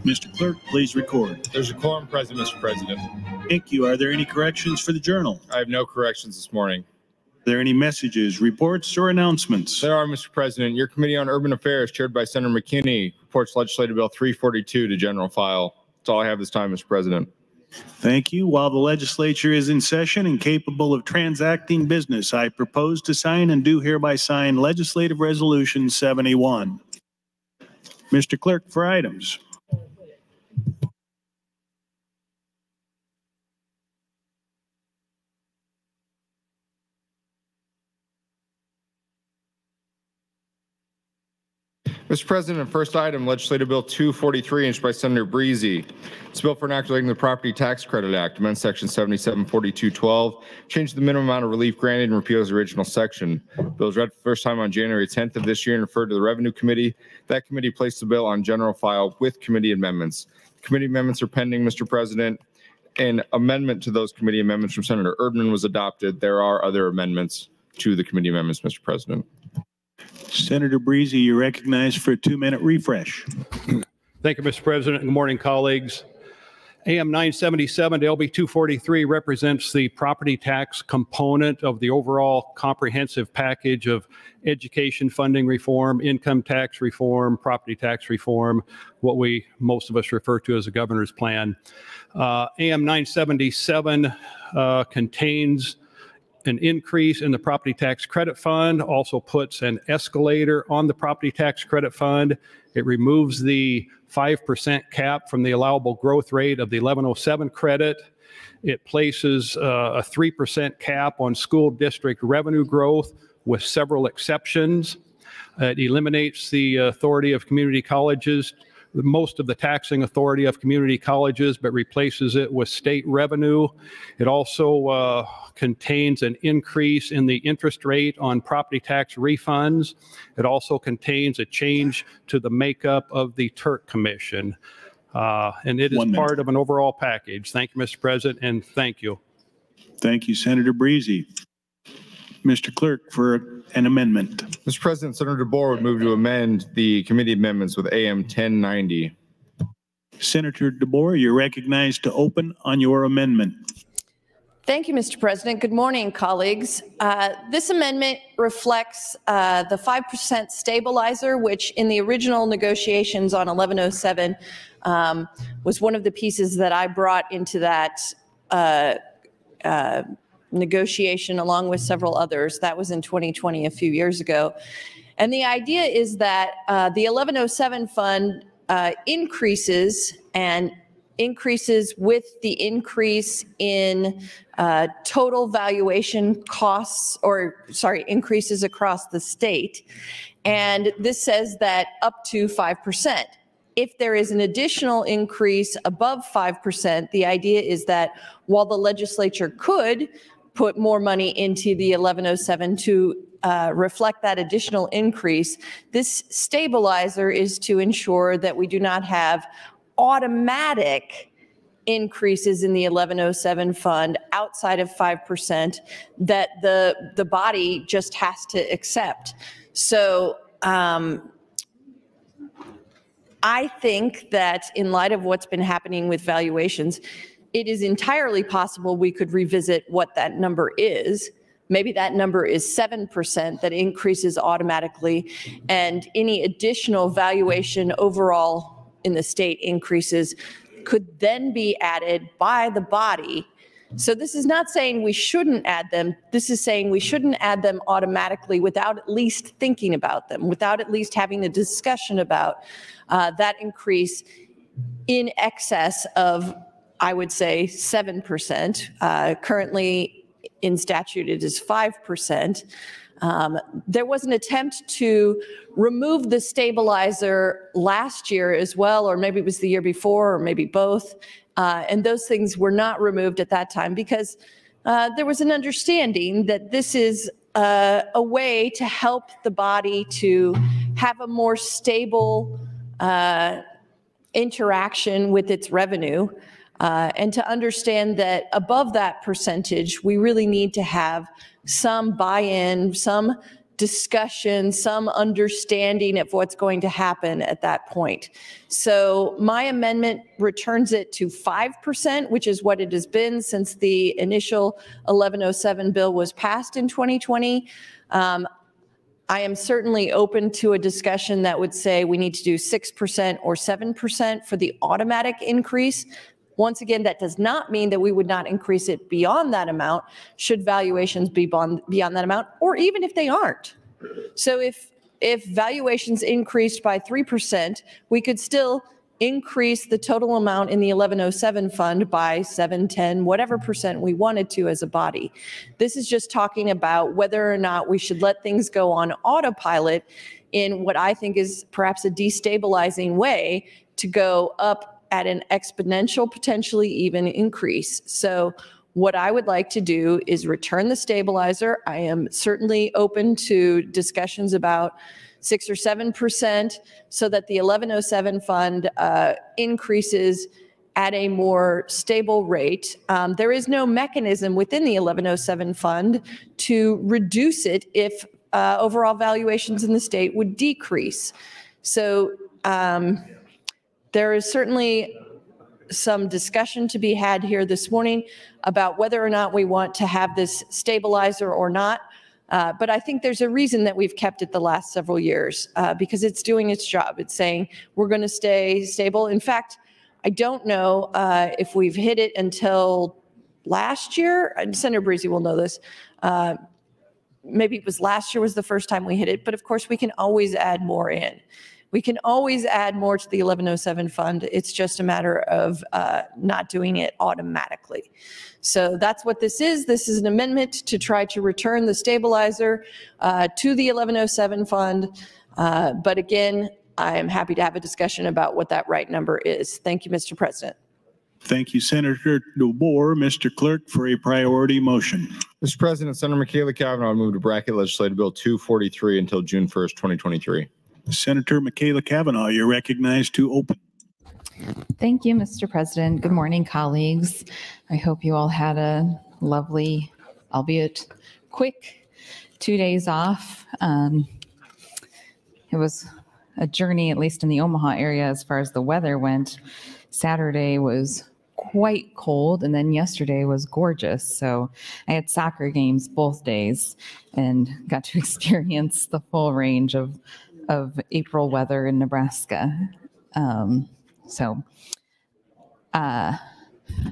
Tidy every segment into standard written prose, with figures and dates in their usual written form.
Mr. Clerk, please record. There's a quorum present, Mr. President. Thank you. Are there any corrections for the journal? I have no corrections this morning. Are there any messages, reports, or announcements? There are, Mr. President. Your Committee on Urban Affairs, chaired by Senator McKinney, reports Legislative Bill 342 to general file. That's all I have this time, Mr. President. Thank you. While the legislature is in session and capable of transacting business, I propose to sign and do hereby sign Legislative Resolution 71. Mr. Clerk, for items. Mr. President, first item, Legislative Bill 243, introduced by Senator Breezy. It's a bill for enacting the Property Tax Credit Act, amend Section 774212, change the minimum amount of relief granted and repeal its original section. The bill was read for the first time on January 10th of this year and referred to the Revenue Committee. That committee placed the bill on general file with committee amendments. Committee amendments are pending, Mr. President. An amendment to those committee amendments from Senator Erdman was adopted. There are other amendments to the committee amendments, Mr. President. Senator Breezy, you're recognized for a 2-minute refresh. Thank you, Mr. President. Good morning, colleagues. AM 977 to LB 243 represents the property tax component of the overall comprehensive package of education funding reform, income tax reform, property tax reform, what most of us refer to as a governor's plan. AM 977 contains an increase in the property tax credit fund, also puts an escalator on the property tax credit fund. It removes the 5% cap from the allowable growth rate of the 1107 credit. It places a 3% cap on school district revenue growth with several exceptions. It eliminates the authority of community colleges, most of the taxing authority of community colleges, but replaces it with state revenue. It also contains an increase in the interest rate on property tax refunds. It also contains a change to the makeup of the Turk Commission. And it is part of an overall package. Thank you, Mr. President, and thank you. Thank you, Senator Breezy. Mr. Clerk, for an amendment. Mr. President, Senator DeBoer would move to amend the committee amendments with AM 1090. Senator DeBoer, you're recognized to open on your amendment. Thank you, Mr. President. Good morning, colleagues. This amendment reflects the 5% stabilizer, which in the original negotiations on 1107 was one of the pieces that I brought into that negotiation along with several others. That was in 2020, a few years ago. And the idea is that the 1107 fund increases with the increase in total valuation costs, increases across the state. And this says that up to 5%. If there is an additional increase above 5%, the idea is that while the legislature could put more money into the 1107 to reflect that additional increase, this stabilizer is to ensure that we do not have automatic increases in the 1107 fund outside of 5% that the body just has to accept. So I think that in light of what's been happening with valuations, it is entirely possible we could revisit what that number is. Maybe that number is 7% that increases automatically, and any additional valuation overall in the state increases could then be added by the body. So this is not saying we shouldn't add them. This is saying we shouldn't add them automatically without at least thinking about them, without at least having the discussion about that increase in excess of, I would say, 7%. Currently in statute, it is 5%. There was an attempt to remove the stabilizer last year as well, or maybe it was the year before, or maybe both. And those things were not removed at that time because there was an understanding that this is a way to help the body to have a more stable interaction with its revenue, and to understand that above that percentage, we really need to have some buy-in, some discussion, some understanding of what's going to happen at that point. So my amendment returns it to 5%, which is what it has been since the initial 1107 bill was passed in 2020. I am certainly open to a discussion that would say we need to do 6% or 7% for the automatic increase. Once again, that does not mean that we would not increase it beyond that amount should valuations be beyond that amount, or even if they aren't. So if valuations increased by 3%, we could still increase the total amount in the 1107 fund by 7, 10, whatever percent we wanted to as a body. This is just talking about whether or not we should let things go on autopilot in what I think is perhaps a destabilizing way to go up at an exponential, potentially even increase. So what I would like to do is return the stabilizer. I am certainly open to discussions about 6 or 7% so that the 1107 fund increases at a more stable rate. There is no mechanism within the 1107 fund to reduce it if overall valuations in the state would decrease. So there is certainly some discussion to be had here this morning about whether or not we want to have this stabilizer or not. But I think there's a reason that we've kept it the last several years, because it's doing its job. It's saying we're going to stay stable. In fact, I don't know if we've hit it until last year. Senator Breezy will know this. Maybe it was last year was the first time we hit it, but of course we can always add more in. We can always add more to the 1107 fund. It's just a matter of not doing it automatically. So that's what this is. This is an amendment to try to return the stabilizer to the 1107 fund. But again, I am happy to have a discussion about what that right number is. Thank you, Mr. President. Thank you, Senator DeBoer. Mr. Clerk, for a priority motion. Mr. President, Senator Michaela Cavanaugh move to bracket Legislative Bill 243 until June 1st, 2023. Senator Michaela Cavanaugh, you're recognized to open. Thank you, Mr. President. Good morning, colleagues. I hope you all had a lovely, albeit quick, 2 days off. It was a journey, at least in the Omaha area, as far as the weather went. Saturday was quite cold, and then yesterday was gorgeous. So I had soccer games both days and got to experience the full range of April weather in Nebraska.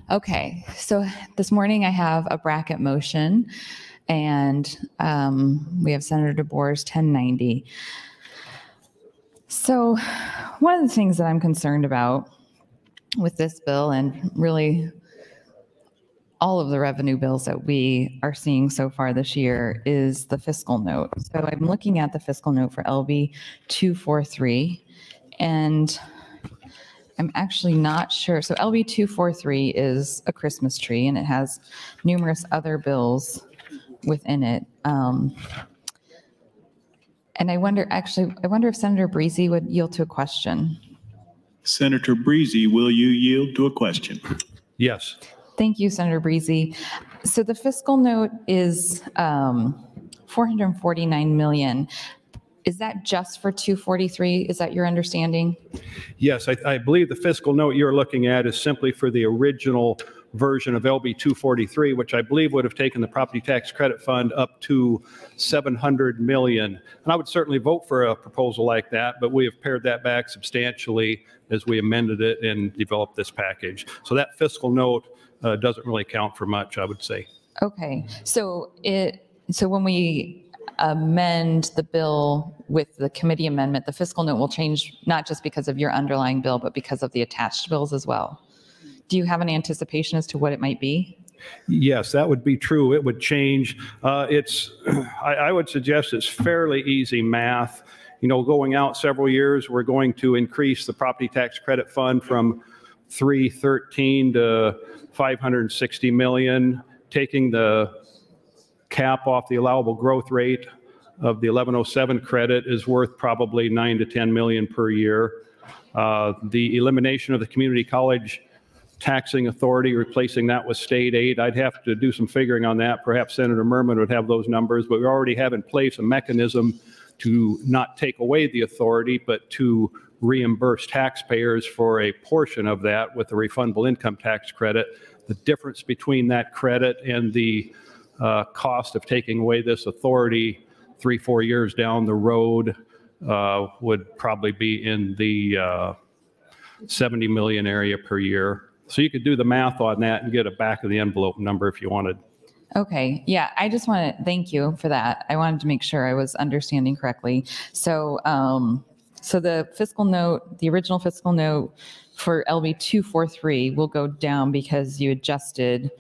Okay, so this morning I have a bracket motion, and we have Senator DeBoer's 1090. So one of the things that I'm concerned about with this bill, and really all of the revenue bills that we are seeing so far this year, is the fiscal note. So I'm looking at the fiscal note for LB 243, and I'm actually not sure. So LB 243 is a Christmas tree, and it has numerous other bills within it. And I wonder if Senator Breezy would yield to a question. Senator Breezy, will you yield to a question? Yes. Thank you, Senator Breezy. So the fiscal note is $449 million. Is that just for 243? Is that your understanding? Yes, I believe the fiscal note you're looking at is simply for the original version of LB 243, which I believe would have taken the property tax credit fund up to $700 million. And I would certainly vote for a proposal like that, but we have pared that back substantially as we amended it and developed this package. So that fiscal note doesn't really count for much, I would say. Okay, so when we amend the bill with the committee amendment, the fiscal note will change not just because of your underlying bill, but because of the attached bills as well. Do you have an anticipation as to what it might be? Yes, that would be true. It would change. I would suggest it's fairly easy math. You know, going out several years, we're going to increase the property tax credit fund from 313 to 560 million, taking the cap off the allowable growth rate of the 1107 credit is worth probably 9 to 10 million per year. The elimination of the community college taxing authority, replacing that with state aid, I'd have to do some figuring on that. Perhaps Senator Merman would have those numbers, but we already have in place a mechanism to not take away the authority, but to reimburse taxpayers for a portion of that with the refundable income tax credit. The difference between that credit and the cost of taking away this authority 3-4 years down the road would probably be in the 70 million area per year. So you could do the math on that and get a back of the envelope number if you wanted. Okay, yeah, I just want to thank you for that. I wanted to make sure I was understanding correctly. So, so the fiscal note, the original fiscal note for LB 243 will go down because you adjusted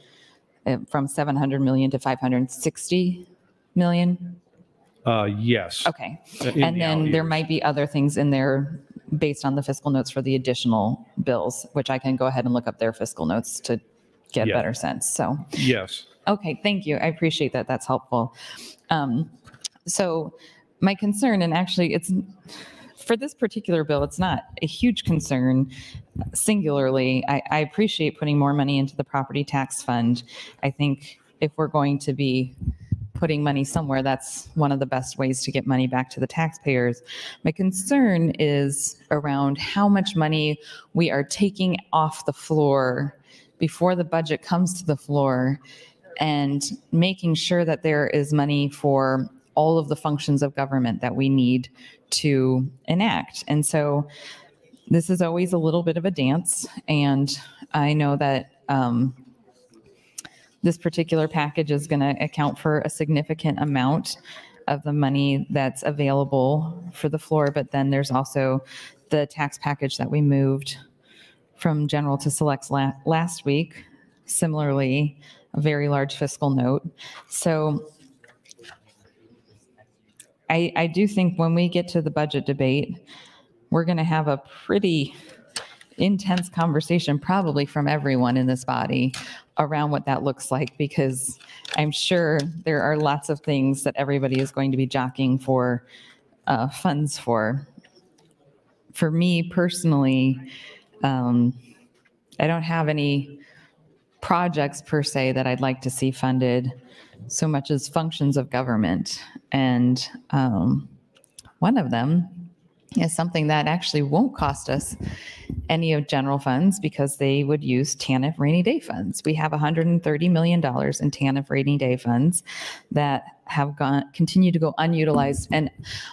from 700 million to 560 million? Yes. Okay, and then there might be other things in there based on the fiscal notes for the additional bills, which I can go ahead and look up their fiscal notes to get a better sense. So yes. Okay, thank you. I appreciate that. That's helpful. So my concern, and actually it's for this particular bill, it's not a huge concern singularly. I appreciate putting more money into the property tax fund. I think if we're going to be putting money somewhere, that's one of the best ways to get money back to the taxpayers. My concern is around how much money we are taking off the floor before the budget comes to the floor, and making sure that there is money for all of the functions of government that we need to enact. And so this is always a little bit of a dance, and I know that this particular package is going to account for a significant amount of the money that's available for the floor, but then there's also the tax package that we moved from general to selects last week, similarly, a very large fiscal note. So I do think when we get to the budget debate, we're going to have a pretty intense conversation, probably from everyone in this body, around what that looks like, because I'm sure there are lots of things that everybody is going to be jockeying for funds for. For me personally, I don't have any projects per se that I'd like to see funded so much as functions of government. And one of them is something that actually won't cost us any of general funds, because they would use TANF rainy day funds. We have $130 million in TANF rainy day funds that have continued to go unutilized. And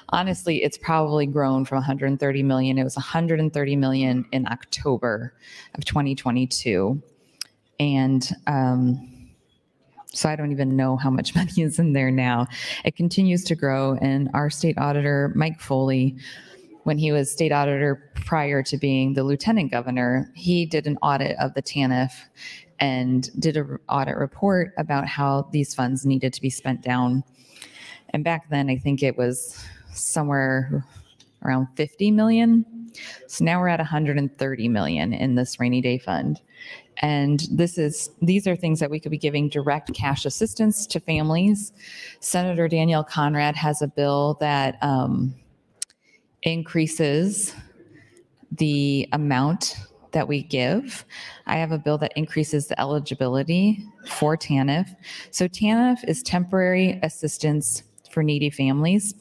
honestly, it's probably grown from 130 million. It was 130 million in October of 2022. And so I don't even know how much money is in there now. It continues to grow. And our state auditor, Mike Foley, when he was state auditor prior to being the lieutenant governor, he did an audit of the TANF and did an audit report about how these funds needed to be spent down. And back then, I think it was somewhere around 50 million. So now we're at 130 million in this rainy day fund. And these are things that we could be giving direct cash assistance to families. Senator Danielle Conrad has a bill that increases the amount that we give. I have a bill that increases the eligibility for TANF. So TANF is Temporary Assistance for Needy Families,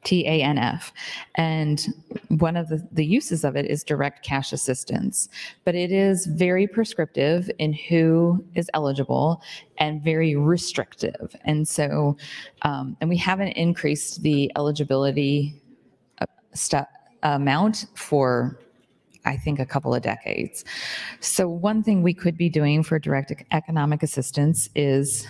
TANF. And one of the uses of it is direct cash assistance. But it is very prescriptive in who is eligible and very restrictive. And so, and we haven't increased the eligibility amount for, I think, a couple of decades. So one thing we could be doing for direct economic assistance is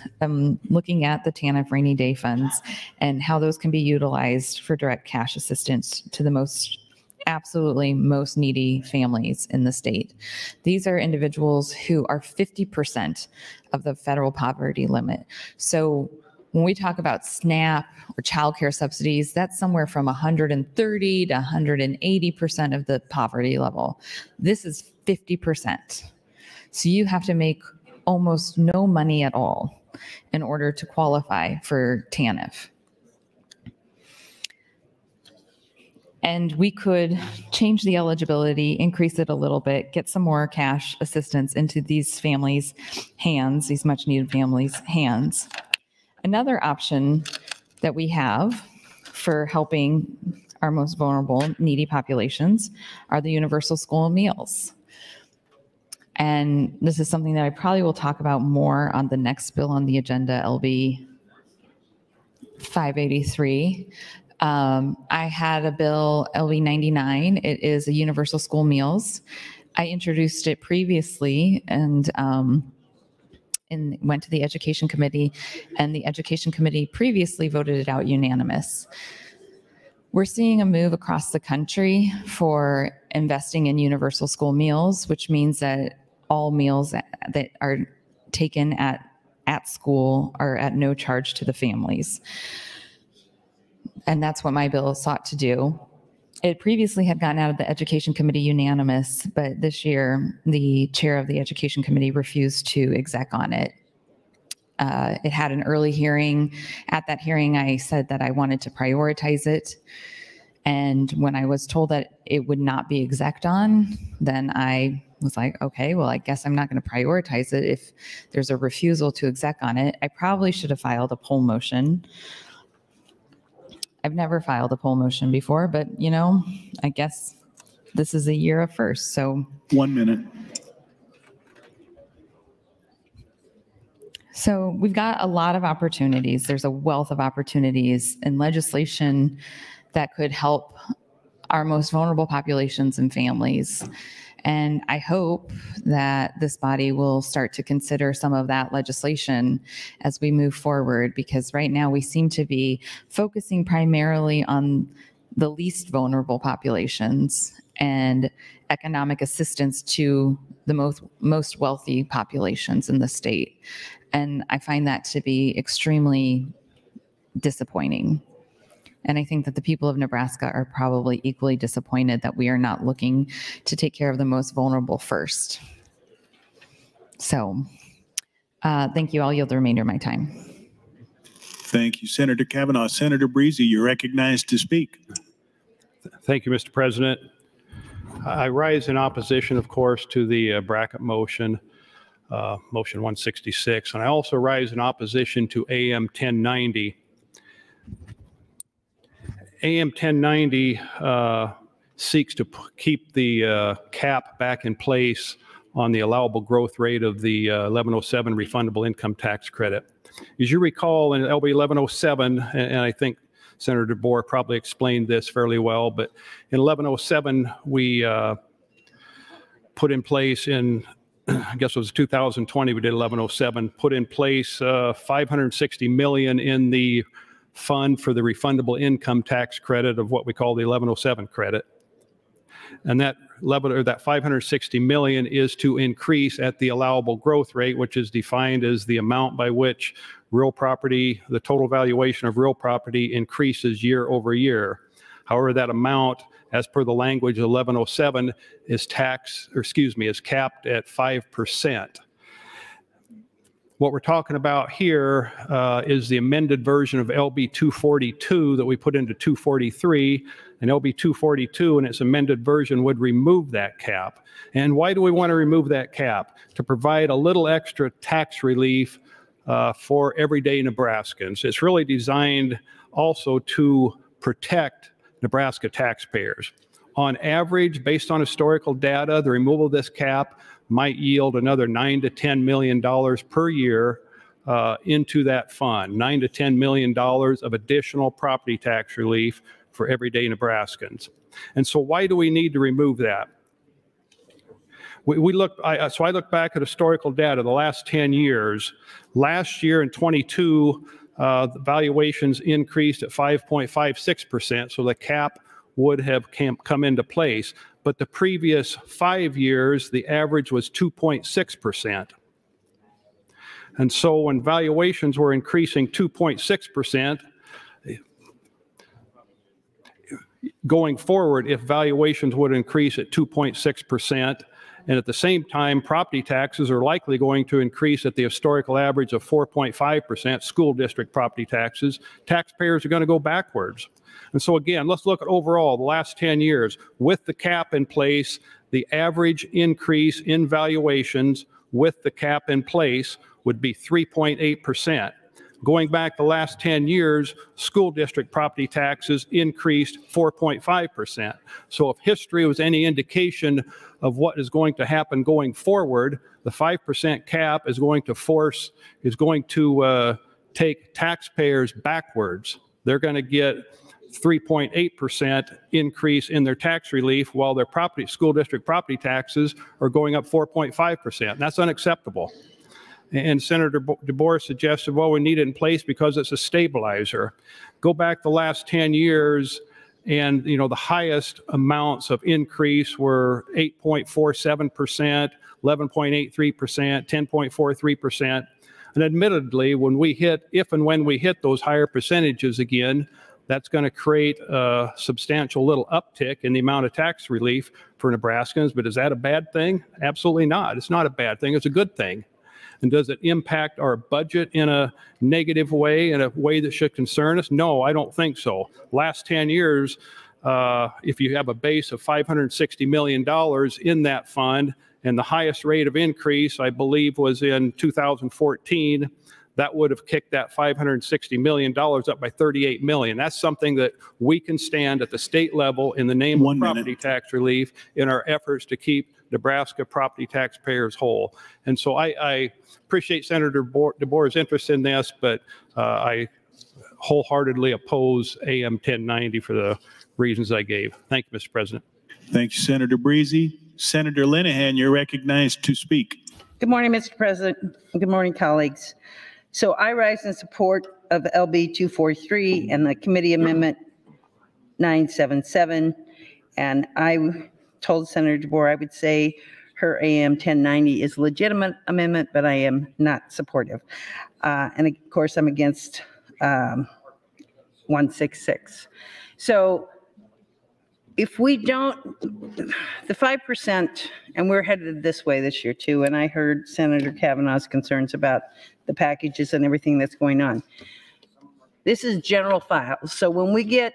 looking at the TANF rainy day funds and how those can be utilized for direct cash assistance to the absolutely most needy families in the state. These are individuals who are 50% of the federal poverty limit. So when we talk about SNAP or child care subsidies, that's somewhere from 130 to 180% of the poverty level. This is 50%. So you have to make almost no money at all in order to qualify for TANF. And we could change the eligibility, increase it a little bit, get some more cash assistance into these families' hands, these much needed families' hands. Another option that we have for helping our most vulnerable, needy populations are the universal school meals. And this is something that I probably will talk about more on the next bill on the agenda, LB 583. I had a bill, LB 99. It is a universal school meals. I introduced it previously and went to the Education Committee, and the Education Committee previously voted it out unanimous. We're seeing a move across the country for investing in universal school meals, which means that all meals that are taken at school are at no charge to the families. And that's what my bill sought to do. It previously had gotten out of the Education Committee unanimous, but this year the chair of the Education Committee refused to exec on it. It had an early hearing. At that hearing, I said that I wanted to prioritize it. And when I was told that it would not be exec on, then I was like, okay, well, I guess I'm not going to prioritize it if there's a refusal to exec on it. I probably should have filed a poll motion. I've never filed a poll motion before, but I guess this is a year of first. So 1 minute. So we've got a lot of opportunities. There's a wealth of opportunities in legislation that could help our most vulnerable populations and families. And I hope that this body will start to consider some of that legislation as we move forward, because right now we seem to be focusing primarily on the least vulnerable populations and economic assistance to the most wealthy populations in the state. And I find that to be extremely disappointing. And I think that the people of Nebraska are probably equally disappointed that we are not looking to take care of the most vulnerable first. So thank you. I'll yield the remainder of my time. Thank you, Senator Kavanaugh. Senator Breezy, you're recognized to speak. Thank you, Mr. President. I rise in opposition, of course, to the bracket motion, motion 166, and I also rise in opposition to AM 1090. AM 1090 seeks to keep the cap back in place on the allowable growth rate of the 1107 refundable income tax credit. As you recall, in LB 1107, and I think Senator DeBoer probably explained this fairly well, but in 1107, we put in place in, I guess it was 2020, we did 1107, put in place $560 million in the fund for the refundable income tax credit of what we call the 1107 credit. And that $560 million is to increase at the allowable growth rate, which is defined as the amount by which real property, the total valuation of real property increases year over year. However, that amount, as per the language of 1107, is capped at 5%. What we're talking about here is the amended version of LB 242 that we put into 243, and LB 242 in its amended version would remove that cap. And why do we want to remove that cap? To provide a little extra tax relief for everyday Nebraskans. It's really designed also to protect Nebraska taxpayers. On average, based on historical data, the removal of this cap might yield another $9 to $10 million per year into that fund, $9 to $10 million of additional property tax relief for everyday Nebraskans. And so why do we need to remove that? I look back at historical data, the last 10 years. Last year in 22, the valuations increased at 5.56%, so the cap would have come into place. But the previous 5 years, the average was 2.6%. And so when valuations were increasing 2.6%, going forward, if valuations would increase at 2.6%, and at the same time, property taxes are likely going to increase at the historical average of 4.5%, school district property taxes, taxpayers are going to go backwards. And so again, let's look at overall the last 10 years. With the cap in place, the average increase in valuations with the cap in place would be 3.8%. Going back the last 10 years, school district property taxes increased 4.5%. So if history was any indication of what is going to happen going forward, the 5% cap is going to take taxpayers backwards. They're going to get 3.8% increase in their tax relief while their school district property taxes are going up 4.5%. That's unacceptable. And Senator DeBoer suggested, well, we need it in place because it's a stabilizer. Go back the last 10 years, and the highest amounts of increase were 8.47%, 11.83%, 10.43%. And admittedly, if and when we hit those higher percentages again, that's going to create a substantial little uptick in the amount of tax relief for Nebraskans. But is that a bad thing? Absolutely not. It's not a bad thing. It's a good thing. And does it impact our budget in a negative way, in a way that should concern us? No, I don't think so. Last 10 years, if you have a base of $560 million in that fund And the highest rate of increase, I believe, was in 2014. That would have kicked that $560 million up by $38 million. That's something that we can stand at the state level in the name of property tax relief in our efforts to keep Nebraska property taxpayers whole. And so I appreciate Senator DeBoer's interest in this, but I wholeheartedly oppose AM 1090 for the reasons I gave. Thank you, Mr. President. Thank you, Senator Breezy. Senator Linehan, you're recognized to speak. Good morning, Mr. President. Good morning, colleagues. So I rise in support of LB 243 and the committee amendment 977. And I told Senator DeBoer I would say her AM 1090 is a legitimate amendment, but I am not supportive. And of course, I'm against 166. So if we don't, the 5%, and we're headed this way this year too, and I heard Senator Kavanaugh's concerns about the packages and everything that's going on. This is general file. So when we get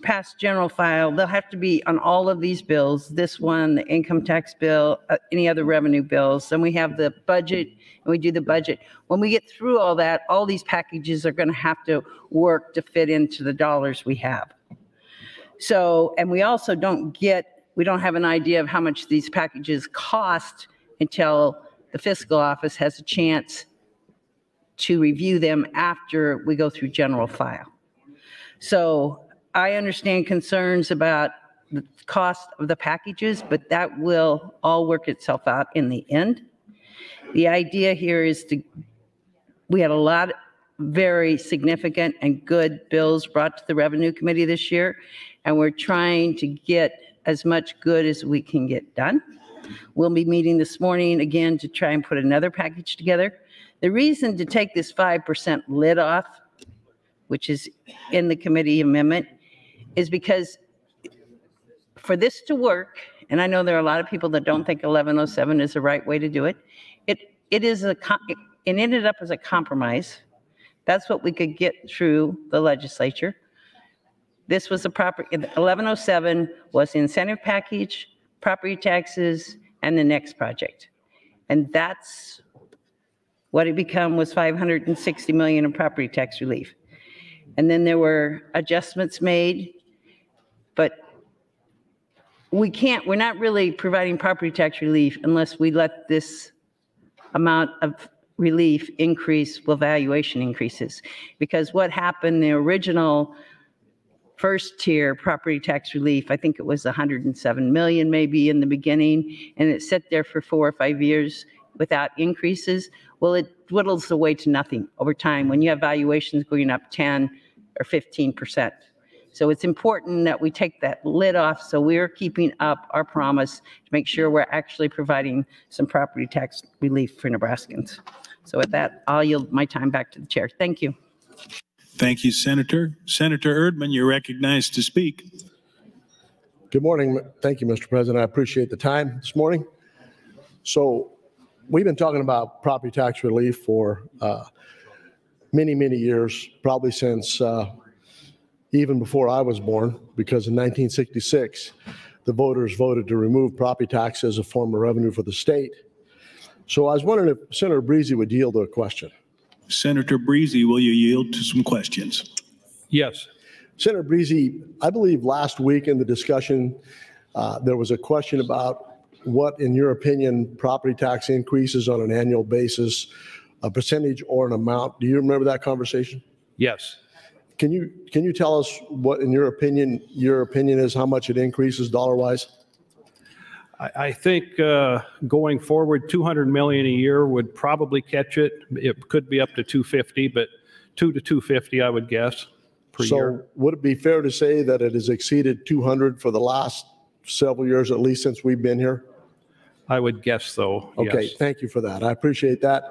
past general file, they'll have to be on all of these bills, this one, the income tax bill, any other revenue bills. Then we have the budget, and we do the budget. When we get through all that, all these packages are going to have to work to fit into the dollars we have. So, and we also we don't have an idea of how much these packages cost until the fiscal office has a chance to review them after we go through general file. So I understand concerns about the cost of the packages, but that will all work itself out in the end. The idea here is we had a lot of very significant and good bills brought to the Revenue Committee this year, and we're trying to get as much good as we can get done. We'll be meeting this morning again to try and put another package together. The reason to take this 5% lid off, which is in the committee amendment, is because for this to work, and I know there are a lot of people that don't think 1107 is the right way to do it, it ended up as a compromise. That's what we could get through the legislature. This was 1107 was the incentive package, property taxes, and the next project. And that's what it became, was $560 million in property tax relief. And then there were adjustments made, but we're not really providing property tax relief unless we let this amount of relief increase with valuation increases. Because what happened, the original first tier property tax relief, I think it was 107 million maybe in the beginning, and it sat there for 4 or 5 years without increases. Well, it dwindles away to nothing over time when you have valuations going up 10 or 15%. So it's important that we take that lid off so we're keeping up our promise to make sure we're actually providing some property tax relief for Nebraskans. So with that, I'll yield my time back to the chair. Thank you. Thank you, Senator. Senator Erdman, you're recognized to speak. Good morning. Thank you, Mr. President. I appreciate the time this morning. So we've been talking about property tax relief for many, many years, probably since even before I was born, because in 1966, the voters voted to remove property tax as a form of revenue for the state. So I was wondering if Senator Breezy would yield to a question. Senator Breezy, will you yield to some questions? Yes. Senator Breezy, I believe last week in the discussion, there was a question about what, in your opinion, property tax increases on an annual basis, a percentage or an amount. Do you remember that conversation? Yes. Can you tell us what, in your opinion is how much it increases dollar-wise? I think going forward, 200 million a year would probably catch it. It could be up to 250, but 2 to 250, I would guess, per year. So would it be fair to say that it has exceeded 200 for the last several years, at least since we've been here? I would guess so. Okay, yes. Thank you for that. I appreciate that.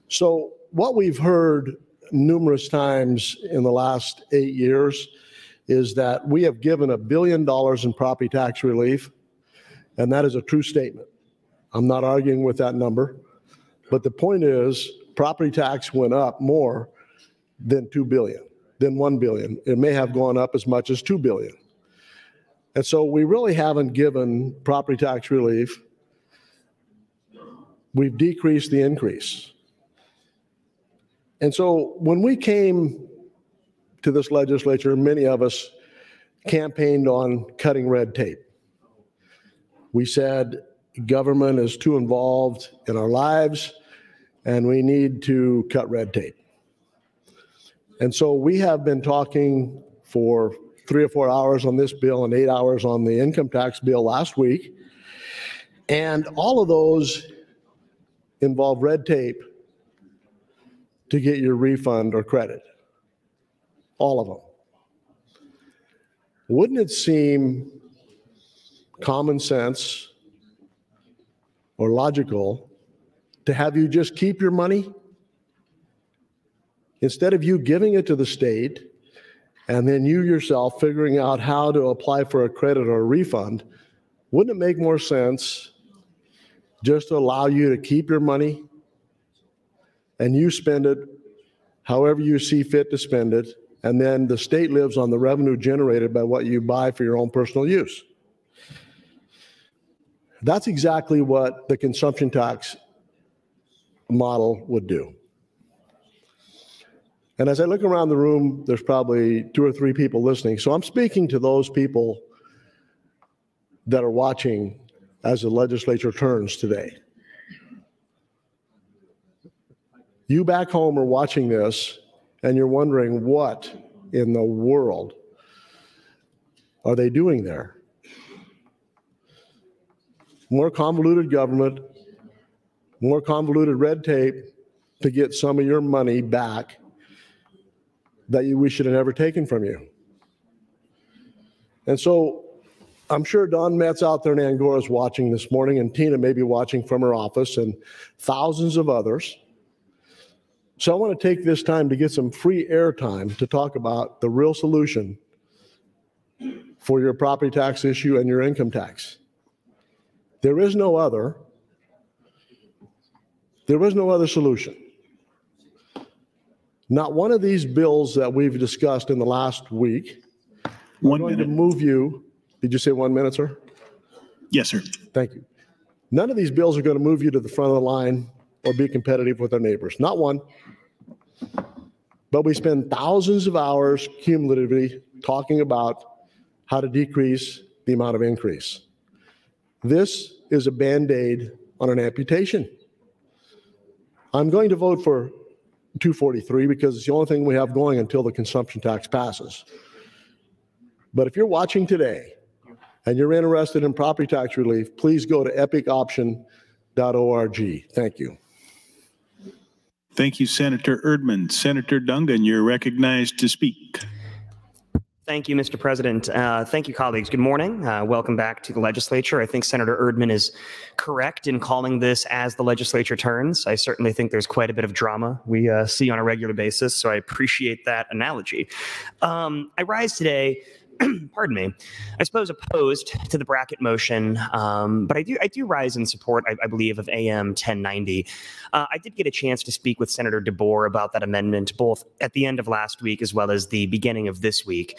So what we've heard numerous times in the last 8 years is that we have given $1 billion in property tax relief. And that is a true statement. I'm not arguing with that number. But the point is, property tax went up more than $2 billion, than $1 billion. It may have gone up as much as $2 billion. And so we really haven't given property tax relief we've decreased the increase. And so when we came to this legislature, many of us campaigned on cutting red tape. We said government is too involved in our lives and we need to cut red tape. And so we have been talking for 3 or 4 hours on this bill and 8 hours on the income tax bill last week. And all of those involve red tape to get your refund or credit. All of them. Wouldn't it seem common sense or logical to have you just keep your money instead of you giving it to the state and then you yourself figuring out how to apply for a credit or a refund? Wouldn't it make more sense just to allow you to keep your money and you spend it however you see fit to spend it, and then the state lives on the revenue generated by what you buy for your own personal use? That's exactly what the consumption tax model would do. And as I look around the room, there's probably 2 or 3 people listening. So I'm speaking to those people that are watching as the legislature turns today. You back home are watching this and you're wondering what in the world are they doing there? More convoluted government, more convoluted red tape to get some of your money back that we should have never taken from you. And so I'm sure Don Metz out there in Angora is watching this morning, and Tina may be watching from her office, and thousands of others. So I want to take this time to get some free airtime to talk about the real solution for your property tax issue and your income tax. There is no other solution. Not one of these bills that we've discussed in the last week are going to move you. Did you say 1 minute, sir? Yes, sir. Thank you. None of these bills are going to move you to the front of the line or be competitive with our neighbors. Not one. But we spend thousands of hours cumulatively talking about how to decrease the amount of increase. This is a Band-Aid on an amputation. I'm going to vote for 243 because it's the only thing we have going until the consumption tax passes. But if you're watching today and you're interested in property tax relief, please go to epicoption.org. Thank you. Thank you, Senator Erdman. Senator Dungan, you're recognized to speak. Thank you, Mr. President. Thank you, colleagues. Good morning. Welcome back to the legislature. I think Senator Erdman is correct in calling this as the legislature turns. I certainly think there's quite a bit of drama we see on a regular basis, so I appreciate that analogy. I rise today, pardon me, I suppose opposed to the bracket motion, but I do rise in support, I believe, of AM 1090. I did get a chance to speak with Senator DeBoer about that amendment, both at the end of last week as well as the beginning of this week.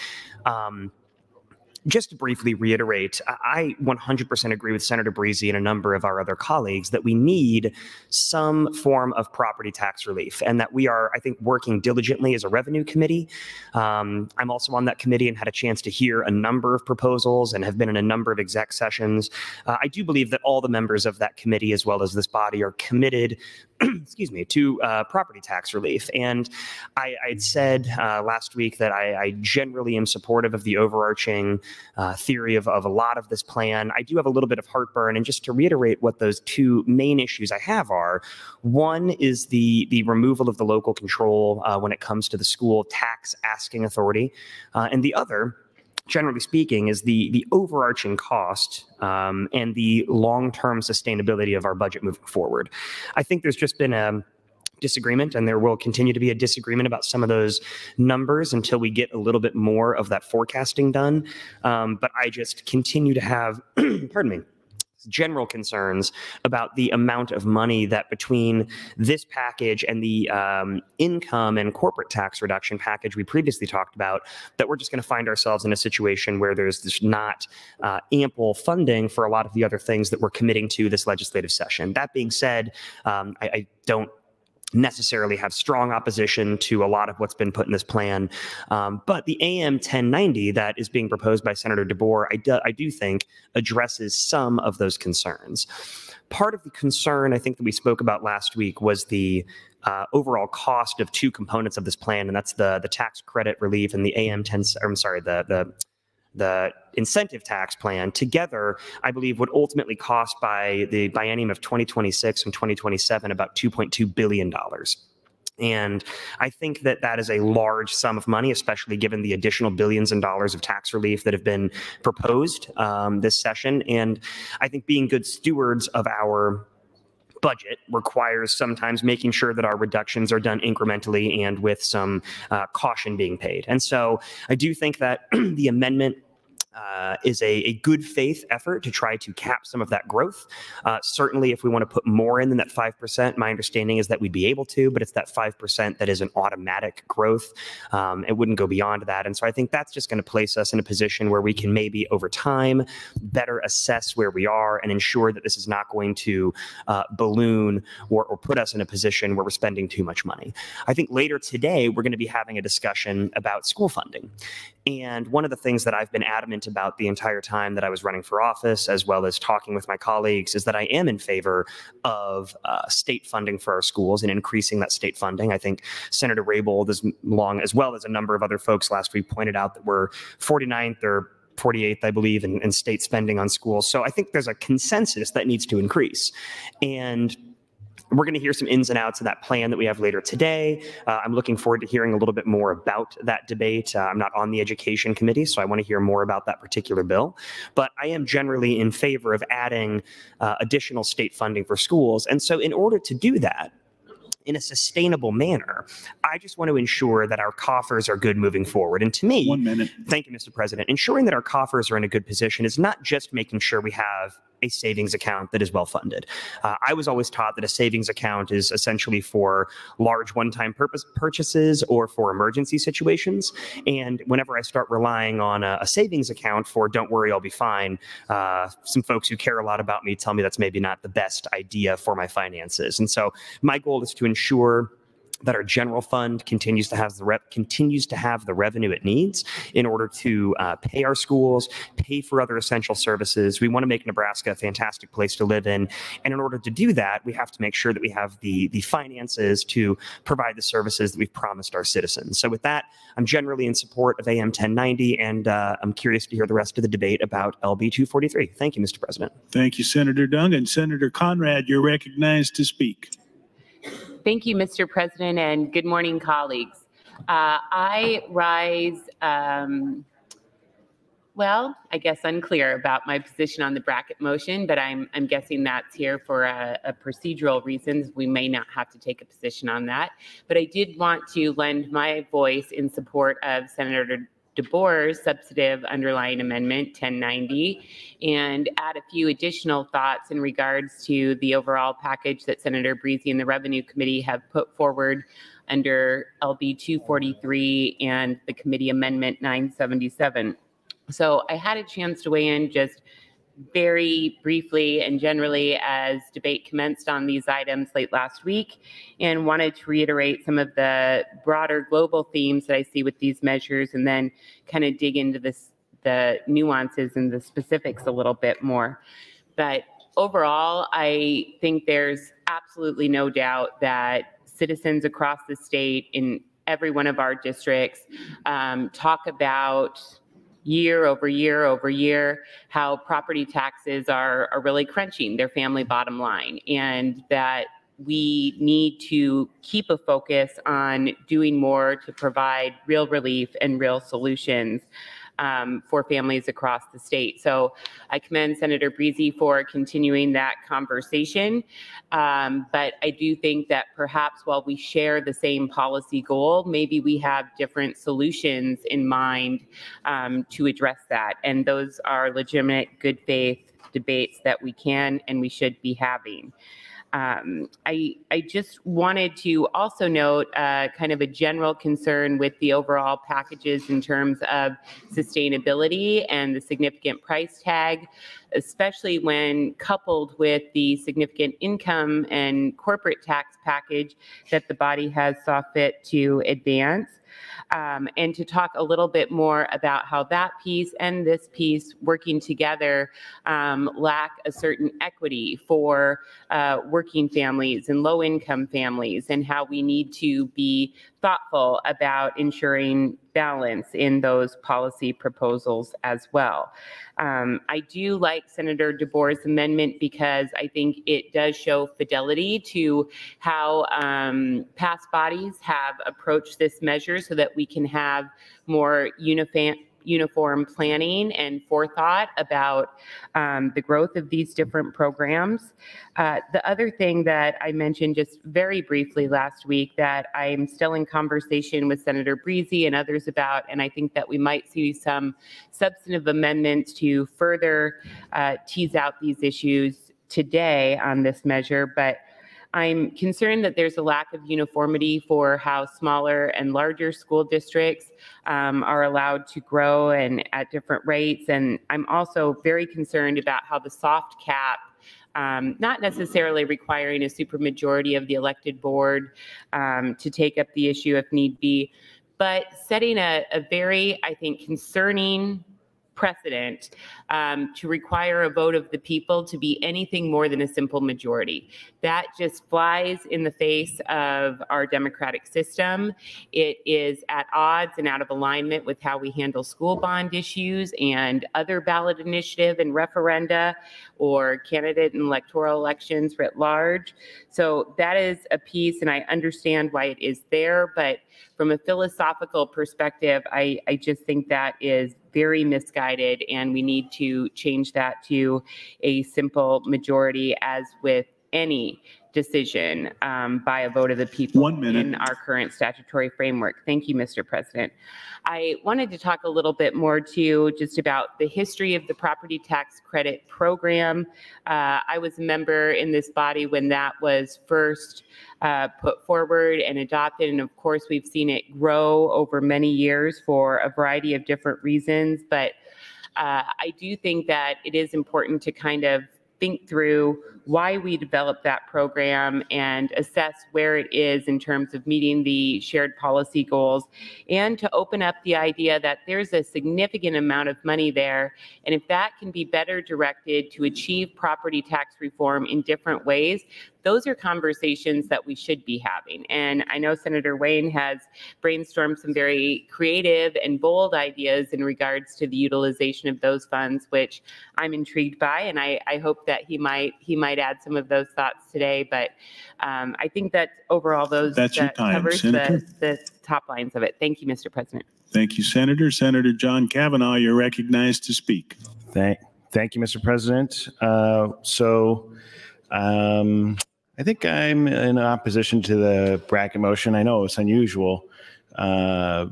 Just to briefly reiterate, I 100% agree with Senator Breezy and a number of our other colleagues that we need some form of property tax relief, and that we are, I think, working diligently as a revenue committee. I'm also on that committee and had a chance to hear a number of proposals and have been in a number of exec sessions. I do believe that all the members of that committee, as well as this body, are committed excuse me, to property tax relief. And I had said last week that I generally am supportive of the overarching theory of a lot of this plan. I do have a little bit of heartburn, and just to reiterate what those 2 main issues I have are, one is the removal of the local control when it comes to the school tax asking authority, and the other, generally speaking, is the overarching cost and the long-term sustainability of our budget moving forward. I think there's just been a disagreement, and there will continue to be a disagreement about some of those numbers until we get a little bit more of that forecasting done. But I just continue to have, pardon me, general concerns about the amount of money that between this package and the income and corporate tax reduction package we previously talked about, that we're just going to find ourselves in a situation where there's just not ample funding for a lot of the other things that we're committing to this legislative session. That being said, I don't necessarily have strong opposition to a lot of what's been put in this plan. But the AM 1090 that is being proposed by Senator DeBoer, I do think addresses some of those concerns. Part of the concern I think that we spoke about last week was the overall cost of two components of this plan, and that's the tax credit relief and the the incentive tax plan. Together, I believe, would ultimately cost by the biennium of 2026 and 2027 about $2.2 billion. And I think that that is a large sum of money, especially given the additional billions and dollars of tax relief that have been proposed this session. And I think being good stewards of our budget requires sometimes making sure that our reductions are done incrementally and with some caution being paid. And so I do think that the amendment is a good faith effort to try to cap some of that growth. Certainly, if we want to put more in than that 5%, my understanding is that we'd be able to, but it's that 5% that is an automatic growth. It wouldn't go beyond that. And so I think that's just going to place us in a position where we can maybe over time better assess where we are and ensure that this is not going to balloon or put us in a position where we're spending too much money. I think later today, we're going to be having a discussion about school funding. And one of the things that I've been adamant about the entire time that I was running for office, as well as talking with my colleagues, is that I am in favor of state funding for our schools and increasing that state funding. I think Senator Raybould, as well as a number of other folks last week, pointed out that we're 49th or 48th, I believe, in state spending on schools. So I think there's a consensus that needs to increase. And we're going to hear some ins and outs of that plan that we have later today. I'm looking forward to hearing a little bit more about that debate. I'm not on the education committee, so I want to hear more about that particular bill. But I am generally in favor of adding additional state funding for schools. And so in order to do that, in a sustainable manner, I just want to ensure that our coffers are good moving forward. And to me, 1 minute. Thank you, Mr. President, ensuring that our coffers are in a good position is not just making sure we have a savings account that is well funded. I was always taught that a savings account is essentially for large one-time purchases or for emergency situations. And whenever I start relying on a savings account for "don't worry, I'll be fine," some folks who care a lot about me tell me that's maybe not the best idea for my finances. And so my goal is to ensure that our general fund continues to have the revenue it needs in order to pay our schools, pay for other essential services. We want to make Nebraska a fantastic place to live in. And in order to do that, we have to make sure that we have the finances to provide the services that we've promised our citizens. So with that, I'm generally in support of AM 1090, and I'm curious to hear the rest of the debate about LB 243. Thank you, Mr. President. Thank you, Senator Dunn. Senator Conrad, you're recognized to speak. Thank you, Mr. President, and good morning, colleagues. I rise, well, I guess unclear about my position on the bracket motion, but I'm guessing that's here for a procedural reasons. We may not have to take a position on that. But I did want to lend my voice in support of Senator DeBoer's substantive underlying amendment 1090 and add a few additional thoughts in regards to the overall package that Senator Breezy and the Revenue Committee have put forward under LB 243 and the committee amendment 977. So I had a chance to weigh in just very briefly and generally as debate commenced on these items late last week, and wanted to reiterate some of the broader global themes that I see with these measures, and then kind of dig into the nuances and the specifics a little bit more. But overall, I think there's absolutely no doubt that citizens across the state in every one of our districts talk about year over year over year, how property taxes are really crunching their family bottom line, and that we need to keep a focus on doing more to provide real relief and real solutions for families across the state. So I commend Senator Breezy for continuing that conversation. But I do think that perhaps while we share the same policy goal, maybe we have different solutions in mind to address that. And those are legitimate, good faith debates that we can and we should be having. I just wanted to also note kind of a general concern with the overall packages in terms of sustainability and the significant price tag, especially when coupled with the significant income and corporate tax package that the body has saw fit to advance. And to talk a little bit more about how that piece and this piece working together lack a certain equity for working families and low-income families, and how we need to be thoughtful about ensuring balance in those policy proposals as well. I do like Senator DeBoer's amendment because I think it does show fidelity to how past bodies have approached this measure so that we can have more uniform planning and forethought about the growth of these different programs. The other thing that I mentioned just very briefly last week that I'm still in conversation with Senator Breezy and others about, and I think that we might see some substantive amendments to further tease out these issues today on this measure, but I'm concerned that there's a lack of uniformity for how smaller and larger school districts are allowed to grow and at different rates. And I'm also very concerned about how the soft cap, not necessarily requiring a supermajority of the elected board to take up the issue if need be, but setting a very, I think, concerning precedent to require a vote of the people to be anything more than a simple majority. That just flies in the face of our democratic system. It is at odds and out of alignment with how we handle school bond issues and other ballot initiative and referenda or candidate and electoral elections writ large. So that is a piece, and I understand why it is there, but from a philosophical perspective, I just think that is very misguided, and we need to change that to a simple majority, as with any decision by a vote of the people 1 minute. in our current statutory framework. Thank you, Mr. President. I wanted to talk a little bit more too just about the history of the property tax credit program. I was a member in this body when that was first put forward and adopted, and of course we've seen it grow over many years for a variety of different reasons, but I do think that it is important to kind of think through why we developed that program and assess where it is in terms of meeting the shared policy goals, and to open up the idea that there's a significant amount of money there. And if that can be better directed to achieve property tax reform in different ways, those are conversations that we should be having. And I know Senator Wayne has brainstormed some very creative and bold ideas in regards to the utilization of those funds, which I'm intrigued by, and I hope that he might add some of those thoughts today. But I think that overall that covers the top lines of it. Thank you, Mr. President. Thank you, Senator. Senator John Kavanaugh, you're recognized to speak. Thank you, Mr. President. I think I'm in opposition to the bracket motion. I know it's unusual, but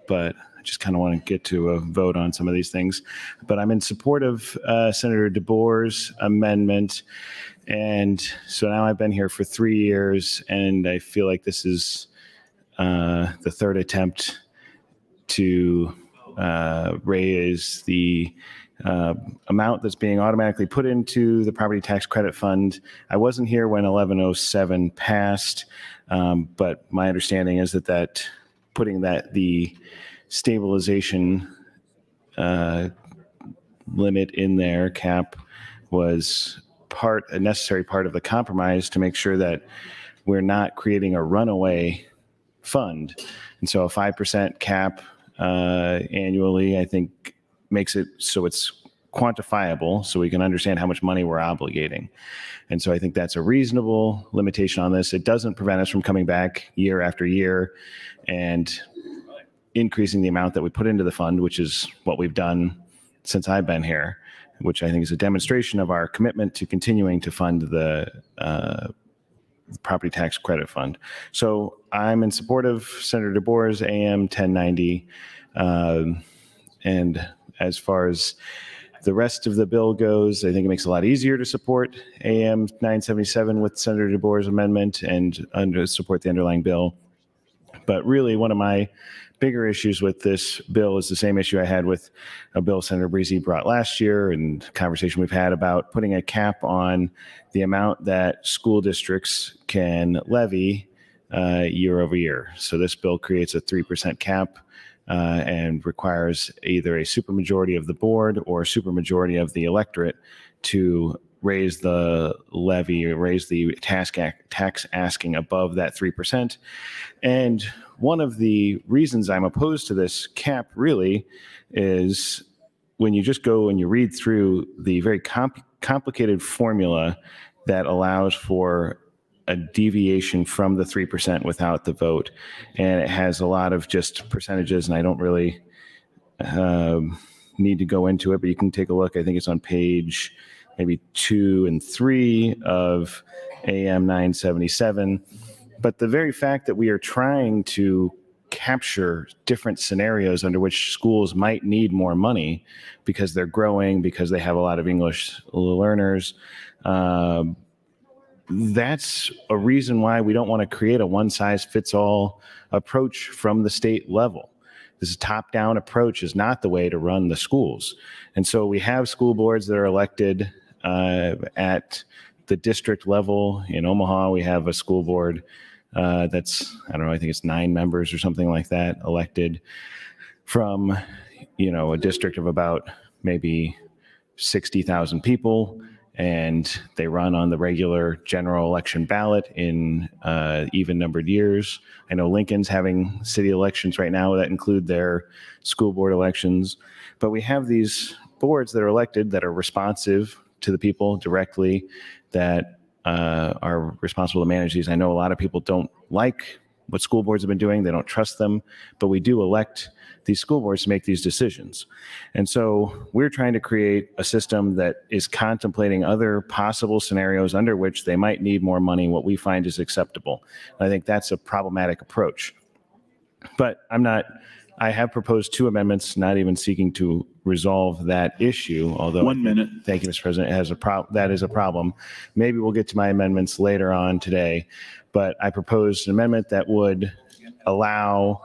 I just kind of want to get to a vote on some of these things. But I'm in support of Senator DeBoer's amendment. And so now I've been here for 3 years, and I feel like this is the third attempt to raise the amount that's being automatically put into the property tax credit fund. I wasn't here when 1107 passed, but my understanding is that putting the stabilization limit in there, cap, was a necessary part of the compromise to make sure that we're not creating a runaway fund. And so a 5% cap annually, I think, makes it so it's quantifiable, so we can understand how much money we're obligating. And so I think that's a reasonable limitation on this. It doesn't prevent us from coming back year after year and increasing the amount that we put into the fund, which is what we've done since I've been here, which I think is a demonstration of our commitment to continuing to fund the property tax credit fund. So I'm in support of Senator DeBoer's AM 1090. And as far as the rest of the bill goes, I think it makes it a lot easier to support AM 977 with Senator DeBoer's amendment and support the underlying bill. But really, one of my bigger issues with this bill is the same issue I had with a bill Senator Breezy brought last year, and conversation we've had about putting a cap on the amount that school districts can levy year over year. So this bill creates a 3% cap and requires either a supermajority of the board or a supermajority of the electorate to raise the levy, or raise the tax asking above that 3%. And one of the reasons I'm opposed to this cap really is when you just go and you read through the very complicated formula that allows for a deviation from the 3% without the vote. And it has a lot of just percentages, and I don't really need to go into it, but you can take a look. I think it's on page maybe 2 and 3 of AM 977. But the very fact that we are trying to capture different scenarios under which schools might need more money because they're growing, because they have a lot of English learners, that's a reason why we don't want to create a one-size-fits-all approach from the state level. This top-down approach is not the way to run the schools. And so we have school boards that are elected at the district level. In Omaha, we have a school board that's, I don't know, I think it's 9 members or something like that, elected from, a district of about maybe 60,000 people. And they run on the regular general election ballot in even numbered years. I know Lincoln's having city elections right now that include their school board elections. But we have these boards that are elected that are responsive to the people directly, that are responsible to manage these. I know a lot of people don't like what school boards have been doing. They don't trust them. But we do elect these school boards to make these decisions. And so we're trying to create a system that is contemplating other possible scenarios under which they might need more money, what we find is acceptable. And I think that's a problematic approach. But I have proposed 2 amendments, not even seeking to resolve that issue, although 1 minute. Thank you, Mr. President. That is a problem. Maybe we'll get to my amendments later on today, but I proposed an amendment that would allow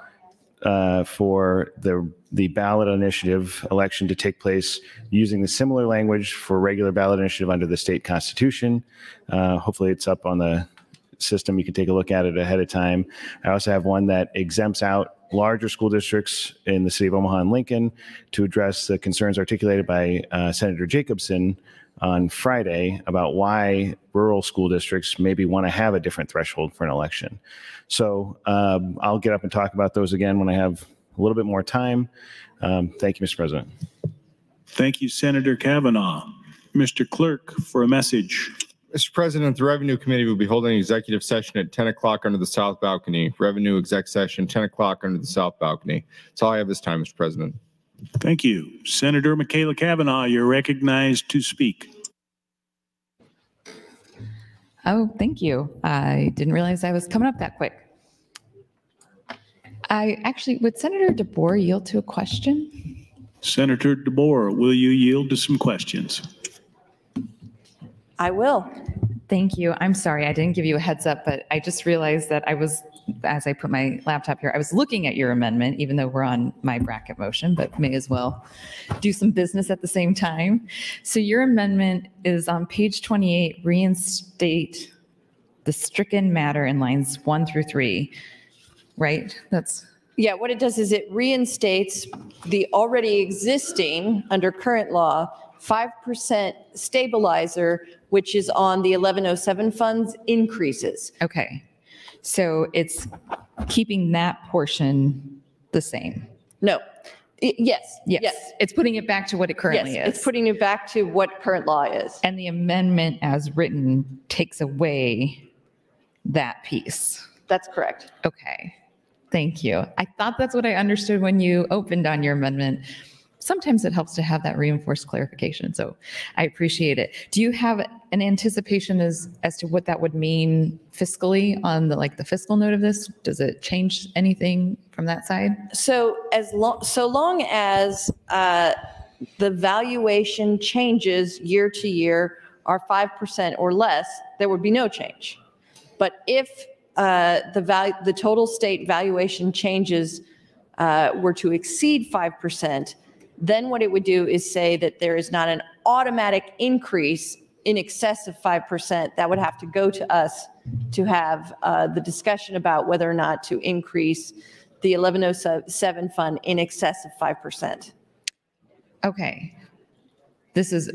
for the ballot initiative election to take place using the similar language for regular ballot initiative under the state constitution. Hopefully it's up on the system. You can take a look at it ahead of time. I also have one that exempts out larger school districts in the city of Omaha and Lincoln to address the concerns articulated by Senator Jacobson on Friday about why rural school districts maybe want to have a different threshold for an election. So I'll get up and talk about those again when I have a little bit more time. Thank you, Mr. President. Thank you, Senator Kavanaugh. Mr. Clerk, for a message. Mr. President, the Revenue Committee will be holding an executive session at 10 o'clock under the south balcony. Revenue exec session, 10 o'clock under the south balcony. That's all I have this time, Mr. President. Thank you. Senator Michaela Kavanaugh, you're recognized to speak. Oh, thank you. I didn't realize I was coming up that quick. Would Senator DeBoer yield to a question? Senator DeBoer, will you yield to some questions? I will. Thank you. I'm sorry, I didn't give you a heads up, but I just realized that as I put my laptop here, I was looking at your amendment, even though we're on my bracket motion, but may as well do some business at the same time. So your amendment is on page 28, reinstate the stricken matter in lines 1 through 3, right? Yeah, what it does is it reinstates the already existing, under current law, 5% stabilizer, which is on the 1107 funds, increases. Okay. So it's keeping that portion the same. No. Yes. It's putting it back to what it currently is. It's putting it back to what current law is. And the amendment as written takes away that piece. That's correct. Okay. Thank you. I thought that's what I understood when you opened on your amendment. Sometimes it helps to have that reinforced clarification, so I appreciate it. Do you have an anticipation as to what that would mean fiscally on the fiscal note of this? Does it change anything from that side? So long as the valuation changes year to year are 5% or less, there would be no change. But if the total state valuation changes were to exceed 5%, then what it would do is say that there is not an automatic increase in excess of 5%. That would have to go to us to have the discussion about whether or not to increase the 1107 fund in excess of 5%. Okay. This is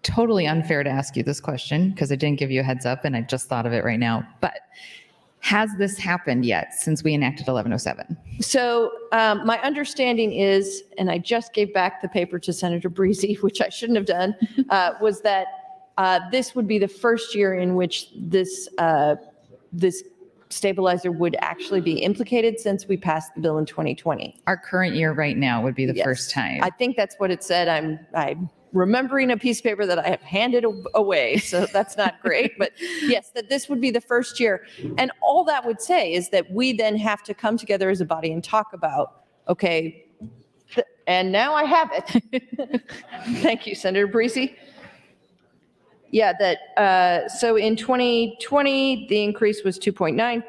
totally unfair to ask you this question because I didn't give you a heads up and I just thought of it right now. But has this happened yet since we enacted 1107? So my understanding is, and I just gave back the paper to Senator Breezy, which I shouldn't have done, was that this would be the first year in which this stabilizer would actually be implicated since we passed the bill in 2020. Our current year right now would be the Yes. first time. I think that's what it said. I'm remembering a piece of paper that I have handed away, so that's not great. But yes, that this would be the first year. And all that would say is that we then have to come together as a body and talk about, okay, and now I have it. Thank you, Senator Breezy. Yeah, so in 2020, the increase was 2.929%,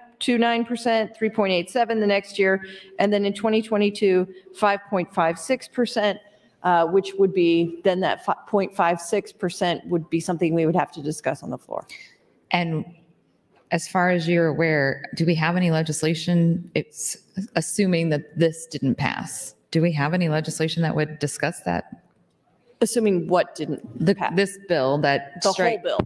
3.87% the next year, and then in 2022, 5.56%. Which would be then that 0.56% would be something we would have to discuss on the floor. And as far as you're aware, do we have any legislation? It's assuming that this didn't pass. Do we have any legislation that would discuss that? Assuming what didn't pass? This bill that the whole bill.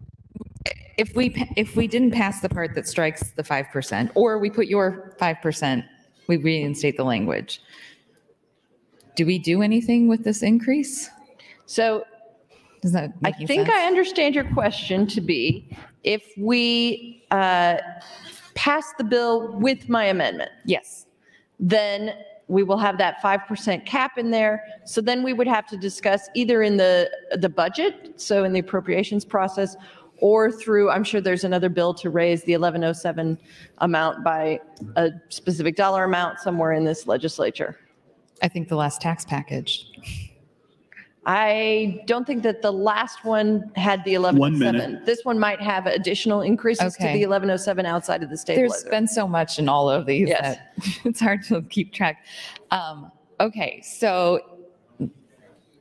If we didn't pass the part that strikes the 5%, or we put your 5%, we reinstate the language. Do we do anything with this increase? So does that I make think sense? I understand your question to be if we pass the bill with my amendment. Yes. Then we will have that 5% cap in there. So then we would have to discuss either in the budget, so in the appropriations process, or through, I'm sure there's another bill to raise the 1107 amount by a specific dollar amount somewhere in this legislature. I think the last tax package. I don't think that the last one had the 1107. This one might have additional increases to the 1107 outside of the stabilizer. There's been so much in all of these that it's hard to keep track. Okay, so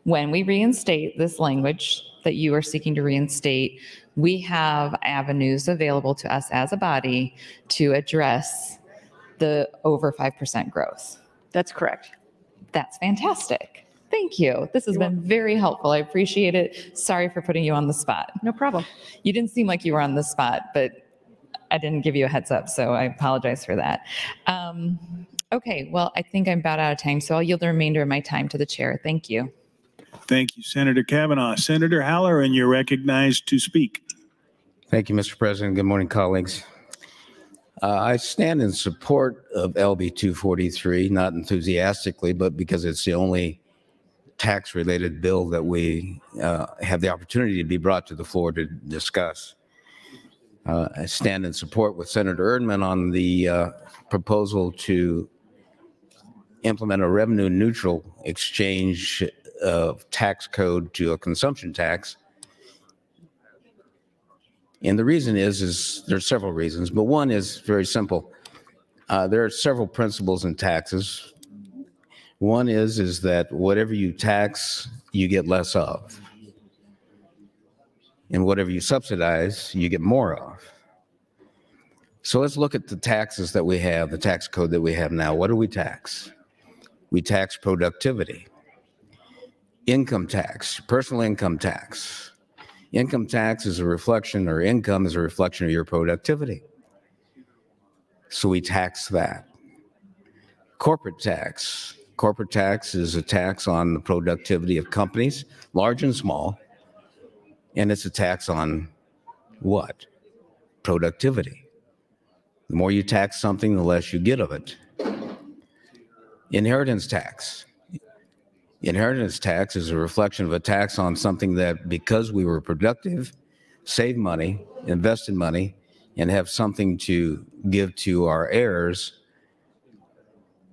when we reinstate this language that you are seeking to reinstate, we have avenues available to us as a body to address the over 5% growth. That's correct. That's fantastic. Thank you. This has been very helpful. I appreciate it. Sorry for putting you on the spot. No problem. You didn't seem like you were on the spot, but I didn't give you a heads up, so I apologize for that. Okay, well, I think I'm about out of time, so I'll yield the remainder of my time to the chair. Thank you. Thank you, Senator Kavanaugh. Senator Halloran, you're recognized to speak. Thank you, Mr. President. Good morning, colleagues. I stand in support of LB 243, not enthusiastically, but because it's the only tax-related bill that we have the opportunity to be brought to the floor to discuss. I stand in support with Senator Erdman on the proposal to implement a revenue-neutral exchange of tax code to a consumption tax. And the reason is there's several reasons, but one is very simple. There are several principles in taxes. One is that whatever you tax, you get less of. And whatever you subsidize, you get more of. So let's look at the taxes that we have, the tax code that we have now. What do we tax? We tax productivity. Income tax, personal income tax. Income tax is a reflection, or income is a reflection of your productivity. So we tax that. Corporate tax. Corporate tax is a tax on the productivity of companies, large and small. And it's a tax on what? Productivity. The more you tax something, the less you get of it. Inheritance tax. Inheritance tax is a reflection of a tax on something that, because we were productive, save money, invest in money, and have something to give to our heirs,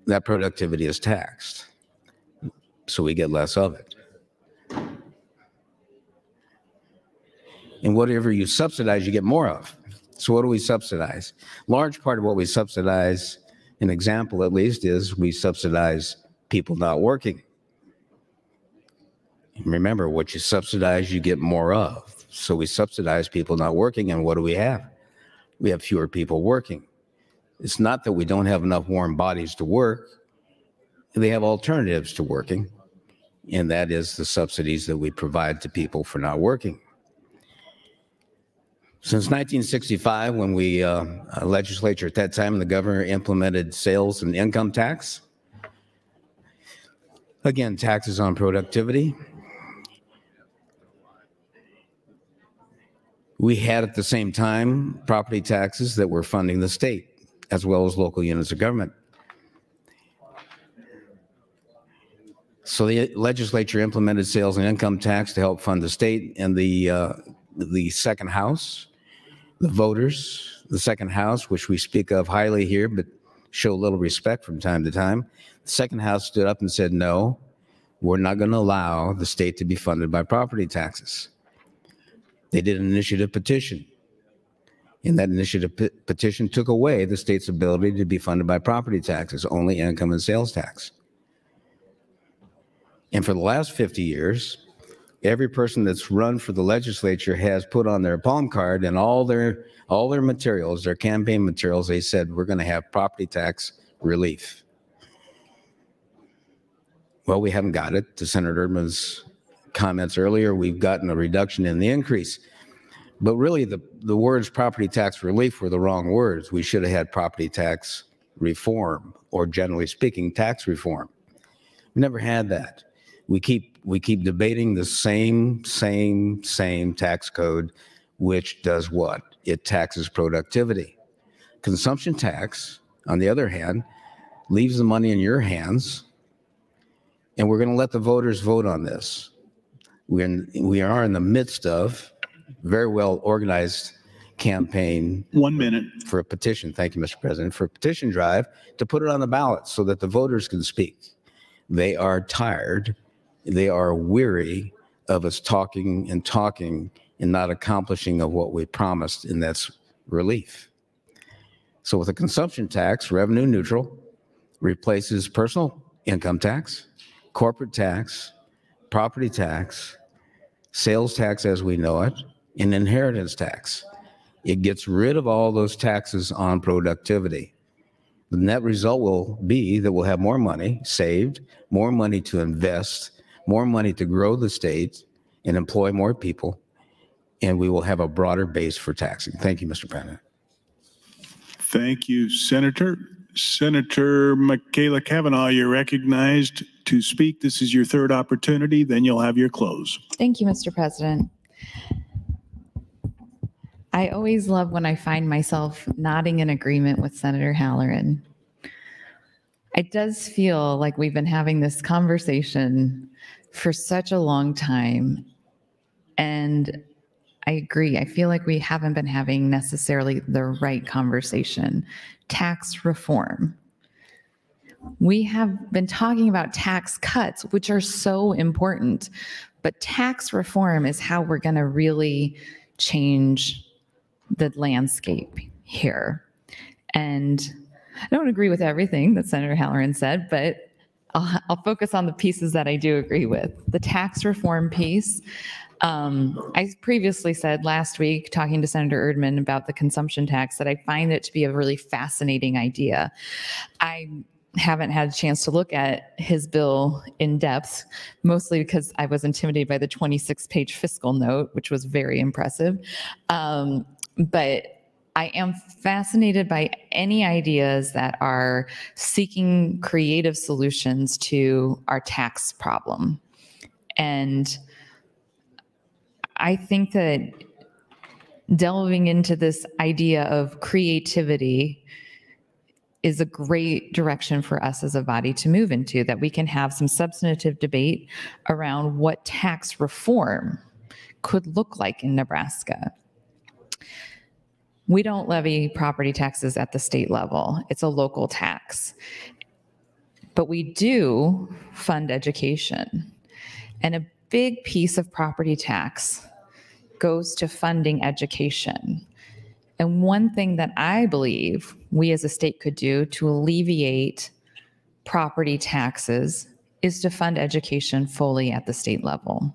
that productivity is taxed. So we get less of it. And whatever you subsidize, you get more of. So what do we subsidize? Large part of what we subsidize, an example at least, is we subsidize people not working. Remember, what you subsidize, you get more of. So we subsidize people not working, and what do we have? We have fewer people working. It's not that we don't have enough warm bodies to work. They have alternatives to working, and that is the subsidies that we provide to people for not working. Since 1965, when we, legislature at that time, and the governor implemented sales and income tax. Again, taxes on productivity. We had at the same time property taxes that were funding the state, as well as local units of government. So the legislature implemented sales and income tax to help fund the state, and the second house, the voters, the second house, which we speak of highly here, but show little respect from time to time. The second house stood up and said, no, we're not going to allow the state to be funded by property taxes. They did an initiative petition. And that initiative petition took away the state's ability to be funded by property taxes, only income and sales tax. And for the last 50 years, every person that's run for the legislature has put on their palm card and all their materials, their campaign materials, they said, we're going to have property tax relief. Well, we haven't got it. To Senator Erdman's comments earlier, we've gotten a reduction in the increase. But really, the words property tax relief were the wrong words. We should have had property tax reform, or generally speaking, tax reform. We never had that. We keep debating the same tax code, which does what? It taxes productivity. Consumption tax, on the other hand, leaves the money in your hands, and we're going to let the voters vote on this. We are in the midst of very well organized campaign. 1 minute. For a petition, thank you, Mr. President, for a petition drive to put it on the ballot so that the voters can speak. They are tired. They are weary of us talking and not accomplishing of what we promised, and that's relief. So with a consumption tax, revenue neutral, replaces personal income tax, corporate tax, property tax, sales tax as we know it, and inheritance tax. It gets rid of all those taxes on productivity. The net result will be that we'll have more money saved, more money to invest, more money to grow the state and employ more people, and we will have a broader base for taxing. Thank you, Mr. President. Thank you, Senator. Senator Michaela Cavanaugh, you're recognized to speak. This is your third opportunity, then you'll have your close. Thank you, Mr. President. I always love when I find myself nodding in agreement with Senator Halloran. It does feel like we've been having this conversation for such a long time, and I agree. I feel like we haven't been having necessarily the right conversation. Tax reform. We have been talking about tax cuts, which are so important, but tax reform is how we're going to really change the landscape here. And I don't agree with everything that Senator Halloran said, but I'll focus on the pieces that I do agree with. The tax reform piece. I previously said last week, talking to Senator Erdman about the consumption tax, that I find it to be a really fascinating idea. I haven't had a chance to look at his bill in depth, mostly because I was intimidated by the 26-page fiscal note, which was very impressive. But I am fascinated by any ideas that are seeking creative solutions to our tax problem. And I think that delving into this idea of creativity is a great direction for us as a body to move into, that we can have some substantive debate around what tax reform could look like in Nebraska. We don't levy property taxes at the state level. It's a local tax. But we do fund education. And a big piece of property tax goes to funding education. And one thing that I believe we as a state could do to alleviate property taxes is to fund education fully at the state level.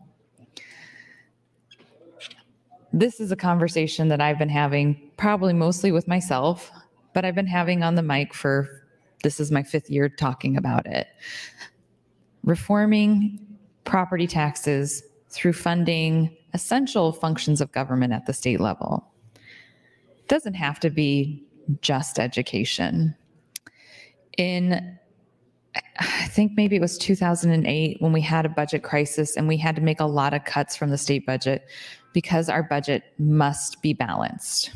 This is a conversation that I've been having probably mostly with myself, but I've been having on the mic this is my 5th year talking about it. Reforming property taxes through funding essential functions of government at the state level. It doesn't have to be just education. I think maybe it was 2008 when we had a budget crisis and we had to make a lot of cuts from the state budget because our budget must be balanced.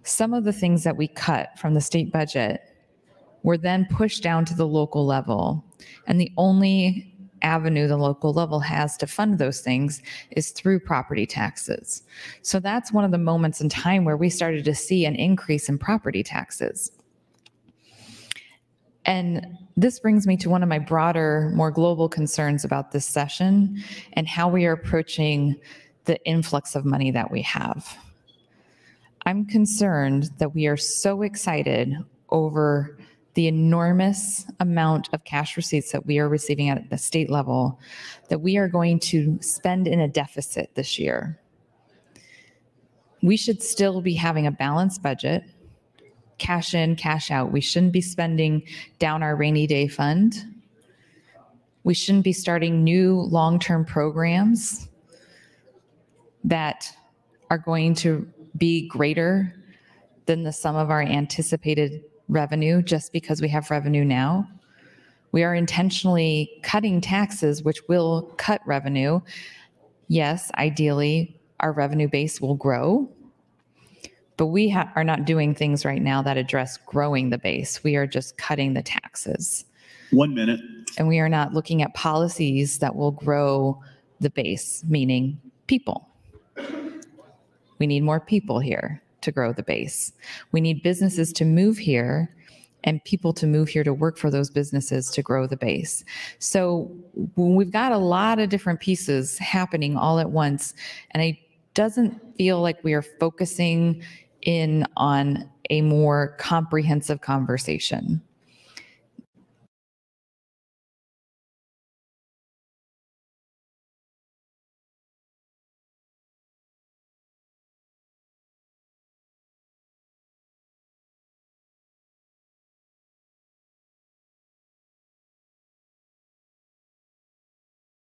Some of the things that we cut from the state budget were then pushed down to the local level, and the only avenue the local level has to fund those things is through property taxes. So that's one of the moments in time where we started to see an increase in property taxes. And this brings me to one of my broader, more global concerns about this session and how we are approaching the influx of money that we have. I'm concerned that we are so excited over the enormous amount of cash receipts that we are receiving at the state level that we are going to spend in a deficit this year. We should still be having a balanced budget, cash in, cash out. We shouldn't be spending down our rainy day fund. We shouldn't be starting new long-term programs that are going to be greater than the sum of our anticipated revenue just because we have revenue now. We are intentionally cutting taxes, which will cut revenue. Yes, ideally, our revenue base will grow, but we are not doing things right now that address growing the base. We are just cutting the taxes. 1 minute. And we are not looking at policies that will grow the base, meaning people. We need more people here to grow the base. We need businesses to move here and people to move here to work for those businesses to grow the base. So we've got a lot of different pieces happening all at once, and it doesn't feel like we are focusing in on a more comprehensive conversation.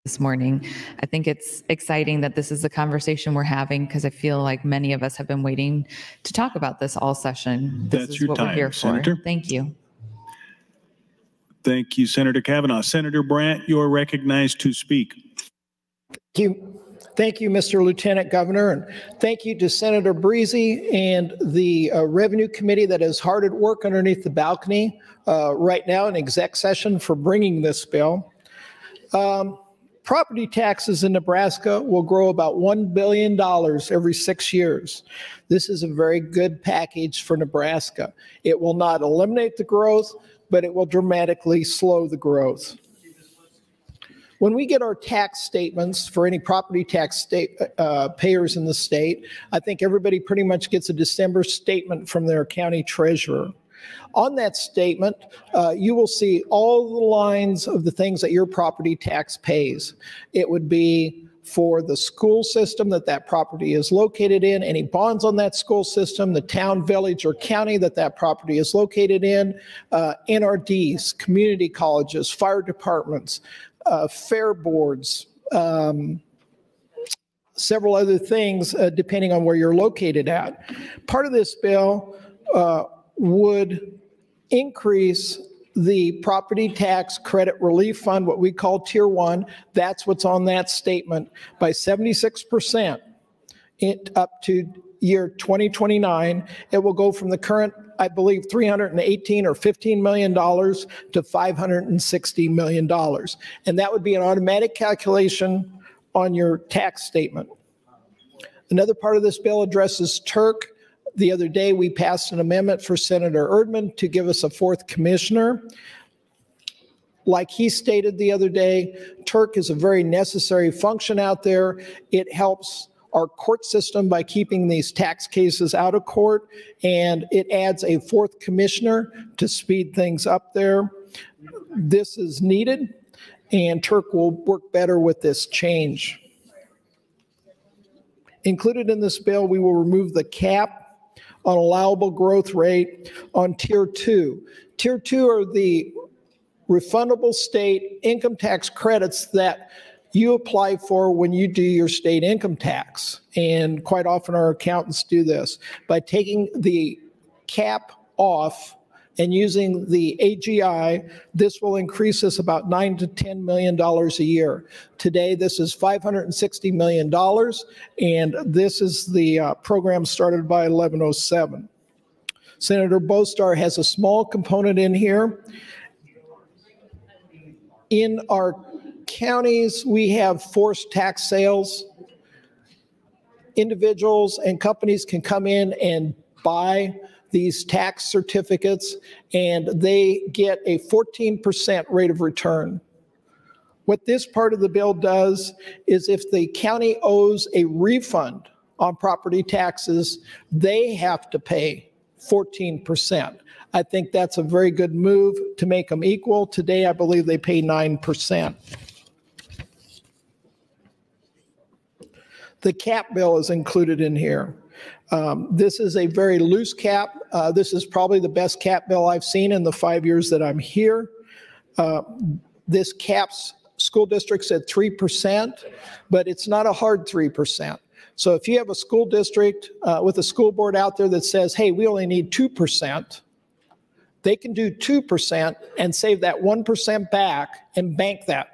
This morning. I think it's exciting that this is the conversation we're having because I feel like many of us have been waiting to talk about this all session. This That's is your what time, we're here Senator. for. Thank you. Thank you, Senator Kavanaugh. Senator Brandt, you're recognized to speak. Thank you, Mr. Lieutenant Governor, and thank you to Senator Breezy and the Revenue Committee that is hard at work underneath the balcony right now in exec session for bringing this bill. Property taxes in Nebraska will grow about $1 billion every 6 years. This is a very good package for Nebraska. It will not eliminate the growth, but it will dramatically slow the growth. When we get our tax statements for any property tax payers in the state, I think everybody pretty much gets a December statement from their county treasurer. On that statement, you will see all the lines of the things that your property tax pays. It would be for the school system that property is located in, any bonds on that school system, the town, village, or county that property is located in, NRDs, community colleges, fire departments, fair boards, several other things depending on where you're located at. Part of this bill would increase the property tax credit relief fund, what we call Tier 1. That's what's on that statement, by 76% up to year 2029. It will go from the current, I believe, $318 or $15 million to $560 million. And that would be an automatic calculation on your tax statement. Another part of this bill addresses Turk. The other day, we passed an amendment for Senator Erdman to give us a 4th commissioner. Like he stated the other day, Turk is a very necessary function out there. It helps our court system by keeping these tax cases out of court, and it adds a fourth commissioner to speed things up there. This is needed, and Turk will work better with this change. Included in this bill, we will remove the cap on allowable growth rate on Tier 2. Tier 2 are the refundable state income tax credits that you apply for when you do your state income tax. And quite often our accountants do this. By taking the cap off and using the AGI, this will increase us about $9 to $10 million a year. Today, this is $560 million, and this is the program started by 1107. Senator Bostar has a small component in here. In our counties, we have forced tax sales. Individuals and companies can come in and buy these tax certificates, and they get a 14% rate of return. What this part of the bill does is if the county owes a refund on property taxes, they have to pay 14%. I think that's a very good move to make them equal. Today, I believe they pay 9%. The cap bill is included in here. This is a very loose cap. This is probably the best cap bill I've seen in the 5 years that I'm here. This caps school districts at 3%, but it's not a hard 3%. So if you have a school district with a school board out there that says, hey, we only need 2%, they can do 2% and save that 1% back and bank that.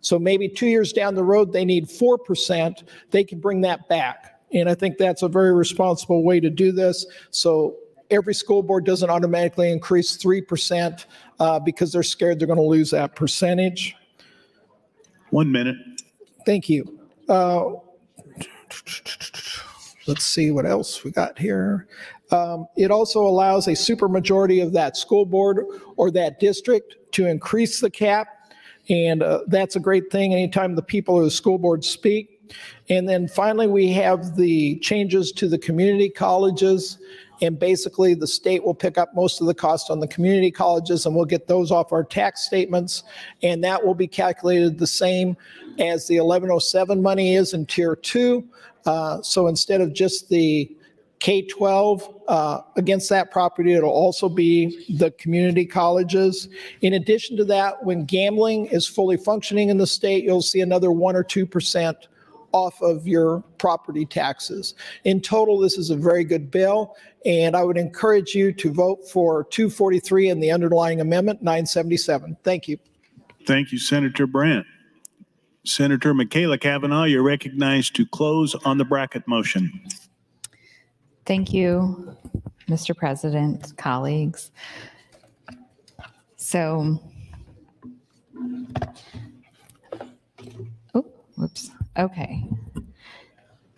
So maybe 2 years down the road, they need 4%, they can bring that back. And I think that's a very responsible way to do this. So every school board doesn't automatically increase 3% because they're scared they're going to lose that percentage. 1 minute. Thank you. Let's see what else we got here. It also allows a supermajority of that school board or that district to increase the cap. And that's a great thing anytime the people of the school board speak. And then finally, we have the changes to the community colleges. And basically, the state will pick up most of the cost on the community colleges, and we'll get those off our tax statements. And that will be calculated the same as the 1107 money is in Tier 2. So instead of just the K-12 against that property, it'll also be the community colleges. In addition to that, when gambling is fully functioning in the state, you'll see another 1 or 2% off of your property taxes. In total, this is a very good bill, and I would encourage you to vote for 243 and the underlying amendment 977. Thank you. Thank you, Senator Brandt. Senator Michaela Cavanaugh, you're recognized to close on the bracket motion. Thank you, Mr. President, colleagues. So, oh, whoops. Okay.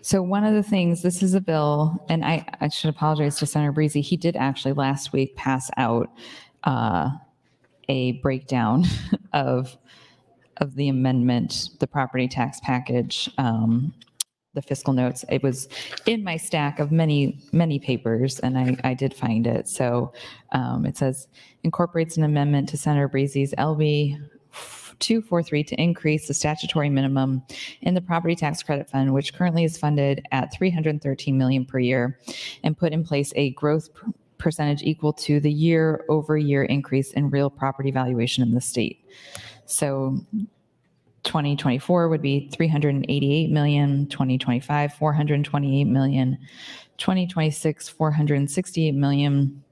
So one of the things, this is a bill, and I should apologize to Senator Breezy. He did actually last week pass out a breakdown of the amendment, the property tax package, the fiscal notes. It was in my stack of many, many papers, and I did find it. So it says, incorporates an amendment to Senator Breezy's LB 243 to increase the statutory minimum in the property tax credit fund, which currently is funded at $313 million per year, and put in place a growth percentage equal to the year-over-year increase in real property valuation in the state. So 2024 would be $388 million, 2025, $428 million, 2026, $468 million,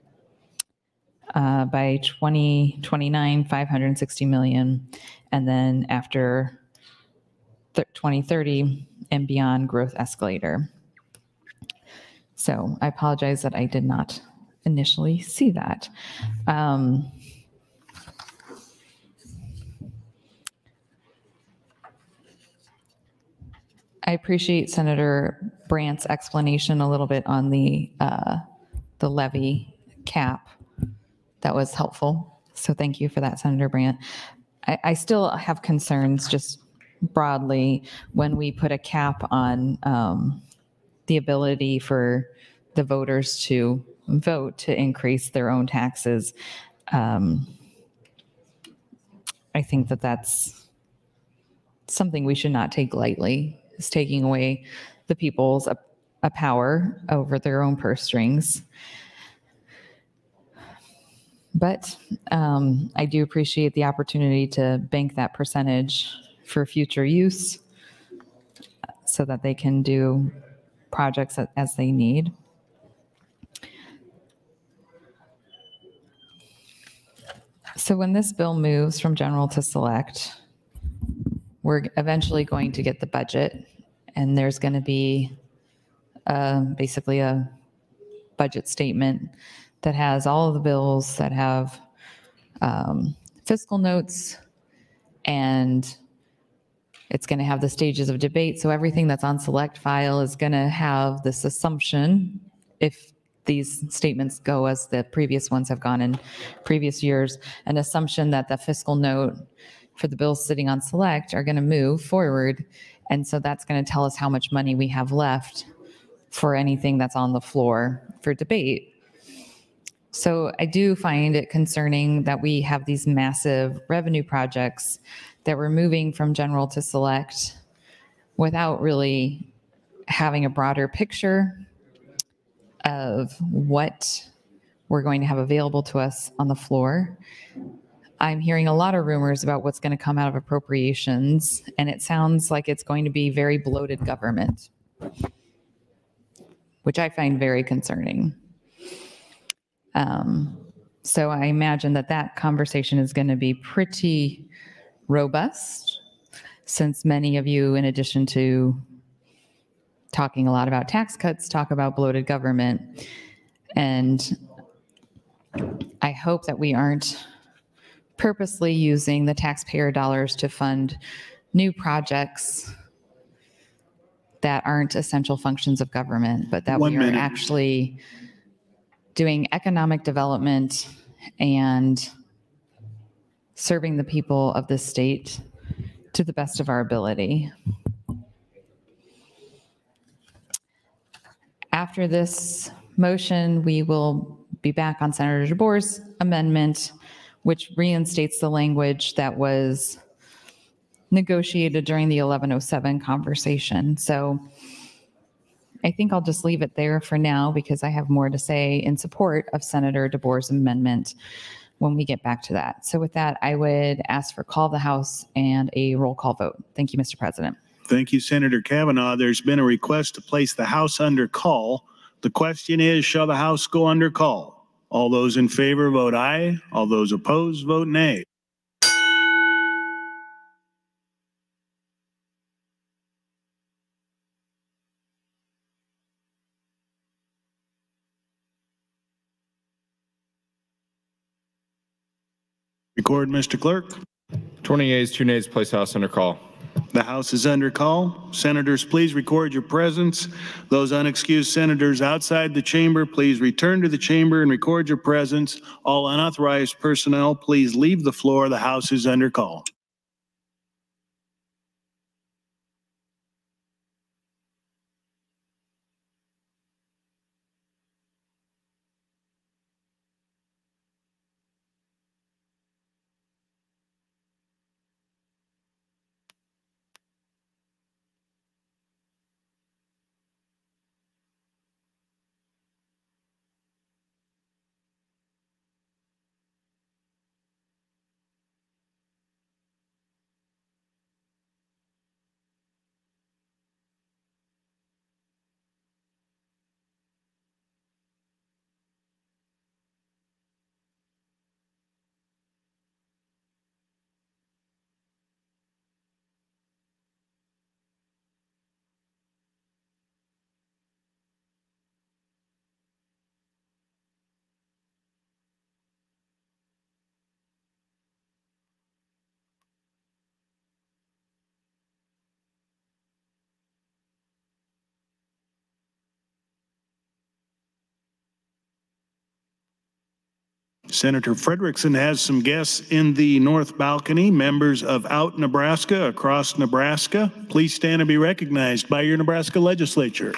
by 2029, $560 million, and then after 2030 and beyond, growth escalator. So I apologize that I did not initially see that. I appreciate Senator Brandt's explanation a little bit on the levy cap. That was helpful. So thank you for that, Senator Brandt. I still have concerns, just broadly when we put a cap on the ability for the voters to vote to increase their own taxes. I think that that's something we should not take lightly, is taking away the people's a power over their own purse strings. But I do appreciate the opportunity to bank that percentage for future use so that they can do projects as they need. So when this bill moves from general to select, we're eventually going to get the budget, and there's going to be basically a budget statement that has all of the bills that have fiscal notes, and it's going to have the stages of debate. So everything that's on select file is going to have this assumption, if these statements go as the previous ones have gone in previous years, an assumption that the fiscal note for the bills sitting on select are going to move forward. And so that's going to tell us how much money we have left for anything that's on the floor for debate. So I do find it concerning that we have these massive revenue projects that we're moving from general to select without really having a broader picture of what we're going to have available to us on the floor. I'm hearing a lot of rumors about what's going to come out of appropriations, and it sounds like it's going to be very bloated government, which I find very concerning. So I imagine that that conversation is going to be pretty robust, since many of you, in addition to talking a lot about tax cuts, talk about bloated government. And I hope that we aren't purposely using the taxpayer dollars to fund new projects that aren't essential functions of government, but that we are actually doing economic development and serving the people of this state to the best of our ability. After this motion, we will be back on Senator DeBoer's amendment, which reinstates the language that was negotiated during the 1107 conversation. So I think I'll just leave it there for now, because I have more to say in support of Senator DeBoer's amendment when we get back to that. So with that, I would ask for call of the House and a roll call vote. Thank you, Mr. President. Thank you, Senator Kavanaugh. There's been a request to place the House under call. The question is, shall the House go under call? All those in favor vote aye. All those opposed vote nay. Record, Mr. Clerk. 20 yeas, 2 nays, place House under call. The House is under call. Senators, please record your presence. Those unexcused senators outside the chamber, please return to the chamber and record your presence. All unauthorized personnel, please leave the floor. The House is under call. Senator Frederickson has some guests in the north balcony, members of Out Nebraska, Across Nebraska. Please stand and be recognized by your Nebraska Legislature.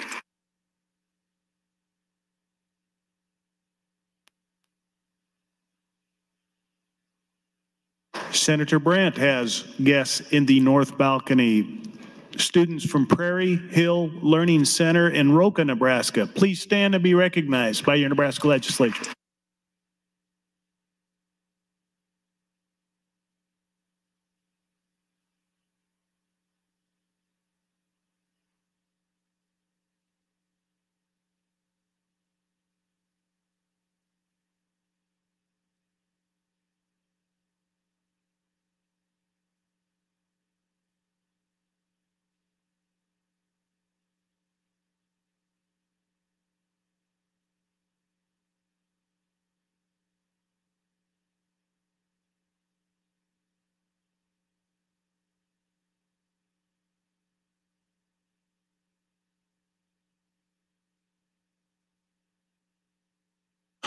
Senator Brandt has guests in the north balcony, students from Prairie Hill Learning Center in Roca, Nebraska. Please stand and be recognized by your Nebraska Legislature.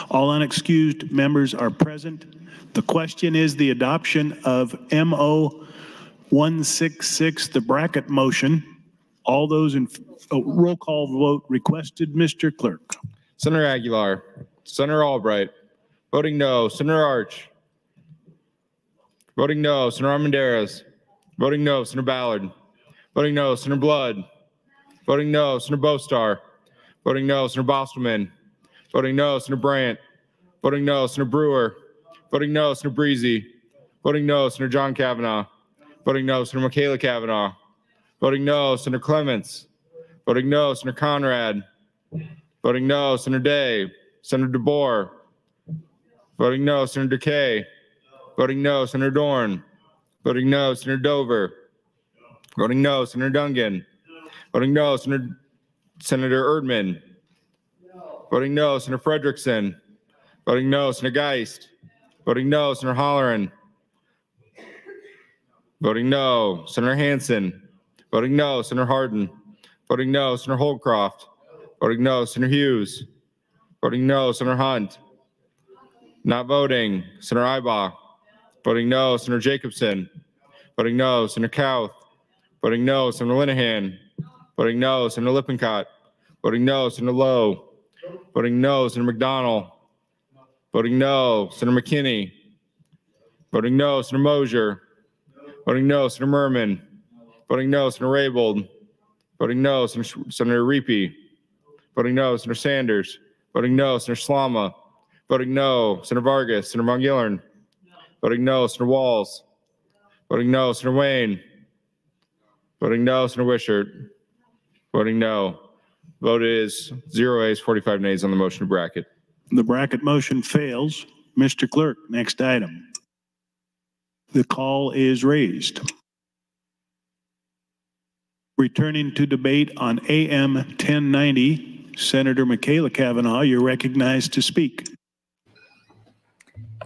All unexcused members are present. The question is the adoption of MO 166, the bracket motion. All those in roll call vote requested, Mr. Clerk. Senator Aguilar, Senator Albright, voting no. Senator Arch, voting no. Senator Armendariz, voting no. Senator Ballard, voting no. Senator Blood, voting no. Senator Bostar, voting no. Senator Bostelman, voting no. Senator Brandt, voting no. Senator Brewer, voting no. Senator Breezy, voting no. Senator John Kavanaugh, voting no. Senator Michaela Kavanaugh, voting no. Senator Clements, voting no. Senator Conrad, voting no. Senator Day, Senator DeBoer, voting no. Senator DeKay, voting no. Senator Dorn, voting no. Senator Dover, voting no. Senator Dungan, voting no. Senator Erdman, voting no. Senator Frederickson, voting no. Senator Geist, voting no. Senator Holleran, voting no. Senator Hansen, voting no. Senator Hardin, voting no. Senator Holcroft, voting no. Senator Hughes, voting no. Senator Hunt, not voting. Senator Ibach, voting no. Senator Jacobson, voting no. Senator Kauth, voting no. Senator Linehan, voting no. Senator Lippincott, voting no. Senator Lowe, voting no. Senator McDonald, voting no. Senator McKinney, voting no. Senator Mosier, voting no. Senator Merman, voting no. Senator Raybold, voting no. Senator Reapy, voting no. Senator Sanders, voting no. Senator Slama, voting no. Senator Vargas, Senator Von Gillern, voting no. Senator Walls, voting no. Senator Wayne, voting no. Senator Wishart, voting no. Vote is 0 ayes, 45 nays on the motion to bracket. The bracket motion fails. Mr. Clerk, next item. The call is raised. Returning to debate on AM 1090, Senator Michaela Kavanaugh, you're recognized to speak.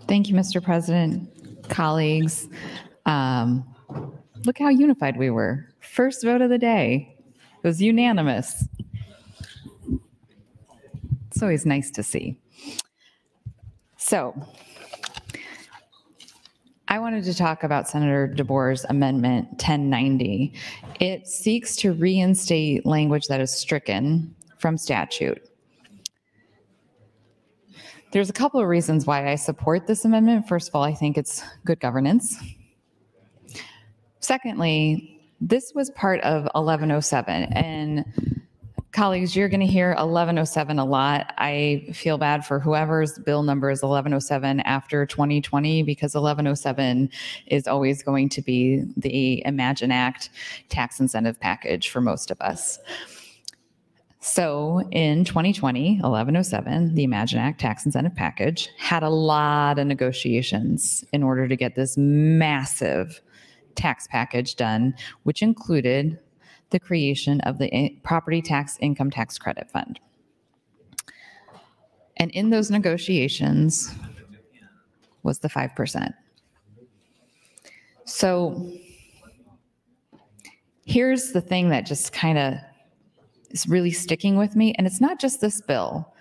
Thank you, Mr. President, colleagues. Look how unified we were. First vote of the day. It was unanimous. It's always nice to see. So I wanted to talk about Senator DeBoer's Amendment 1090. It seeks to reinstate language that is stricken from statute. There's a couple of reasons why I support this amendment. First of all, I think it's good governance. Secondly, this was part of 1107, and colleagues, you're going to hear 1107 a lot. I feel bad for whoever's bill number is 1107 after 2020, because 1107 is always going to be the Imagine Act tax incentive package for most of us. So in 2020, 1107, the Imagine Act tax incentive package had a lot of negotiations in order to get this massive tax package done, which included the creation of the Property Tax Income Tax Credit Fund. And in those negotiations was the 5%. So here's the thing that just kind of is really sticking with me, and it's not just this bill.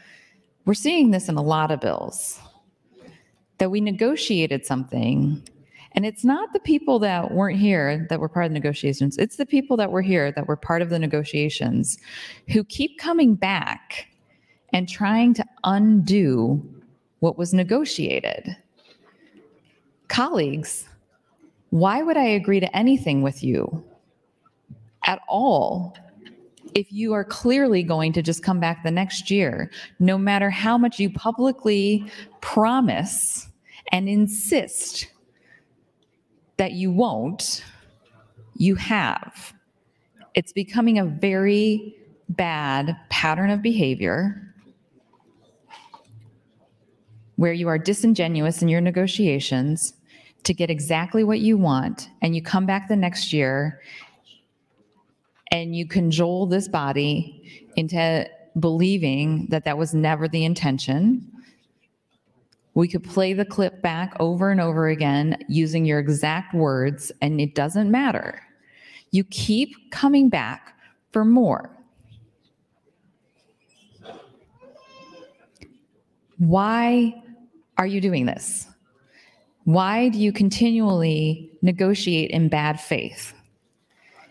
We're seeing this in a lot of bills. that we negotiated something. And it's not the people that weren't here that were part of the negotiations. It's the people that were here that were part of the negotiations who keep coming back and trying to undo what was negotiated. Colleagues, why would I agree to anything with you at all if you are clearly going to just come back the next year, no matter how much you publicly promise and insist that you won't, you have. It's becoming a very bad pattern of behavior where you are disingenuous in your negotiations to get exactly what you want, and you come back the next year and you cajole this body into believing that that was never the intention. We could play the clip back over and over again using your exact words, and it doesn't matter. You keep coming back for more. Why are you doing this? Why do you continually negotiate in bad faith?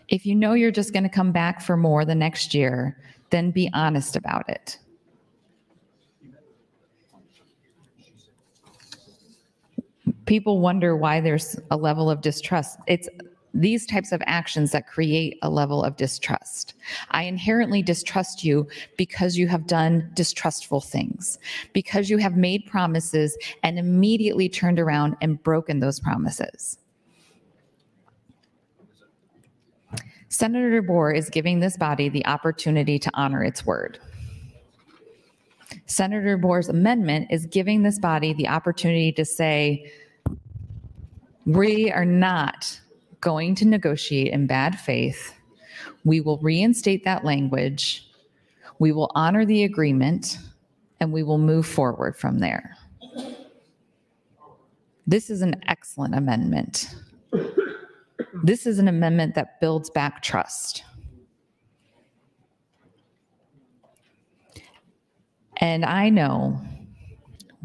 If you know you're just going to come back for more the next year, then be honest about it. People wonder why there's a level of distrust. It's these types of actions that create a level of distrust. I inherently distrust you because you have done distrustful things, because you have made promises and immediately turned around and broken those promises. Senator DeBoer is giving this body the opportunity to honor its word. Senator DeBoer's amendment is giving this body the opportunity to say, we are not going to negotiate in bad faith. We will reinstate that language. We will honor the agreement, and we will move forward from there. This is an excellent amendment. This is an amendment that builds back trust. And I know,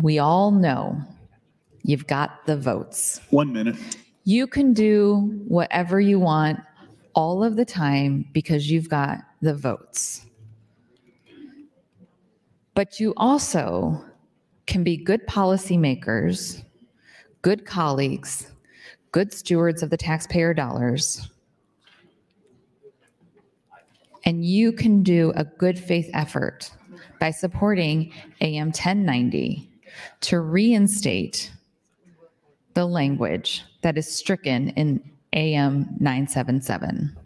we all know, you've got the votes. 1 minute. You can do whatever you want all of the time because you've got the votes. But you also can be good policymakers, good colleagues, good stewards of the taxpayer dollars, and you can do a good faith effort by supporting AM 1090 to reinstate the language that is stricken in AM 977.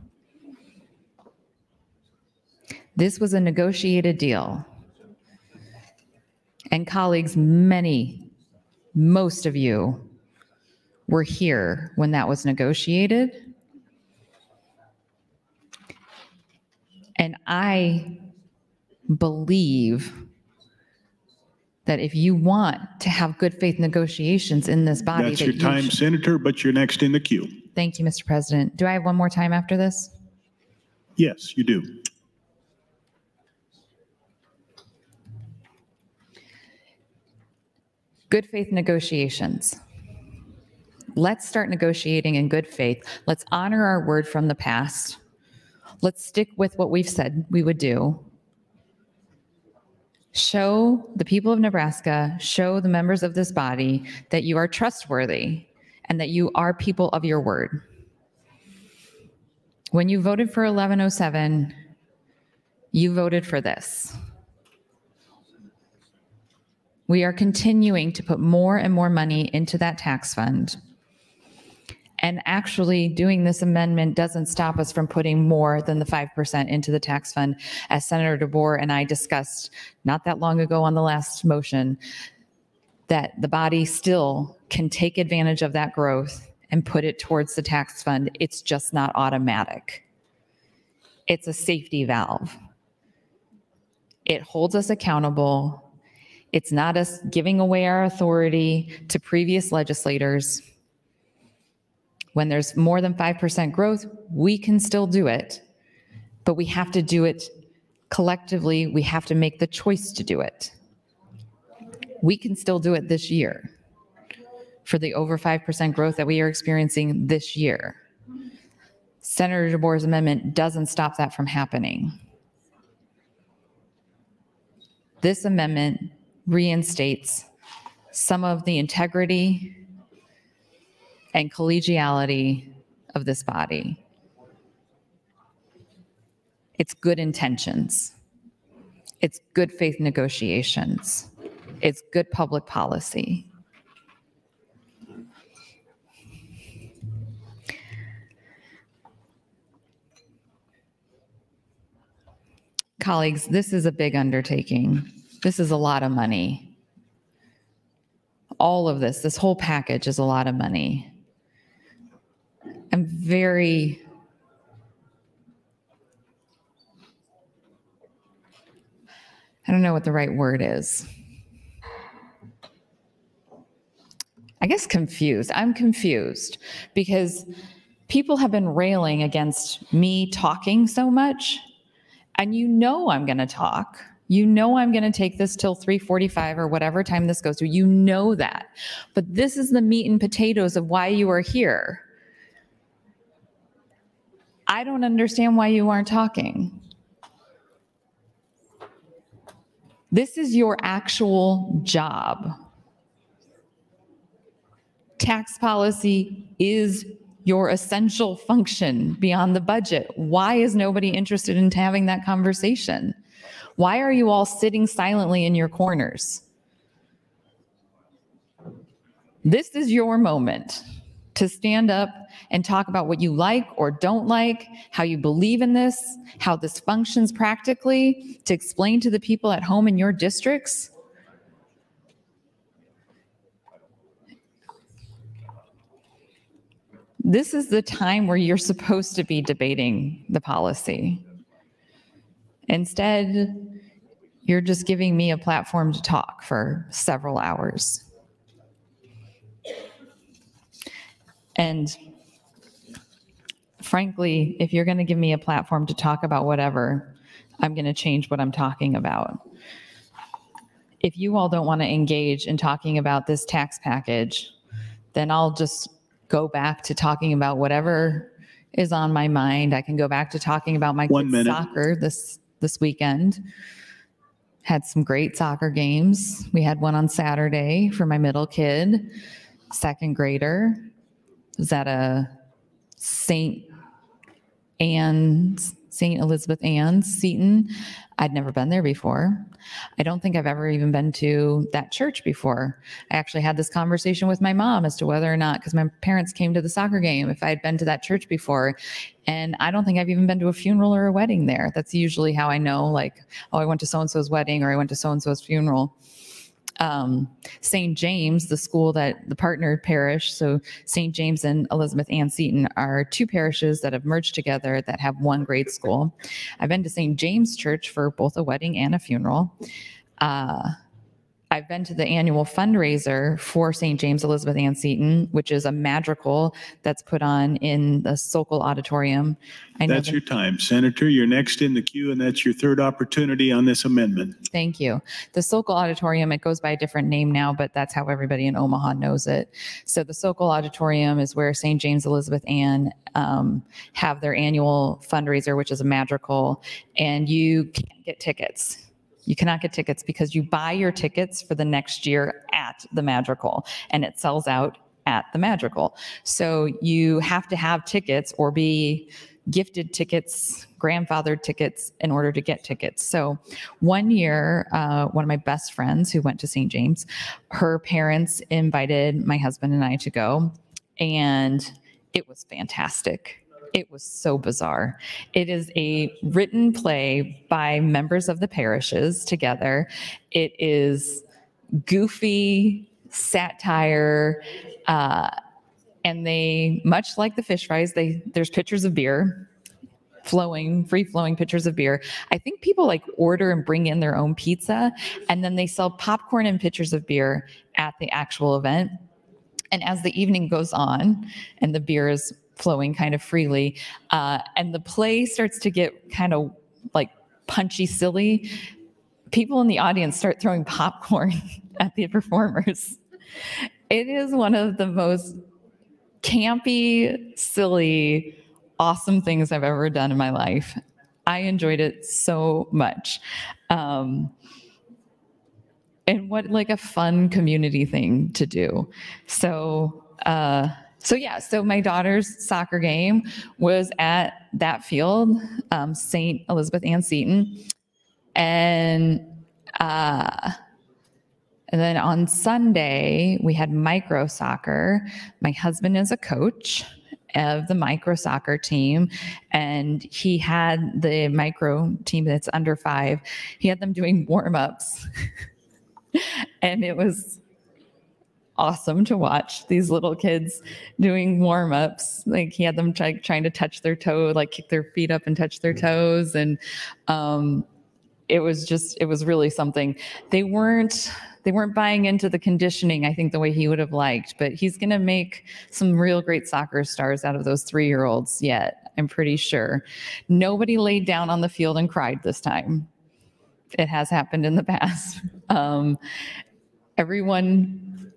This was a negotiated deal. And colleagues, most of you were here when that was negotiated. And I believe that if you want to have good faith negotiations in this body, That's your time, Senator, but you're next in the queue. Thank you, Mr. President. Do I have one more time after this? Yes, you do. Good faith negotiations. Let's start negotiating in good faith. Let's honor our word from the past. Let's stick with what we've said we would do. Show the people of Nebraska, show the members of this body that you are trustworthy and that you are people of your word. When you voted for 1107, you voted for this. We are continuing to put more and more money into that tax fund. And actually doing this amendment doesn't stop us from putting more than the 5% into the tax fund, as Senator DeBoer and I discussed not that long ago on the last motion, that the body still can take advantage of that growth and put it towards the tax fund. It's just not automatic. It's a safety valve. It holds us accountable. It's not us giving away our authority to previous legislators. When there's more than 5% growth, we can still do it, but we have to do it collectively. We have to make the choice to do it. We can still do it this year. for the over 5% growth that we are experiencing this year. Senator DeBoer's amendment doesn't stop that from happening. This amendment reinstates some of the integrity and collegiality of this body. It's good intentions. It's good faith negotiations. It's good public policy. Colleagues, this is a big undertaking. This is a lot of money. All of this whole package is a lot of money. I'm very I don't know what the right word is. I guess confused. I'm confused because people have been railing against me talking so much, and you know I'm going to talk. You know I'm going to take this till 3:45 or whatever time this goes to. You know that. But this is the meat and potatoes of why you are here. I don't understand why you aren't talking. This is your actual job. Tax policy is your essential function beyond the budget. Why is nobody interested in having that conversation? Why are you all sitting silently in your corners? This is your moment to stand up and talk about what you like or don't like, how you believe in this, how this functions practically, to explain to the people at home in your districts. This is the time where you're supposed to be debating the policy. Instead, you're just giving me a platform to talk for several hours. And frankly, if you're going to give me a platform to talk about whatever, I'm going to change what I'm talking about. If you all don't want to engage in talking about this tax package, then I'll just go back to talking about whatever is on my mind. I can go back to talking about my kids' soccer this weekend. Had some great soccer games. We had one on Saturday for my middle kid, second grader. Was at a St. Elizabeth Ann, Seton. I'd never been there before. I don't think I've ever even been to that church before. I actually had this conversation with my mom as to whether or not, because my parents came to the soccer game, if I had been to that church before. And I don't think I've even been to a funeral or a wedding there. That's usually how I know, like, oh, I went to so-and-so's wedding or I went to so-and-so's funeral. St. James, the school that the partner parish, so St. James and Elizabeth Ann Seton are two parishes that have merged together that have one grade school. I've been to St. James Church for both a wedding and a funeral. I've been to the annual fundraiser for St. James Elizabeth Ann Seton, which is a madrigal that's put on in the Sokol Auditorium. That's your time. Senator, you're next in the queue, and that's your third opportunity on this amendment. Thank you. The Sokol Auditorium, it goes by a different name now, but that's how everybody in Omaha knows it. So the Sokol Auditorium is where St. James Elizabeth Ann have their annual fundraiser, which is a madrigal, and you can't get tickets. You cannot get tickets because you buy your tickets for the next year at the madrigal, and it sells out at the madrigal. So you have to have tickets or be gifted tickets, grandfathered tickets in order to get tickets. So one year, one of my best friends who went to St. James, her parents invited my husband and I to go, and it was fantastic. It was so bizarre. It is a written play by members of the parishes together. It is goofy satire, and they, much like the fish fries, there's pictures of beer, free-flowing pictures of beer. I think people like order and bring in their own pizza, and then they sell popcorn and pitchers of beer at the actual event. And as the evening goes on, and the beer is flowing kind of freely, and the play starts to get kind of like punchy, silly, people in the audience start throwing popcorn at the performers. It is one of the most campy, silly, awesome things I've ever done in my life. I enjoyed it so much. And what like a fun community thing to do. So my daughter's soccer game was at that field, St. Elizabeth Ann Seton. And then on Sunday, we had micro soccer. My husband is a coach of the micro soccer team, and he had the micro team that's under 5. He had them doing warm-ups. And it was awesome to watch these little kids doing warm-ups. Like he had them trying to touch their toe, like kick their feet up and touch their toes. And it was really something. They weren't buying into the conditioning, I think, the way he would have liked, but he's going to make some real great soccer stars out of those 3-year-olds yet, I'm pretty sure. Nobody laid down on the field and cried this time. It has happened in the past. Everyone,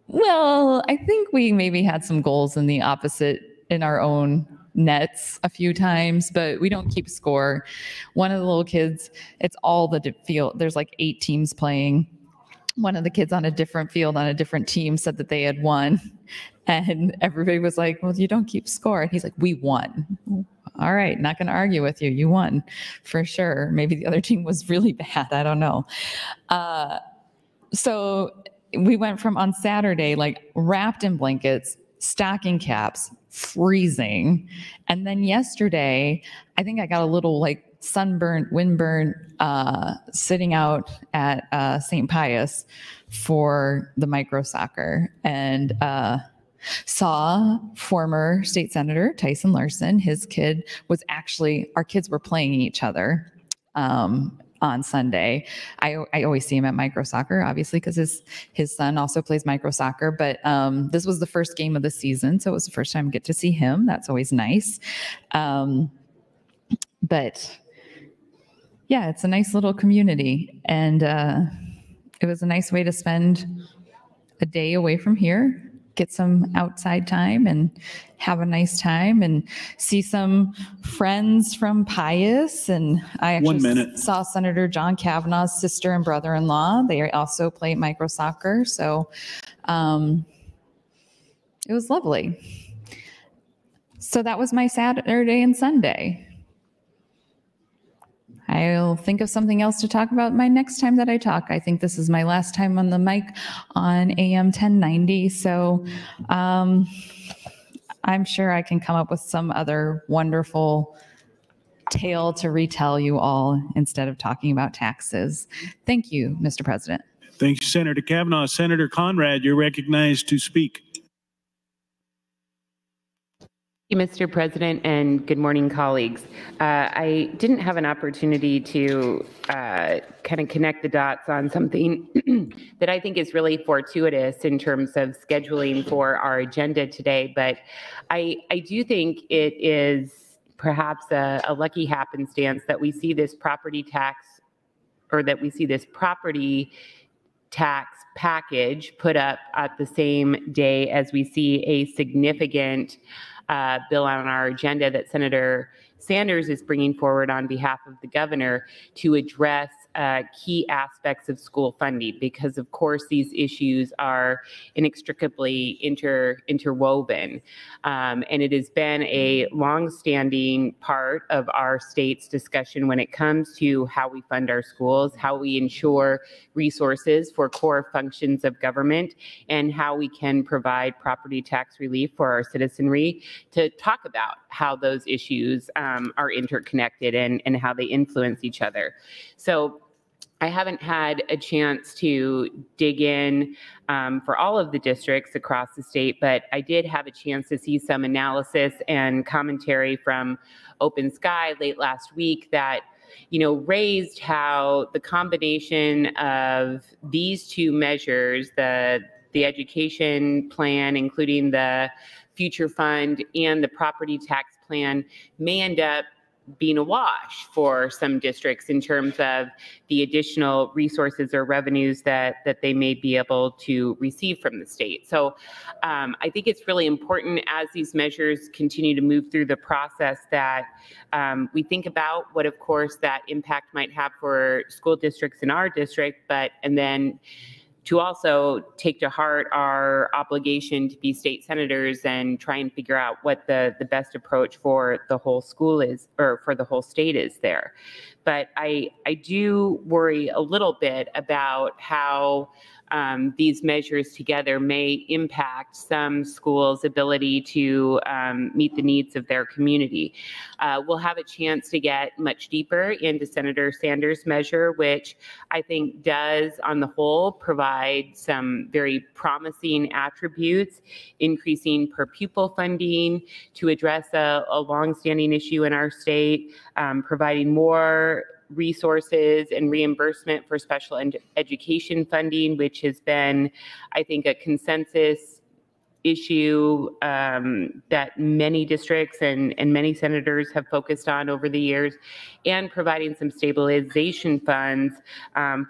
well, I think we maybe had some goals in our own nets a few times, but we don't keep score. One of the little kids, it's all the field. There's like 8 teams playing. One of the kids on a different field on a different team said that they had won. And everybody was like, well, you don't keep score. And he's like, we won. All right, not going to argue with you. You won for sure. Maybe the other team was really bad. I don't know. So we went from on Saturday, like wrapped in blankets, stocking caps, freezing. And then yesterday, I think I got a little like windburn, sitting out at St. Pius for the micro soccer, and saw former state senator Tyson Larson. His kid was our kids were playing each other on Sunday. I always see him at micro soccer, obviously, because his son also plays micro soccer. But this was the first game of the season, so it was the first time I get to see him. That's always nice. But yeah, it's a nice little community, and it was a nice way to spend a day away from here, get some outside time and have a nice time and see some friends from Pius. And I actually saw Senator John Kavanaugh's sister and brother-in-law. They also play micro soccer. So it was lovely. So that was my Saturday and Sunday. I'll think of something else to talk about my next time that I talk. I think this is my last time on the mic on AM 1090. So I'm sure I can come up with some other wonderful tale to retell you all instead of talking about taxes. Thank you, Mr. President. Thank you, Senator Kavanaugh. Senator Conrad, you're recognized to speak. Thank you, Mr. President, and good morning, colleagues. I didn't have an opportunity to kind of connect the dots on something that I think is really fortuitous in terms of scheduling for our agenda today, but I do think it is perhaps a lucky happenstance that we see this property tax package put up at the same day as we see a significant bill on our agenda that Senator Sanders is bringing forward on behalf of the governor to address key aspects of school funding, because of course these issues are inextricably interwoven. And it has been a longstanding part of our state's discussion when it comes to how we fund our schools, how we ensure resources for core functions of government, and how we can provide property tax relief for our citizenry, to talk about how those issues are interconnected and how they influence each other. So I haven't had a chance to dig in for all of the districts across the state, but I did have a chance to see some analysis and commentary from Open Sky late last week that raised how the combination of these two measures, the education plan, including the future fund, and the property tax plan, may end up being a wash for some districts in terms of the additional resources or revenues that they may be able to receive from the state. So I think it's really important as these measures continue to move through the process that we think about what, of course, that impact might have for school districts in our district, and then to also take to heart our obligation to be state senators and try and figure out what the best approach for the whole school is, or for the whole state is there. But I do worry a little bit about how these measures together may impact some schools' ability to meet the needs of their community. We'll have a chance to get much deeper into Senator Sanders' measure, which I think does, on the whole, provide some very promising attributes, increasing per pupil funding to address a longstanding issue in our state, providing more resources and reimbursement for special education funding, which has been, I think, a consensus issue that many districts and many senators have focused on over the years, and providing some stabilization funds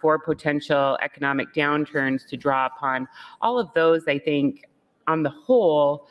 for potential economic downturns to draw upon. All of those, I think, on the whole,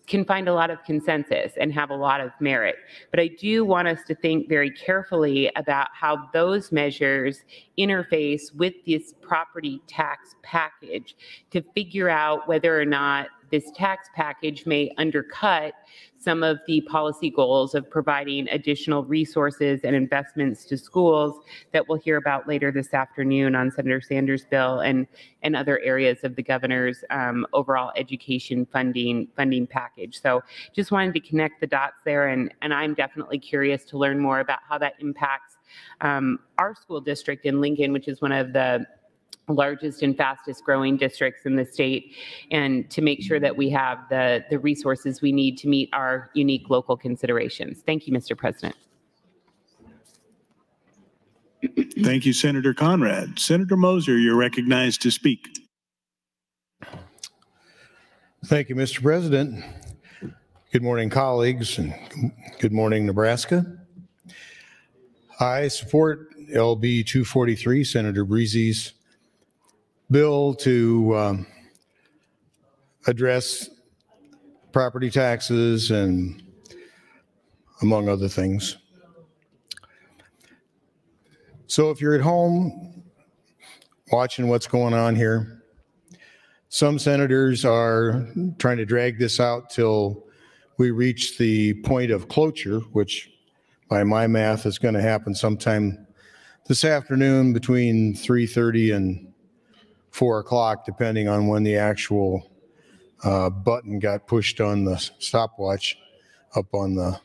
can find a lot of consensus and have a lot of merit. But I do want us to think very carefully about how those measures interface with this property tax package to figure out whether or not this tax package may undercut some of the policy goals of providing additional resources and investments to schools that we'll hear about later this afternoon on Senator Sanders' bill and other areas of the governor's overall education funding package. So just wanted to connect the dots there, and I'm definitely curious to learn more about how that impacts our school district in Lincoln, which is one of the largest and fastest growing districts in the state, and to make sure that we have the resources we need to meet our unique local considerations. Thank you, Mr. President. Thank you, Senator Conrad. Senator Moser, you're recognized to speak. Thank you, Mr. President. Good morning, colleagues, and good morning, Nebraska. I support LB 243, Senator Breezy's bill to address property taxes and among other things. So if you're at home watching what's going on here, some senators are trying to drag this out till we reach the point of cloture, which by my math is going to happen sometime this afternoon between 3:30 and 4 o'clock, depending on when the actual button got pushed on the stopwatch up on the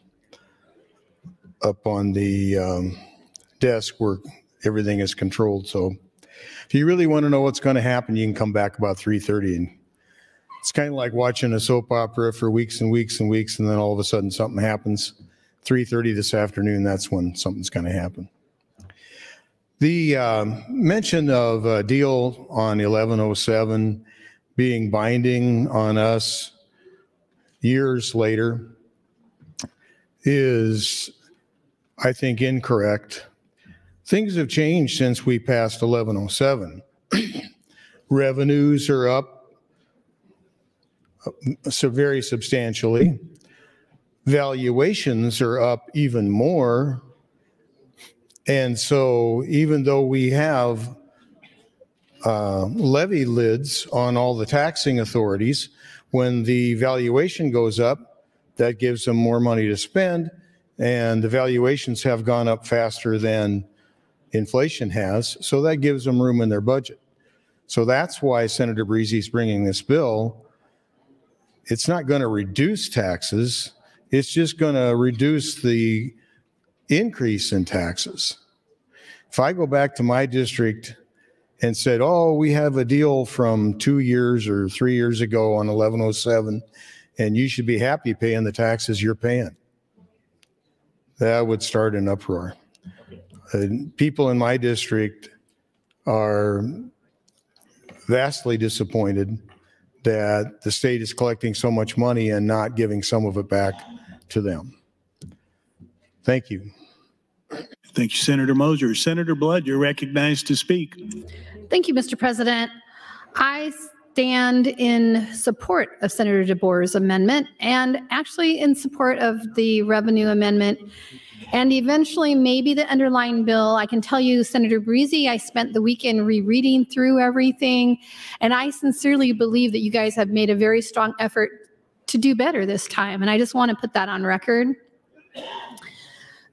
desk where everything is controlled. So if you really want to know what's going to happen, you can come back about 3:30. And it's kind of like watching a soap opera for weeks and weeks and weeks, and then all of a sudden something happens. 3:30 this afternoon, that's when something's going to happen. The mention of a deal on 1107 being binding on us years later is, I think, incorrect. Things have changed since we passed 1107. Revenues are up so very substantially. Valuations are up even more. And so even though we have levy lids on all the taxing authorities, when the valuation goes up, that gives them more money to spend, and the valuations have gone up faster than inflation has, so that gives them room in their budget. So that's why Senator Breezy's bringing this bill. It's not going to reduce taxes, it's just going to reduce the increase in taxes. If I go back to my district and said, oh, we have a deal from 2 years or 3 years ago on 1107, and you should be happy paying the taxes you're paying, that would start an uproar. People in my district are vastly disappointed that the state is collecting so much money and not giving some of it back to them. Thank you. Thank you, Senator Moser. Senator Blood, you're recognized to speak. Thank you, Mr. President. I stand in support of Senator DeBoer's amendment and actually in support of the revenue amendment and eventually maybe the underlying bill. I can tell you, Senator Breezy, I spent the weekend rereading through everything, and I sincerely believe that you guys have made a very strong effort to do better this time, and I just want to put that on record.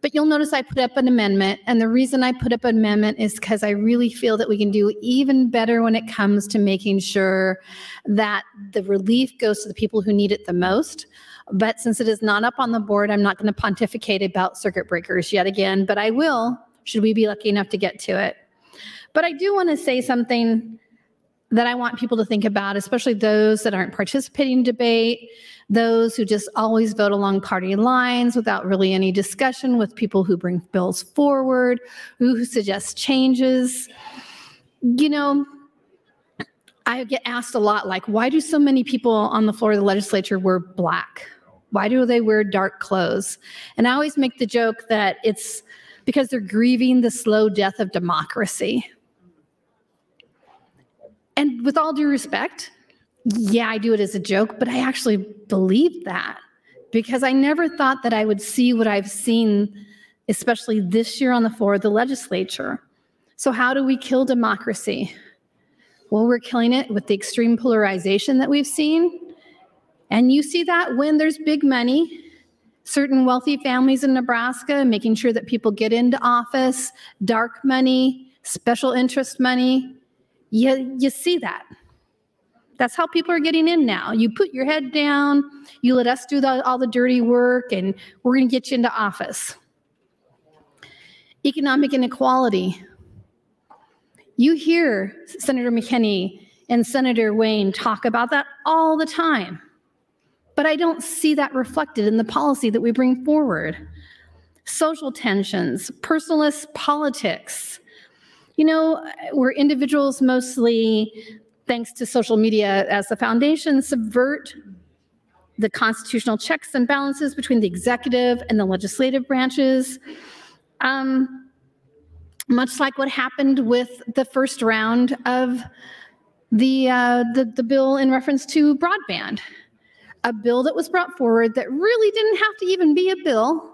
But you'll notice I put up an amendment, and the reason I put up an amendment is because I really feel that we can do even better when it comes to making sure that the relief goes to the people who need it the most. But since it is not up on the board, I'm not going to pontificate about circuit breakers yet again, but I will, should we be lucky enough to get to it. But I do want to say something that I want people to think about, especially those that aren't participating in debate, those who just always vote along party lines without really any discussion with people who bring bills forward, who suggest changes. You know, I get asked a lot, like, why do so many people on the floor of the legislature wear black? Why do they wear dark clothes? And I always make the joke that it's because they're grieving the slow death of democracy. And with all due respect, yeah, I do it as a joke, but I actually believe that because I never thought that I would see what I've seen, especially this year on the floor of the legislature. So how do we kill democracy? Well, we're killing it with the extreme polarization that we've seen. And you see that when there's big money, certain wealthy families in Nebraska, making sure that people get into office, dark money, special interest money. You see that. That's how people are getting in now. You put your head down, you let us do all the dirty work, and we're going to get you into office. Economic inequality. You hear Senator McKinney and Senator Wayne talk about that all the time, but I don't see that reflected in the policy that we bring forward. Social tensions, personalist politics. You know, where individuals mostly, thanks to social media as the foundation, subvert the constitutional checks and balances between the executive and the legislative branches. Much like what happened with the first round of the bill in reference to broadband. A bill that was brought forward that really didn't have to even be a bill,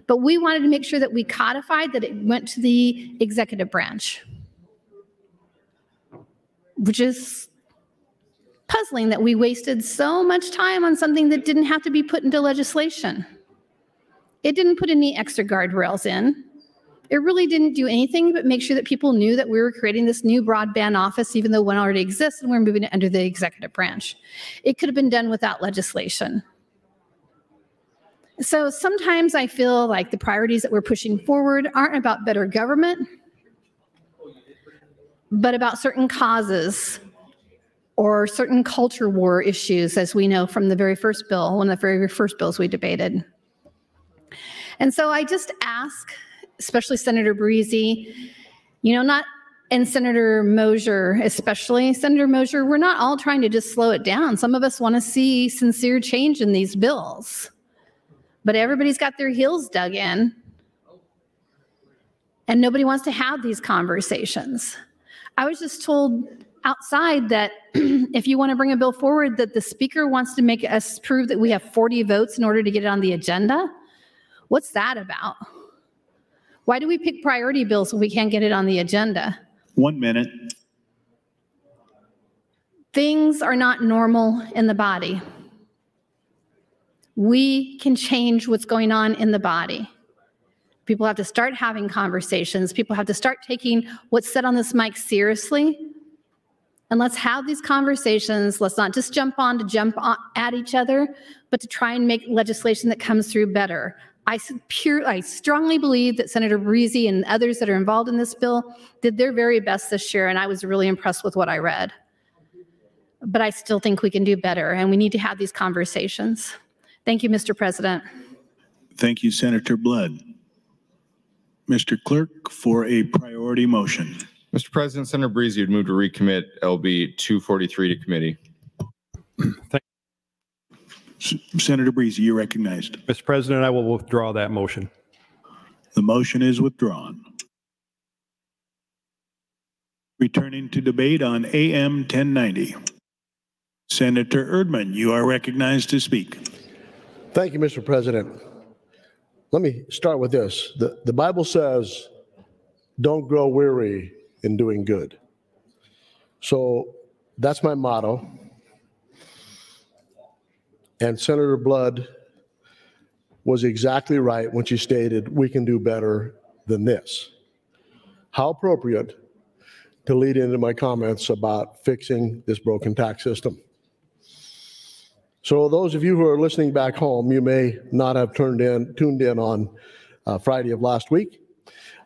but we wanted to make sure that we codified that it went to the executive branch, which is puzzling that we wasted so much time on something that didn't have to be put into legislation. It didn't put any extra guardrails in. It really didn't do anything but make sure that people knew that we were creating this new broadband office, even though one already exists, and we're moving it under the executive branch. It could have been done without legislation. So sometimes I feel like the priorities that we're pushing forward aren't about better government, but about certain causes or certain culture war issues, as we know from the very first bill, one of the very first bills we debated. And so I just ask, especially Senator Breezy, you know, and Senator Moser especially, Senator Moser, we're not all trying to just slow it down. Some of us want to see sincere change in these bills. But everybody's got their heels dug in, and nobody wants to have these conversations. I was just told outside that if you want to bring a bill forward, that the speaker wants to make us prove that we have 40 votes in order to get it on the agenda. What's that about? Why do we pick priority bills if we can't get it on the agenda? 1 minute. Things are not normal in the body. We can change what's going on in the body. People have to start having conversations. People have to start taking what's said on this mic seriously. And let's have these conversations. Let's not just jump at each other, but to try and make legislation that comes through better. I strongly believe that Senator Breezy and others that are involved in this bill did their very best this year, and I was really impressed with what I read. But I still think we can do better, and we need to have these conversations. Thank you, Mr. President. Thank you, Senator Blood. Mr. Clerk, for a priority motion. Mr. President, Senator Breezy would move to recommit LB 243 to committee. Senator Breezy, you're recognized. Mr. President, I will withdraw that motion. The motion is withdrawn. Returning to debate on AM 1090. Senator Erdman, you are recognized to speak. Thank you, Mr. President. Let me start with this. The Bible says, don't grow weary in doing good. So that's my motto. And Senator Blood was exactly right when she stated we can do better than this. How appropriate to lead into my comments about fixing this broken tax system. So those of you who are listening back home, you may not have tuned in on Friday of last week.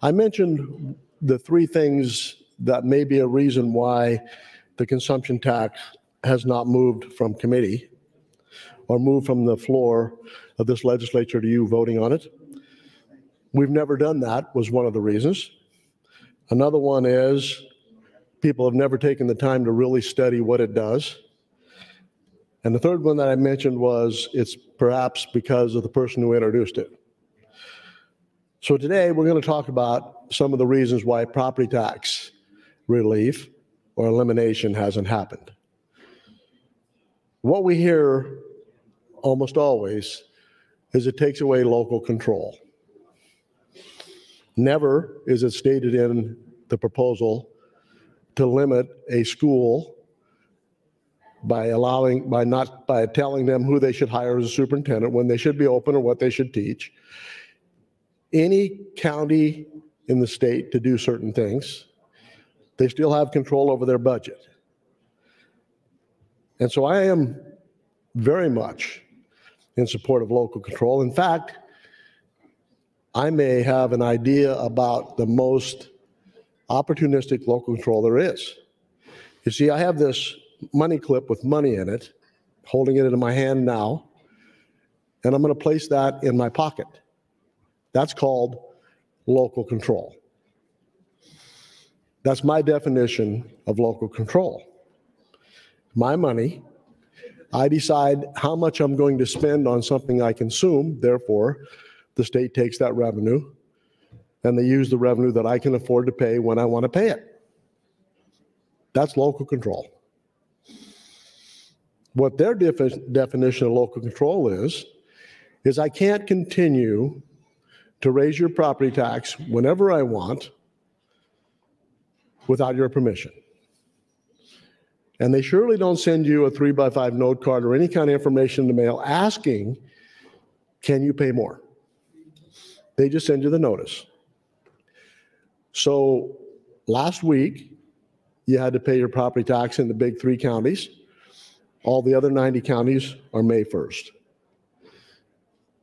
I mentioned the three things that may be a reason why the consumption tax has not moved from committee or moved from the floor of this legislature to you voting on it. We've never done that was one of the reasons. Another one is people have never taken the time to really study what it does. And the third one that I mentioned was it's perhaps because of the person who introduced it. So today we're going to talk about some of the reasons why property tax relief or elimination hasn't happened. What we hear almost always is it takes away local control. Never is it stated in the proposal to limit a school by telling them who they should hire as a superintendent, when they should be open, or what they should teach. Any county in the state to do certain things, they still have control over their budget. And so I am very much in support of local control. In fact, I may have an idea about the most opportunistic local control there is. You see, I have this money clip with money in it, holding it in my hand now, and I'm going to place that in my pocket. That's called local control. That's my definition of local control. My money, I decide how much I'm going to spend on something I consume, therefore, the state takes that revenue, and they use the revenue that I can afford to pay when I want to pay it. That's local control. What their definition of local control is I can't continue to raise your property tax whenever I want without your permission. And they surely don't send you a 3x5 note card or any kind of information in the mail asking, can you pay more? They just send you the notice. So last week, you had to pay your property tax in the big 3 counties. All the other 90 counties are May 1st.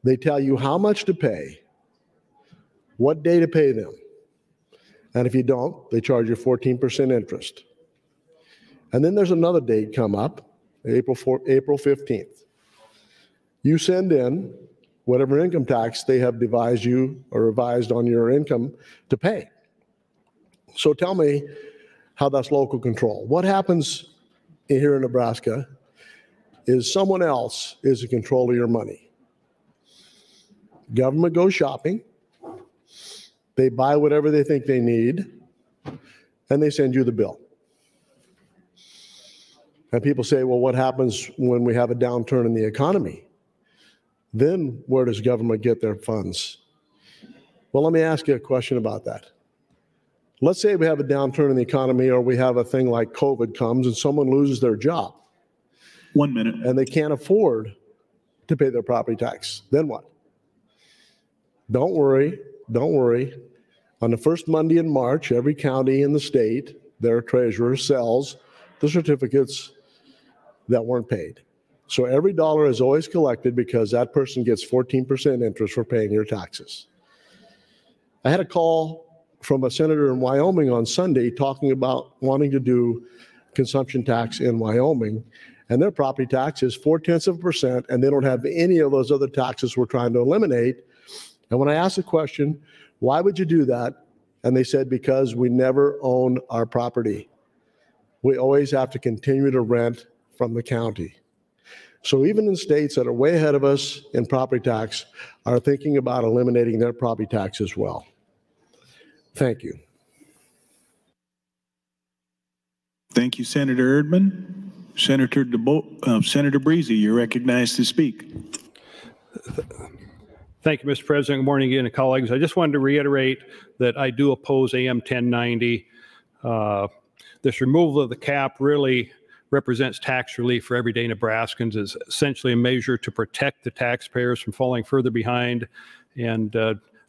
They tell you how much to pay, what day to pay them. And if you don't, they charge you 14% interest. And then there's another date come up, April 15th. You send in whatever income tax they have devised you or revised on your income to pay. So tell me how that's local control. What happens here in Nebraska is someone else is in control of your money. Government goes shopping, they buy whatever they think they need, and they send you the bill. And people say, well, what happens when we have a downturn in the economy? Then where does government get their funds? Well, let me ask you a question about that. Let's say we have a downturn in the economy, or we have a thing like COVID comes and someone loses their job. 1 minute. And they can't afford to pay their property tax. Then what? Don't worry, don't worry. On the first Monday in March, every county in the state, their treasurer sells the certificates that weren't paid. So every dollar is always collected because that person gets 14% interest for paying your taxes. I had a call from a senator in Wyoming on Sunday talking about wanting to do consumption tax in Wyoming, and their property tax is 0.4%, and they don't have any of those other taxes we're trying to eliminate. And when I asked the question, why would you do that? And they said, because we never own our property. We always have to continue to rent from the county. So even in states that are way ahead of us in property tax are thinking about eliminating their property tax as well. Thank you. Thank you, Senator Erdman. Senator Breezy, you're recognized to speak. Thank you, Mr. President. Good morning again, colleagues. I just wanted to reiterate that I do oppose AM 1090. This removal of the cap really represents tax relief for everyday Nebraskans. It's essentially a measure to protect the taxpayers from falling further behind. And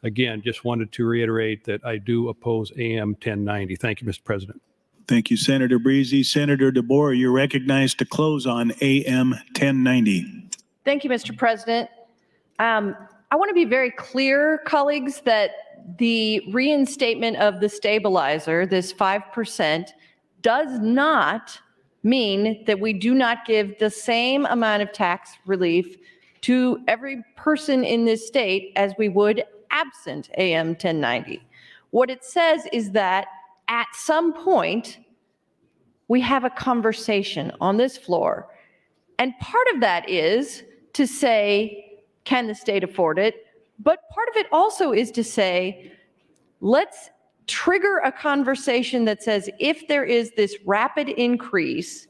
again, just wanted to reiterate that I do oppose AM 1090. Thank you, Mr. President. Thank you, Senator Breezy. Senator DeBoer, you're recognized to close on AM 1090. Thank you, Mr. President. I want to be very clear, colleagues, that the reinstatement of the stabilizer, this 5%, does not mean that we do not give the same amount of tax relief to every person in this state as we would absent AM 1090. What it says is that at some point, we have a conversation on this floor. And part of that is to say, can the state afford it? But part of it also is to say, let's trigger a conversation that says, if there is this rapid increase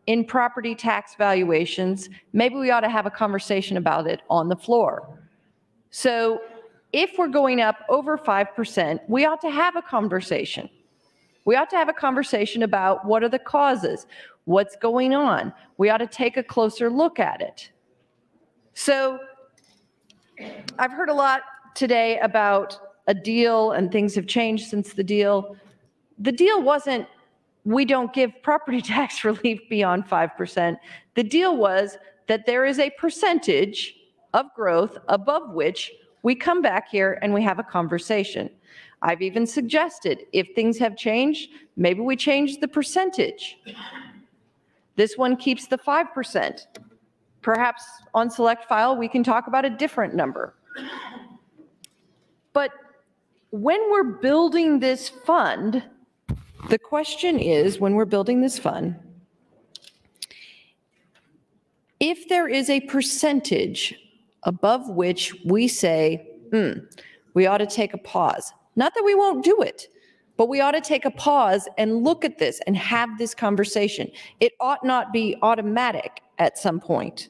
in property tax valuations, maybe we ought to have a conversation about it on the floor. So if we're going up over 5%, we ought to have a conversation. We ought to have a conversation about what are the causes, what's going on. We ought to take a closer look at it. So I've heard a lot today about a deal and things have changed since the deal. The deal wasn't, we don't give property tax relief beyond 5%. The deal was that there is a percentage of growth above which we come back here and we have a conversation. I've even suggested if things have changed, maybe we change the percentage. This one keeps the 5%. Perhaps on select file, we can talk about a different number. But when we're building this fund, the question is, when we're building this fund, if there is a percentage above which we say, we ought to take a pause. Not that we won't do it, but we ought to take a pause and look at this and have this conversation. It ought not be automatic at some point.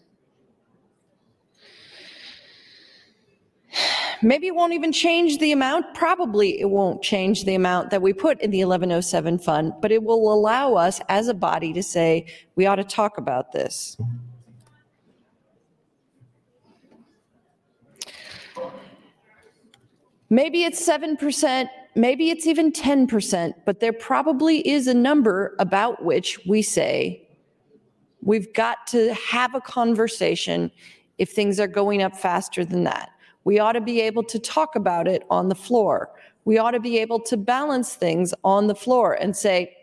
Maybe it won't even change the amount. Probably it won't change the amount that we put in the 1107 fund, but it will allow us as a body to say, we ought to talk about this. Maybe it's 7%, maybe it's even 10%, but there probably is a number about which we say, we've got to have a conversation if things are going up faster than that. We ought to be able to talk about it on the floor. We ought to be able to balance things on the floor and say,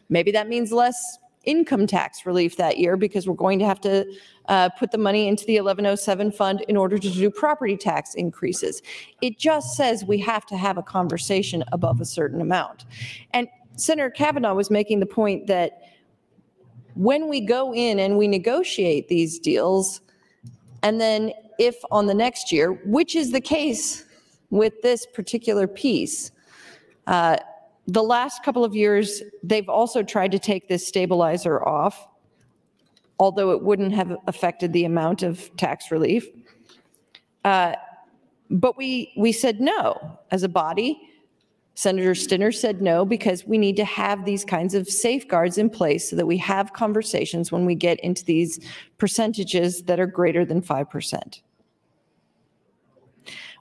maybe that means less income tax relief that year because we're going to have to put the money into the 1107 fund in order to do property tax increases. It just says we have to have a conversation above a certain amount. And Senator Kavanaugh was making the point that when we go in and we negotiate these deals, and then if on the next year, which is the case with this particular piece, the last couple of years, they've also tried to take this stabilizer off, although it wouldn't have affected the amount of tax relief. But we said no as a body. Senator Stinner said no because we need to have these kinds of safeguards in place so that we have conversations when we get into these percentages that are greater than 5%.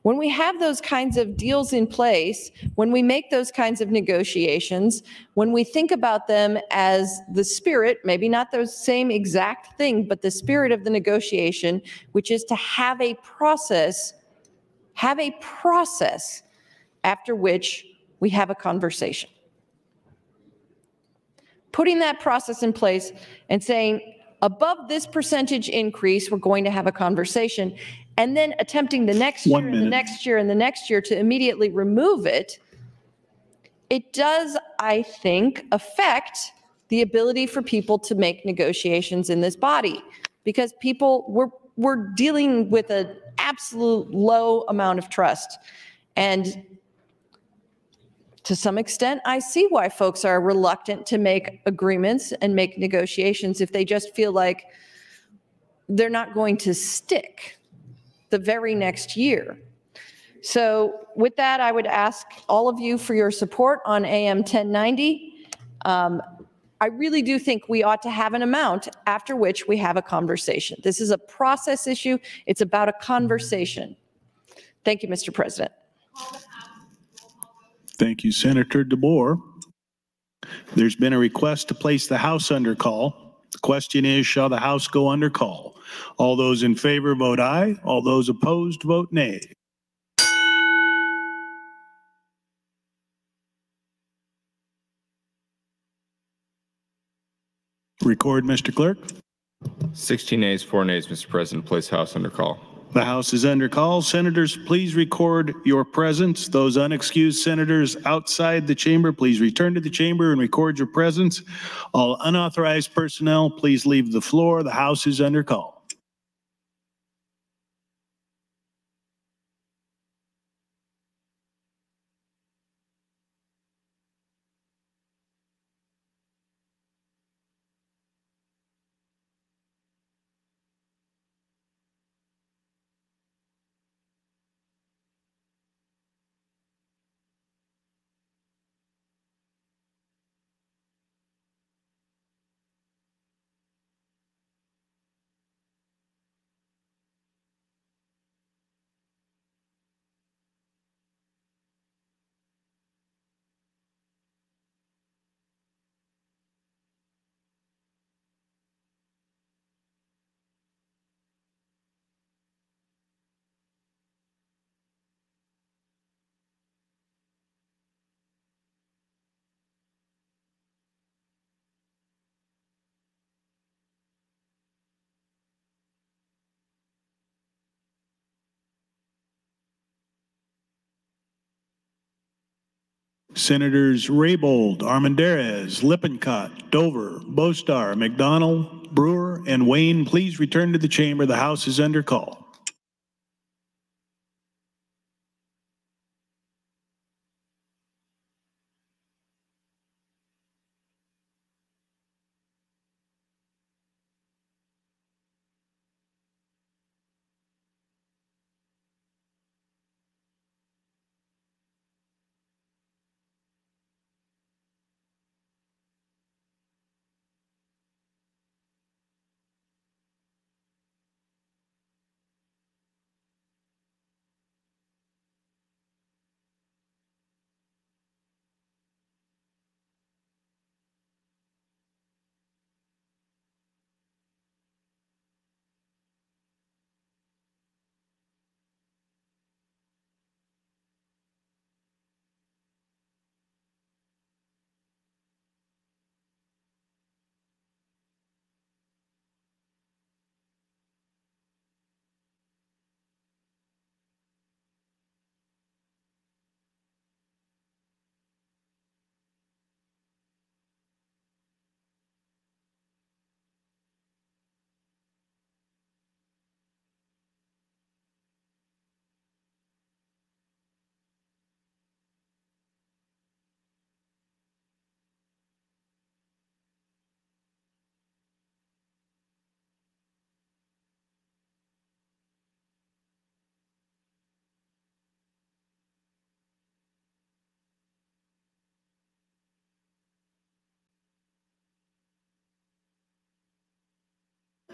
When we have those kinds of deals in place, when we make those kinds of negotiations, when we think about them as the spirit, maybe not the same exact thing, but the spirit of the negotiation, which is to have a process after which we have a conversation. Putting that process in place and saying, above this percentage increase, we're going to have a conversation, and then attempting the next year and the next year and the next year to immediately remove it, it does, I think, affect the ability for people to make negotiations in this body. because we're dealing with an absolute low amount of trust. And to some extent, I see why folks are reluctant to make agreements and make negotiations if they just feel like they're not going to stick the very next year. So with that, I would ask all of you for your support on AM 1090. I really do think we ought to have an amount after which we have a conversation. This is a process issue. It's about a conversation. Thank you, Mr. President. Thank you, Senator DeBoer. There's been a request to place the House under call. The question is, shall the House go under call? All those in favor vote aye. All those opposed vote nay. Record, Mr. Clerk. 16 ayes, 4 nays, Mr. President. Place House under call. The House is under call. Senators, please record your presence. Those unexcused senators outside the chamber, please return to the chamber and record your presence. All unauthorized personnel, please leave the floor. The House is under call. Senators Raybold, Armendariz, Lippincott, Dover, Bostar, McDonald, Brewer, and Wayne, please return to the chamber. The House is under call.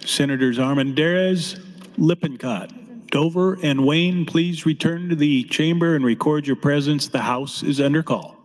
Senators Armendariz, Lippincott, Dover, and Wayne, please return to the chamber and record your presence. The House is under call.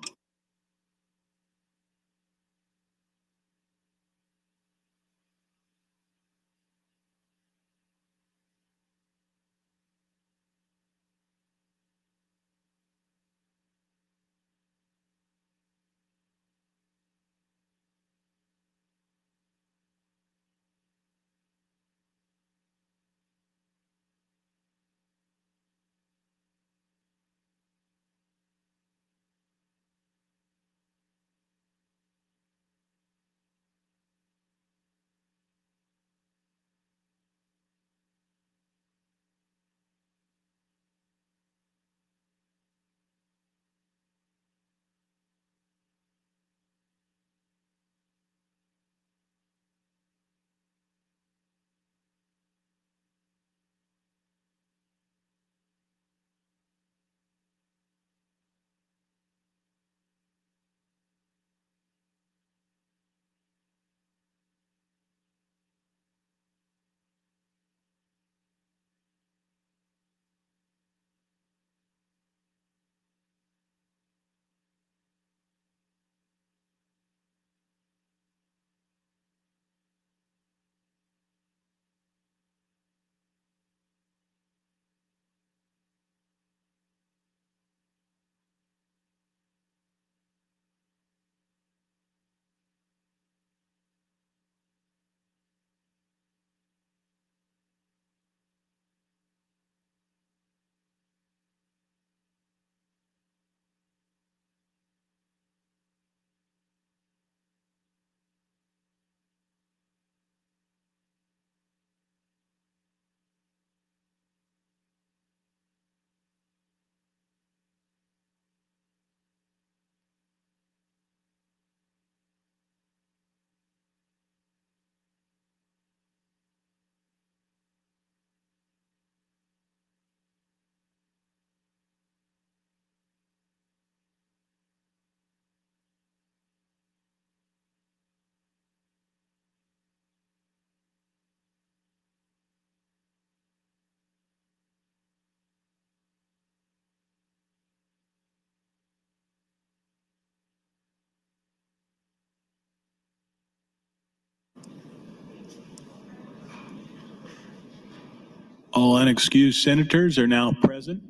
All unexcused senators are now present.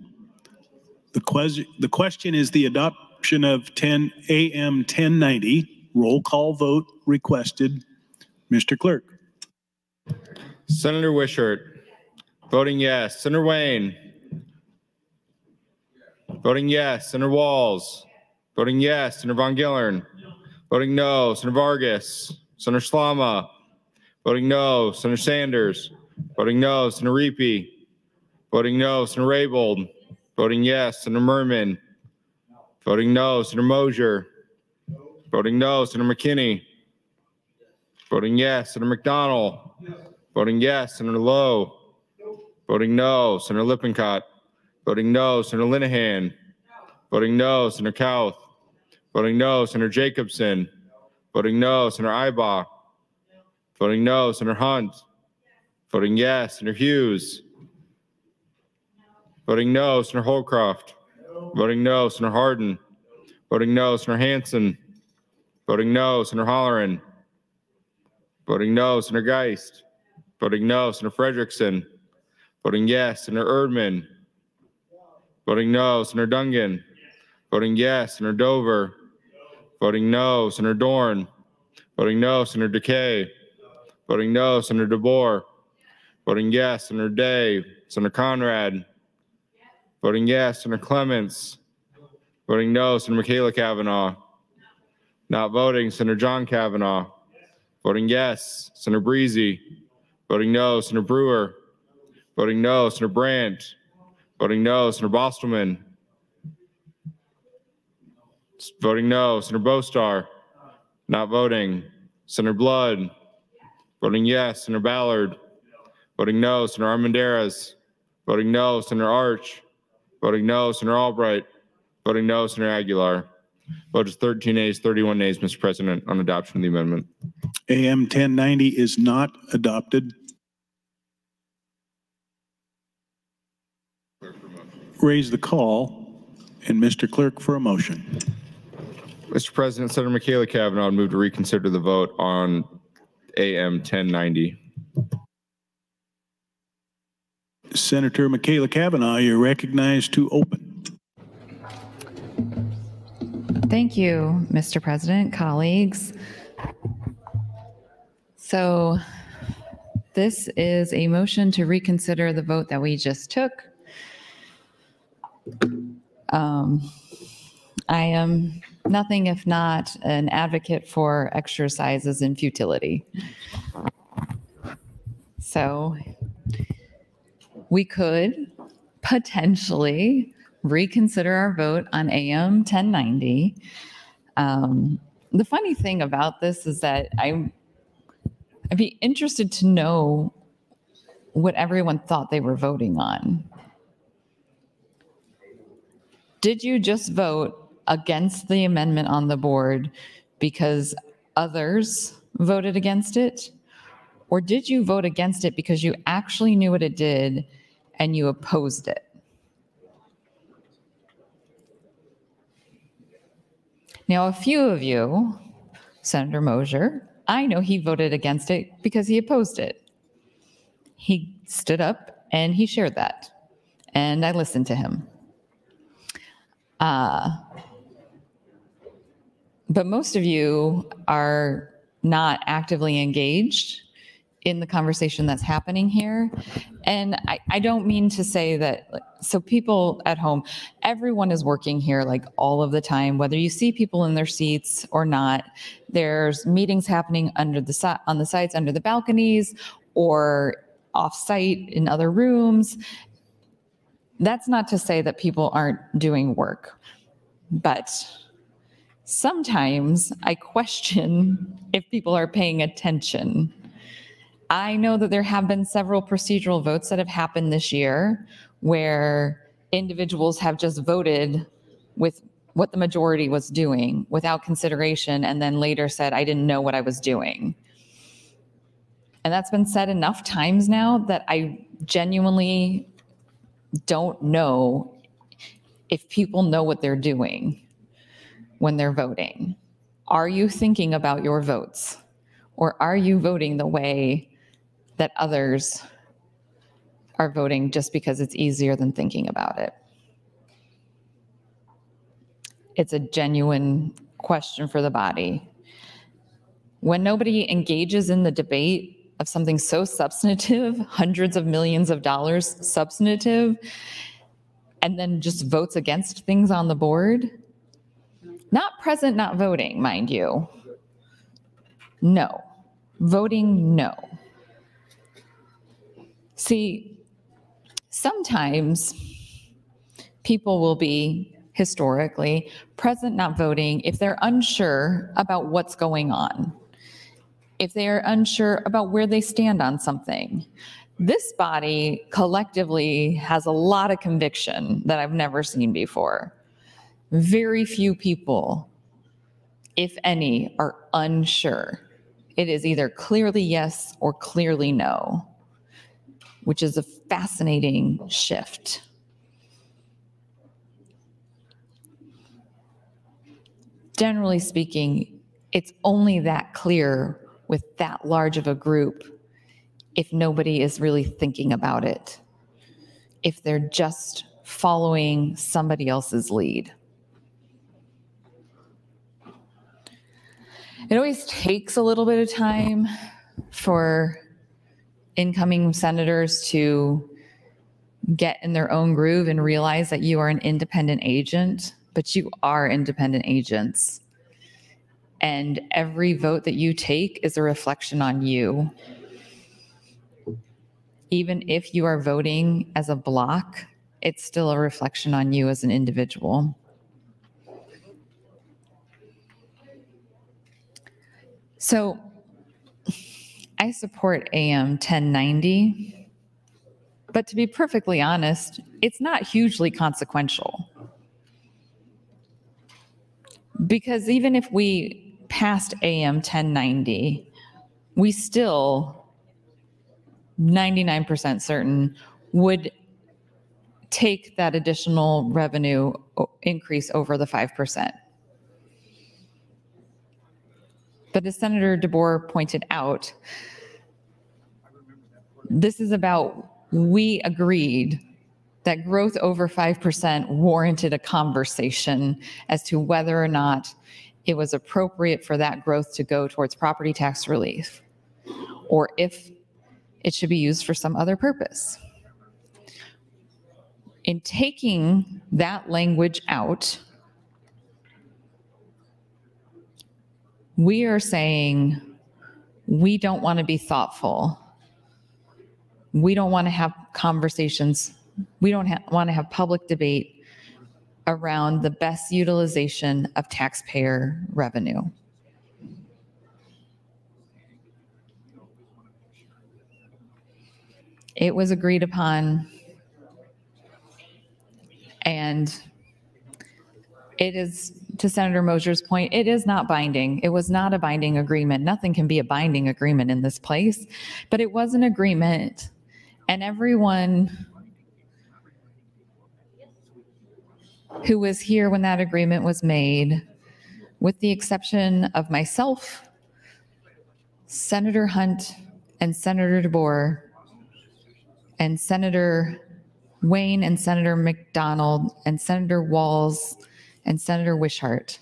The question is the adoption of AM 1090. Roll call vote requested. Mr. Clerk. Senator Wishart. Voting yes. Senator Wayne. Voting yes. Senator Walls. Voting yes. Senator Von Gillern. Voting no. Senator Vargas. Senator Slama. Voting no. Senator Sanders. Voting no. Senator Reapy. Voting no. Senator Raybold. Voting yes. Senator Merman. Voting no. Senator Mosier. Voting no. Senator McKinney. Voting yes. Senator McDonald. Voting yes. Senator Lowe. Voting no. Senator Lippincott. Voting no. Senator Linehan. Voting no. Senator Kauth. Voting no. Senator Jacobson. Voting no. Senator Ibach. Voting no. Senator Hunt. Voting yes. Senator Hughes. Voting no. Senator Holcroft. Voting no. Senator Hardin. Voting no. Senator Hansen. Voting no. Senator Holleran. Voting no. Senator Geist. Voting no. Senator Frederickson. Voting yes. Senator Erdman. Voting no. Senator Dungan. Voting yes. Senator Dover. Voting no. Senator Dorn. Voting no. Senator DeKay. Voting no. Senator DeBoer. Voting yes. Senator Day. Senator Conrad. Voting yes. Senator Clements. Voting no. Senator Michaela Cavanaugh. Not voting. Senator John Kavanaugh. Voting yes. Senator Breezy. Voting no. Senator Brewer. Voting no. Senator Brandt. Voting no. Senator Bostelman. Voting no. Senator Bostar. Not voting. Senator Blood. Voting yes. Senator Ballard. Voting no. Senator Armendariz. Voting no. Senator Arch. Voting no. Senator Albright. Voting no. Senator Aguilar. Vote is 13 ayes, 31 nays, Mr. President, on adoption of the amendment. AM 1090 is not adopted. Raise the call, and Mr. Clerk for a motion. Mr. President, Senator Michaela Cavanaugh would move to reconsider the vote on AM 1090. Senator Michaela Cavanaugh, you're recognized to open. Thank you, Mr. President, colleagues. So this is a motion to reconsider the vote that we just took. I am nothing if not an advocate for exercises in futility. So we could potentially reconsider our vote on AM 1090. The funny thing about this is that I'd be interested to know what everyone thought they were voting on. Did you just vote against the amendment on the board because others voted against it? Or did you vote against it because you actually knew what it did and you opposed it? Now, a few of you, Senator Mosier, I know he voted against it because he opposed it. He stood up and he shared that, and I listened to him. But most of you are not actively engaged in the conversation that's happening here. And I don't mean to say that, so people at home, everyone is working here like all of the time, whether you see people in their seats or not. There's meetings happening under the on the sides, under the balconies, or off-site in other rooms. That's not to say that people aren't doing work, but sometimes I question if people are paying attention. I know that there have been several procedural votes that have happened this year where individuals have just voted with what the majority was doing without consideration and then later said, I didn't know what I was doing. And that's been said enough times now that I genuinely don't know if people know what they're doing when they're voting. Are you thinking about your votes? Or are you voting the way that others are voting just because it's easier than thinking about it. It's a genuine question for the body. When nobody engages in the debate of something so substantive, hundreds of millions of dollars substantive, and then just votes against things on the board, not present, not voting, mind you. No. Voting, no. See, sometimes people will be historically present, not voting, if they're unsure about what's going on, if they are unsure about where they stand on something. This body collectively has a lot of conviction that I've never seen before. Very few people, if any, are unsure. It is either clearly yes or clearly no, which is a fascinating shift. Generally speaking, it's only that clear with that large of a group if nobody is really thinking about it, if they're just following somebody else's lead. It always takes a little bit of time for incoming senators to get in their own groove and realize that you are an independent agent, but you are independent agents. And every vote that you take is a reflection on you. Even if you are voting as a block, it's still a reflection on you as an individual. So I support AM 1090, but to be perfectly honest, it's not hugely consequential. Because even if we passed AM 1090, we still, 99% certain, would take that additional revenue increase over the 5%. But as Senator DeBoer pointed out, this is about, we agreed that growth over 5% warranted a conversation as to whether or not it was appropriate for that growth to go towards property tax relief, or if it should be used for some other purpose. In taking that language out, we are saying we don't want to be thoughtful. We don't want to have conversations. We don't want to have public debate around the best utilization of taxpayer revenue. It was agreed upon, and it is, to Senator Mosier's point, it is not binding. It was not a binding agreement. Nothing can be a binding agreement in this place, but it was an agreement, and everyone who was here when that agreement was made, with the exception of myself, Senator Hunt, and Senator DeBoer, and Senator Wayne, and Senator McDonald, and Senator Walls, and Senator Wishart,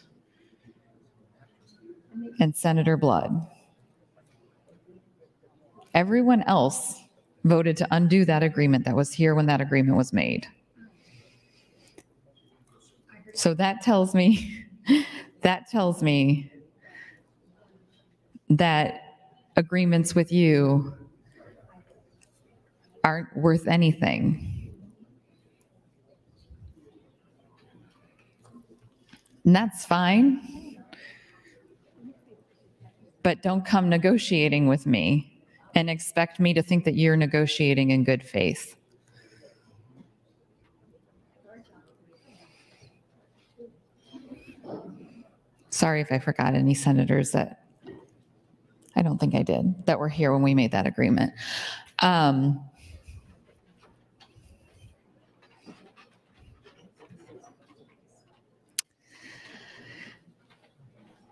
and Senator Blood. Everyone else voted to undo that agreement that was here when that agreement was made. So that tells me that agreements with you aren't worth anything. And that's fine. But don't come negotiating with me and expect me to think that you're negotiating in good faith. Sorry if I forgot any senators that, I don't think I did, that were here when we made that agreement.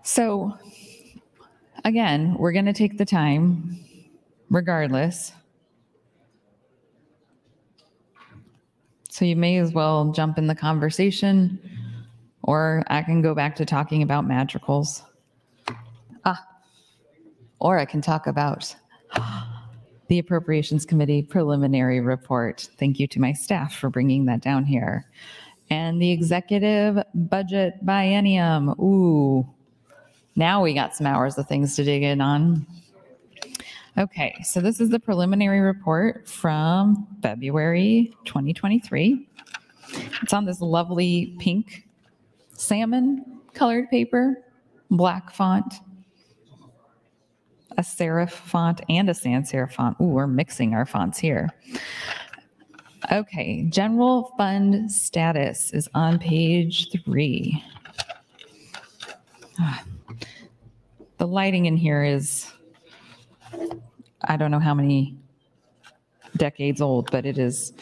So again, we're going to take the time, regardless, So you may as well jump in the conversation, or I can go back to talking about madrigals. Or I can talk about the Appropriations Committee preliminary report. Thank you to my staff for bringing that down here. And the executive budget biennium. Ooh, now we got some hours of things to dig in on. Okay, so this is the preliminary report from February 2023. It's on this lovely pink salmon colored paper, black font, a serif font, and a sans serif font. Ooh, we're mixing our fonts here. Okay, general fund status is on page 3. The lighting in here is, I don't know how many decades old, but it is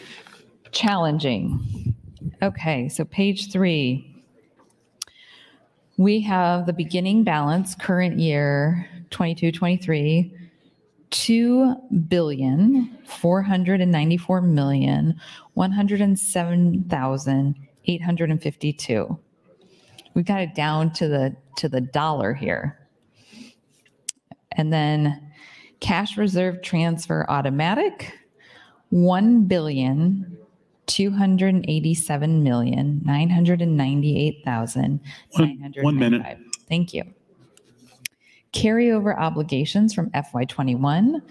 challenging. Okay, so page 3. We have the beginning balance, current year, 22-23, $2,494,107,852. We got it down to the dollar here. And then cash reserve transfer automatic, $1,287,998,995. 1 minute. Thank you. Carryover obligations from FY21,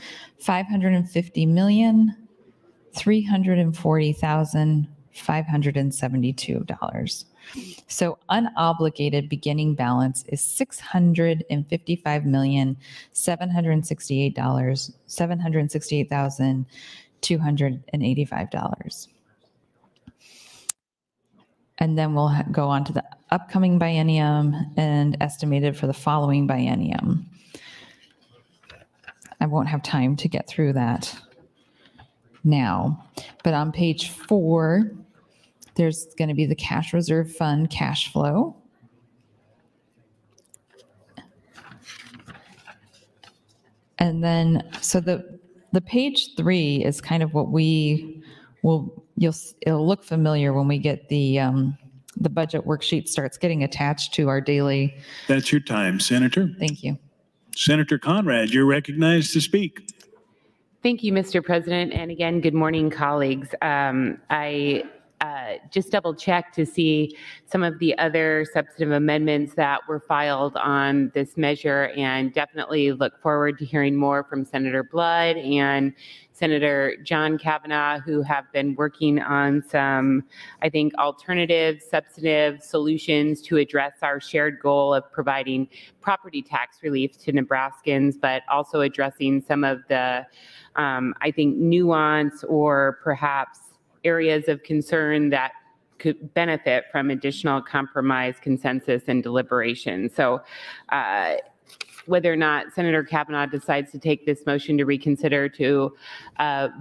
$550,340,572. So unobligated beginning balance is $655,768,285. And then we'll go on to the upcoming biennium and estimated for the following biennium. I won't have time to get through that now, but on page 4, there's going to be the cash reserve fund cash flow. And then, so the page 3 is kind of what we will, it'll look familiar when we get the budget worksheet starts getting attached to our daily. That's your time, Senator. Thank you. Senator Conrad, you're recognized to speak. Thank you, Mr. President. And again, good morning, colleagues. I just double checked to see some of the other substantive amendments that were filed on this measure, and definitely look forward to hearing more from Senator Blood and Senator John Kavanaugh, who have been working on some, I think, alternative substantive solutions to address our shared goal of providing property tax relief to Nebraskans, but also addressing some of the, I think, nuance or perhaps areas of concern that could benefit from additional compromise, consensus, and deliberation. So whether or not Senator Kavanaugh decides to take this motion to reconsider to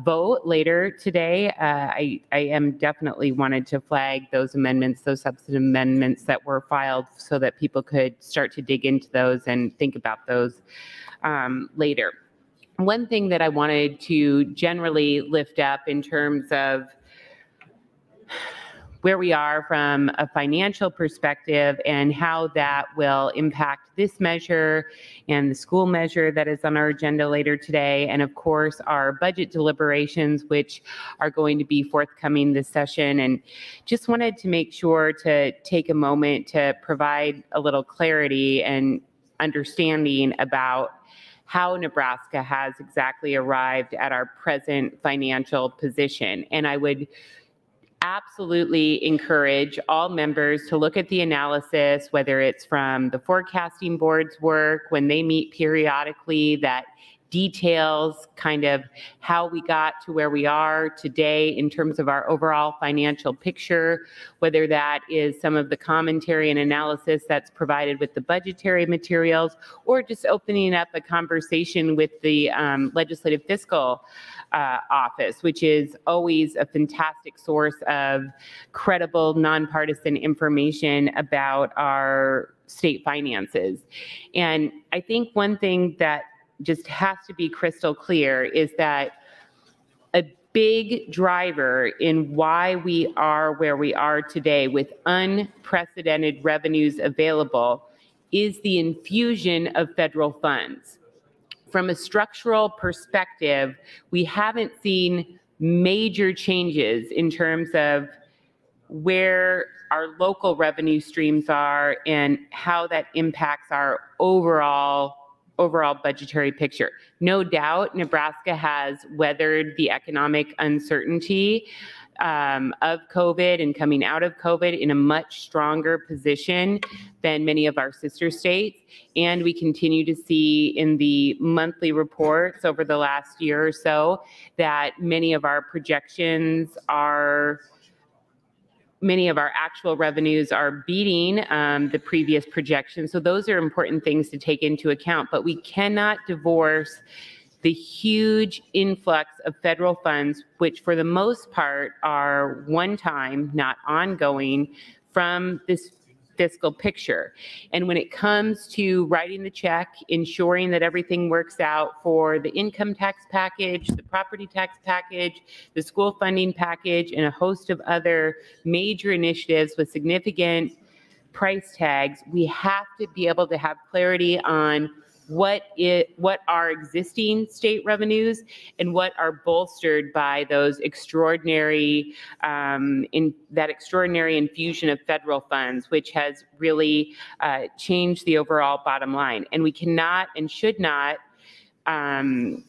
vote later today, I am definitely wanted to flag those amendments, those substantive amendments that were filed, so that people could start to dig into those and think about those later. One thing that I wanted to generally lift up in terms of where we are from a financial perspective and how that will impact this measure and the school measure that is on our agenda later today, and of course our budget deliberations, which are going to be forthcoming this session. And just wanted to make sure to take a moment to provide a little clarity and understanding about how Nebraska has exactly arrived at our present financial position. And I would absolutely encourage all members to look at the analysis, whether it's from the forecasting board's work when they meet periodically, that details kind of how we got to where we are today in terms of our overall financial picture, whether that is some of the commentary and analysis that's provided with the budgetary materials, or just opening up a conversation with the legislative fiscal office, which is always a fantastic source of credible, nonpartisan information about our state finances. And I think one thing that just has to be crystal clear is that big driver in why we are where we are today with unprecedented revenues available is the infusion of federal funds. From a structural perspective, we haven't seen major changes in terms of where our local revenue streams are and how that impacts our overall budgetary picture. No doubt, Nebraska has weathered the economic uncertainty of COVID and coming out of COVID in a much stronger position than many of our sister states. And we continue to see in the monthly reports over the last year or so that many of our actual revenues are beating the previous projections. So those are important things to take into account, but we cannot divorce the huge influx of federal funds, which for the most part are one-time, not ongoing, from this fiscal picture. And when it comes to writing the check, ensuring that everything works out for the income tax package, the property tax package, the school funding package, and a host of other major initiatives with significant price tags, we have to be able to have clarity on what are existing state revenues and what are bolstered by those extraordinary extraordinary infusion of federal funds, which has really changed the overall bottom line. And we cannot and should not 1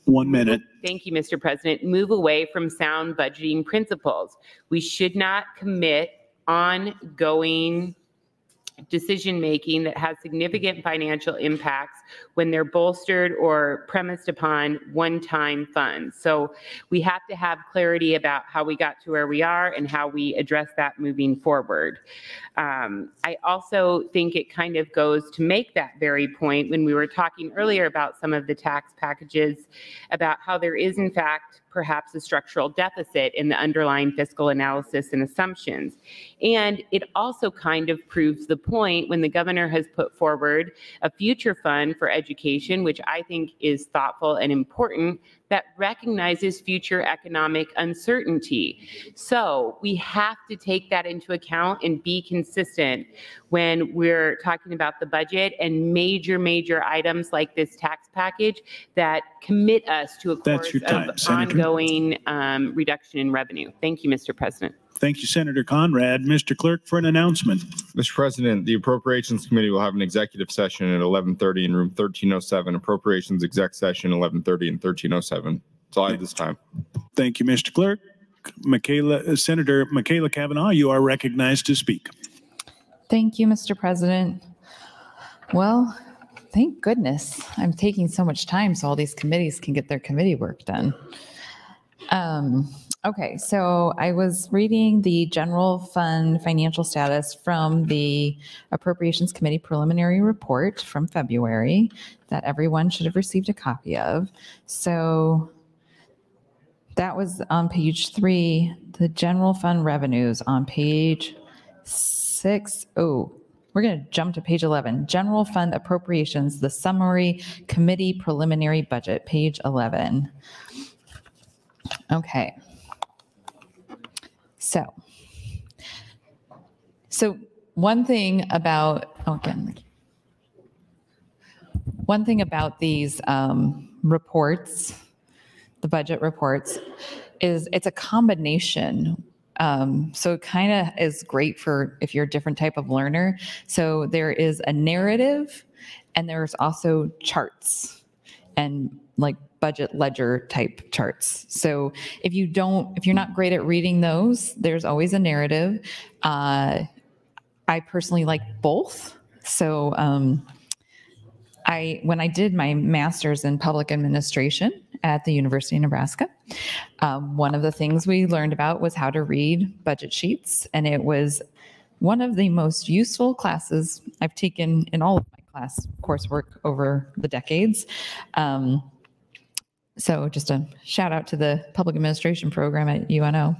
minute. Thank you, Mr. President. Move away from sound budgeting principles. We should not commit ongoing decision-making that has significant financial impacts when they're bolstered or premised upon one-time funds. So we have to have clarity about how we got to where we are and how we address that moving forward. I also think it kind of goes to make that very point when we were talking earlier about some of the tax packages, about how there is in fact perhaps a structural deficit in the underlying fiscal analysis and assumptions. And it also kind of proves the point when the governor has put forward a future fund for education, which I think is thoughtful and important, that recognizes future economic uncertainty. So we have to take that into account and be consistent when we're talking about the budget and major items like this tax package that commit us to a course of ongoing reduction in revenue. Thank you, Mr. President. Thank you, Senator Conrad. Mr. Clerk, for an announcement. Mr. President, the Appropriations Committee will have an executive session at 11:30 in room 1307, Appropriations Exec Session 11:30 and 1307. That's all I have this time. Thank you, Mr. Clerk. Senator Michaela Cavanaugh, you are recognized to speak. Thank you, Mr. President. Well, thank goodness I'm taking so much time so all these committees can get their committee work done. Okay, so I was reading the general fund financial status from the Appropriations Committee preliminary report from February that everyone should have received a copy of. So that was on page 3, the general fund revenues on page 6. Oh, we're going to jump to page 11. General fund appropriations, the summary committee preliminary budget, page 11. Okay. So one thing about these reports, the budget reports, is it's a combination. So it kind of is great for if you're a different type of learner. So there is a narrative and there's also charts and like budget ledger type charts. So if you're not great at reading those, there's always a narrative. I personally like both. So when I did my master's in public administration at the University of Nebraska, one of the things we learned about was how to read budget sheets. And it was one of the most useful classes I've taken in all of my coursework over the decades. So just a shout out to the public administration program at UNO.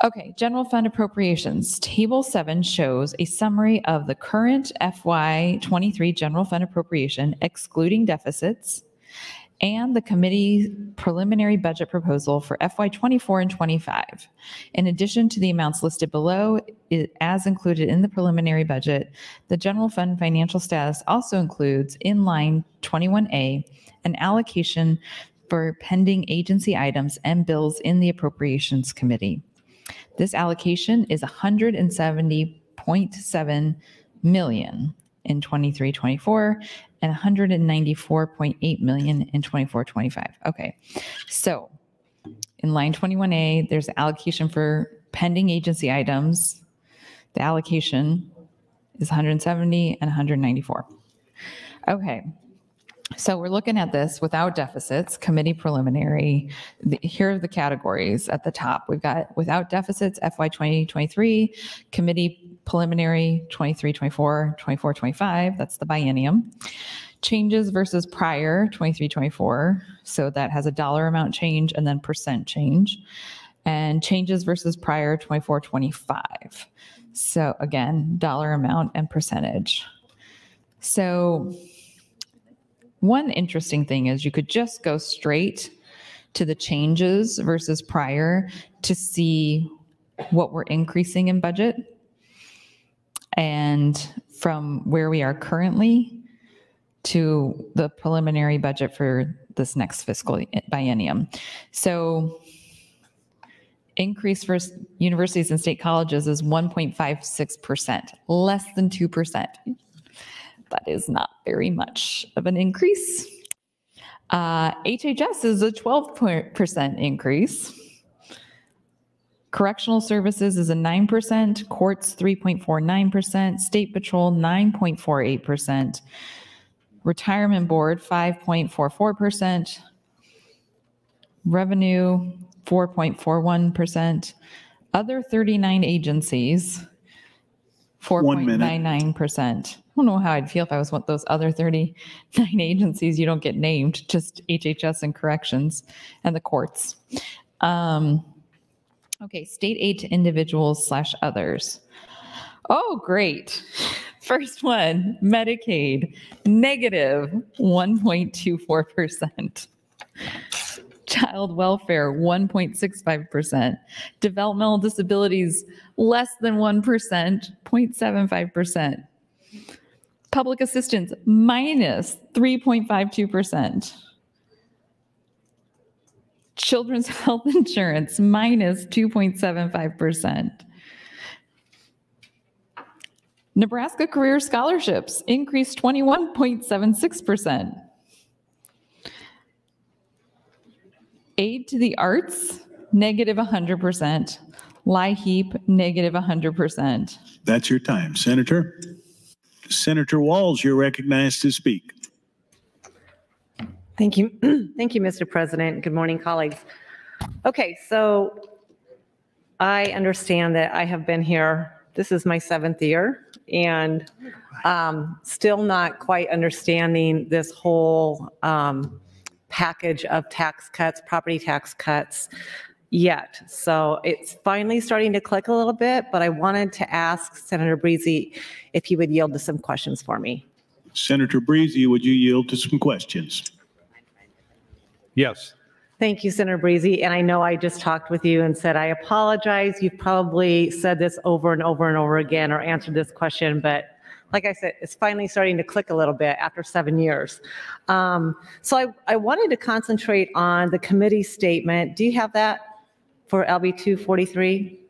Okay, general fund appropriations. Table 7 shows a summary of the current FY23 general fund appropriation, excluding deficits, and the committee preliminary budget proposal for FY24 and 25. In addition to the amounts listed below, as included in the preliminary budget, the general fund financial status also includes, in line 21A, an allocation for pending agency items and bills in the Appropriations Committee. This allocation is $170.7 million in 23-24 and $194.8 million in 24-25. Okay, so in line 21A, there's allocation for pending agency items. The allocation is 170 and 194. Okay, so we're looking at this without deficits, committee preliminary. Here are the categories at the top. We've got without deficits, FY 2023, committee preliminary 23-24, 24-25, that's the biennium. Changes versus prior 23-24, so that has a dollar amount change and then percent change. And changes versus prior 24-25. So again, dollar amount and percentage. So one interesting thing is you could just go straight to the changes versus prior to see what we're increasing in budget. And from where we are currently to the preliminary budget for this next fiscal biennium. So increase for universities and state colleges is 1.56%, less than 2%. That is not very much of an increase. HHS is a 12% increase. Correctional services is a 9%, courts 3.49%, state patrol 9.48%, retirement board 5.44%, revenue 4.41%, other 39 agencies 4.99%. I don't know how I'd feel if I was one of those other 39 agencies. You don't get named, just HHS and corrections and the courts. Okay, state aid to individuals / others. Oh, great. First one, Medicaid, negative 1.24%. Child welfare, 1.65%. Developmental disabilities, less than 1%, 0.75%. Public assistance, minus 3.52%. Children's health insurance, minus 2.75%. Nebraska Career Scholarships increased 21.76%. Aid to the arts, negative 100%. LIHEAP, negative 100%. That's your time, Senator. Senator Walls, you're recognized to speak. Thank you. Thank you, Mr. President. Good morning, colleagues. Okay, so I understand that I have been here, this is my 7th year, and still not quite understanding this whole package of tax cuts, property tax cuts yet. So it's finally starting to click a little bit, but I wanted to ask Senator Breezy if he would yield to some questions for me. Senator Breezy, would you yield to some questions? Yes. Thank you, Senator Breezy. And I know I just talked with you and said, I apologize. You've probably said this over and over and over again or answered this question, but like I said, it's finally starting to click a little bit after 7 years. So I wanted to concentrate on the committee statement. Do you have that for LB 243?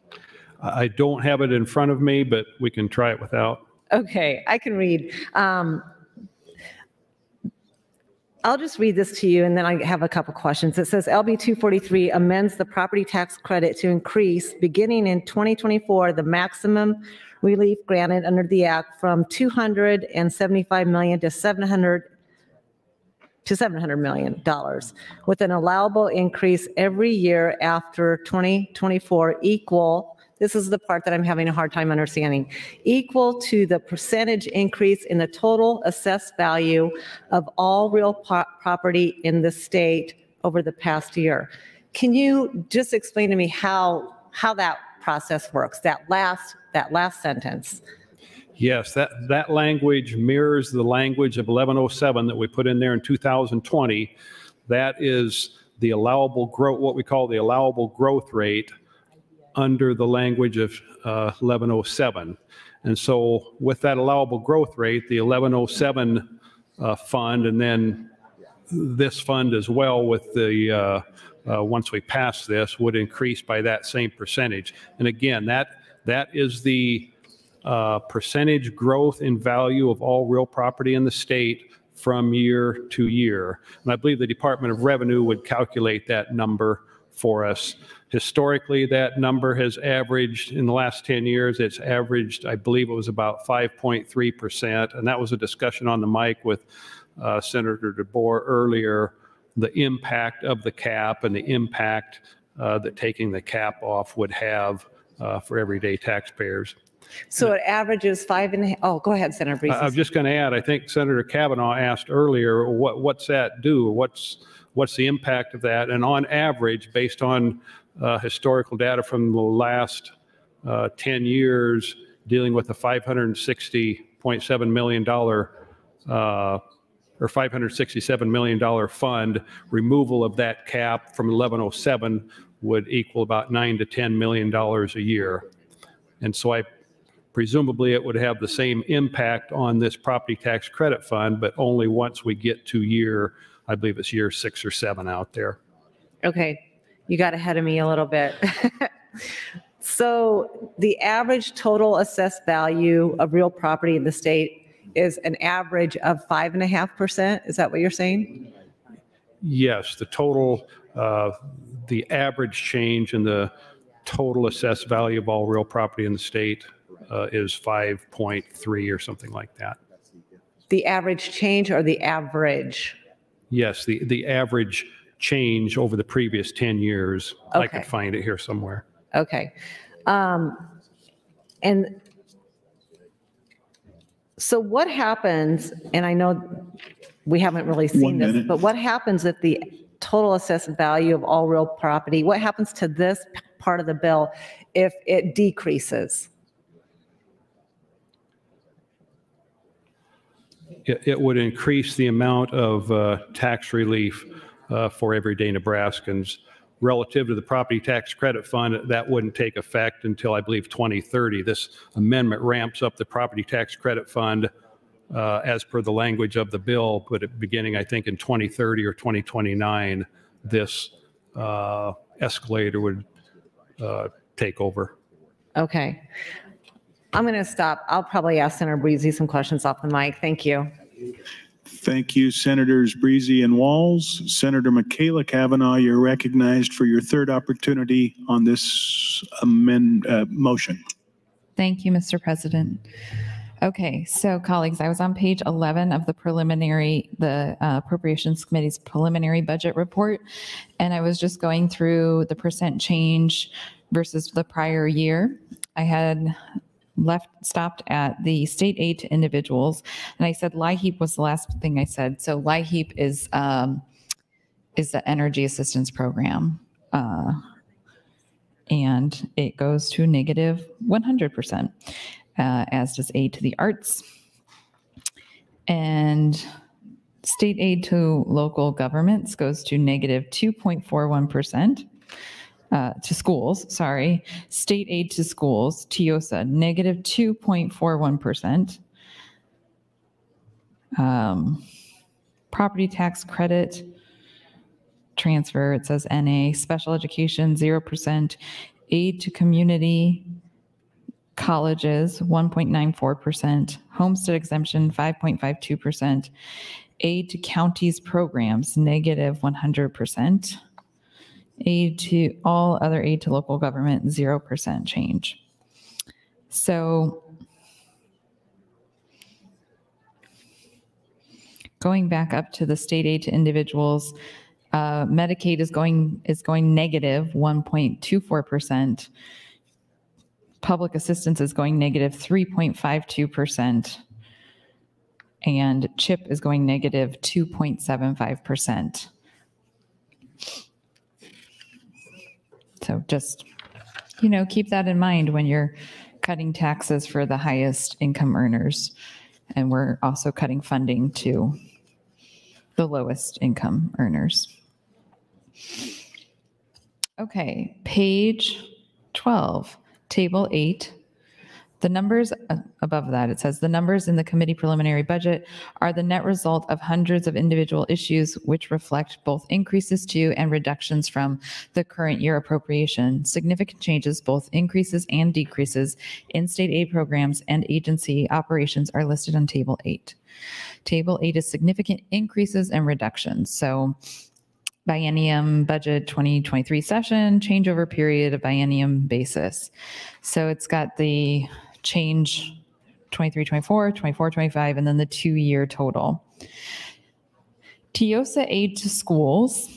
I don't have it in front of me, but we can try it without. Okay, I can read. I'll just read this to you, and then I have a couple questions. It says LB 243 amends the property tax credit to increase, beginning in 2024, the maximum relief granted under the act from $275 million to $700 million, with an allowable increase every year after 2024 equal. This is the part that I'm having a hard time understanding. Equal to the percentage increase in the total assessed value of all real property in the state over the past year. Can you just explain to me how that process works, that last sentence? Yes, that language mirrors the language of 1107 that we put in there in 2020 That is the allowable growth, what we call the allowable growth rate under the language of 1107. And so with that allowable growth rate, the 1107 fund, and then this fund as well with the, once we pass this, would increase by that same percentage. And again, that is the percentage growth in value of all real property in the state from year to year. And I believe the Department of Revenue would calculate that number for us. Historically, that number has averaged, in the last 10 years, it's averaged, I believe it was about 5.3%. And that was a discussion on the mic with Senator DeBoer earlier, the impact of the cap and the impact that taking the cap off would have for everyday taxpayers. So it averages 5.5. Oh, go ahead, Senator Breeze. I'm just going to add, I think Senator Kavanaugh asked earlier, what's that do? What's the impact of that? And on average, based on historical data from the last 10 years, dealing with the $560.7 million or $567 million fund, removal of that cap from 1107 would equal about $9 to $10 million a year. And so presumably it would have the same impact on this property tax credit fund, but only once we get to I believe it's year 6 or 7 out there. Okay, you got ahead of me a little bit. So the average total assessed value of real property in the state is an average of 5.5%. Is that what you're saying? Yes, the total, the average change in the total assessed value of all real property in the state is 5.3 or something like that. The average change or the average? Yes, the average change over the previous 10 years. Okay. I could find it here somewhere. Okay. And so what happens, and I know we haven't really seen this, but what happens if the total assessed value of all real property, what happens to this part of the bill if it decreases? It would increase the amount of tax relief for everyday Nebraskans. Relative to the property tax credit fund, that wouldn't take effect until I believe 2030. This amendment ramps up the property tax credit fund as per the language of the bill, but beginning I think in 2030 or 2029, this escalator would take over. Okay. I'm going to stop. I'll probably ask Senator Breezy some questions off the mic. Thank you. Thank you, Senators Breezy and Walls. Senator Michaela Kavanaugh, you're recognized for your third opportunity on this motion. Thank you, Mr. President. Okay, so colleagues, I was on page 11 of the Appropriations Committee's preliminary budget report, and I was just going through the percent change versus the prior year. I had stopped at the state aid to individuals, and I said LIHEAP was the last thing I said. So LIHEAP is the Energy Assistance Program, and it goes to negative 100%, as does aid to the arts. And state aid to local governments goes to negative 2.41%. To schools, sorry. State aid to schools, TIOSA, negative 2.41%. Property tax credit transfer, it says NA. Special education, 0%. Aid to community colleges, 1.94%. Homestead exemption, 5.52%. Aid to counties programs, negative 100%. Aid to all other aid to local government, 0% change. So going back up to the state aid to individuals, Medicaid is going negative 1.24%. Public assistance is going negative 3.52%. And CHIP is going negative 2.75%. So just, keep that in mind when you're cutting taxes for the highest income earners. And we're also cutting funding to the lowest income earners. Okay, page 12, table 8. The numbers above that, it says the numbers in the committee preliminary budget are the net result of hundreds of individual issues which reflect both increases to and reductions from the current year appropriation. Significant changes, both increases and decreases in state aid programs and agency operations are listed on table 8. Table 8 is significant increases and reductions. So biennium budget 2023 session, changeover period of biennium basis. So it's got the change 23-24, 24-25, and then the 2-year total. TIOSA aid to schools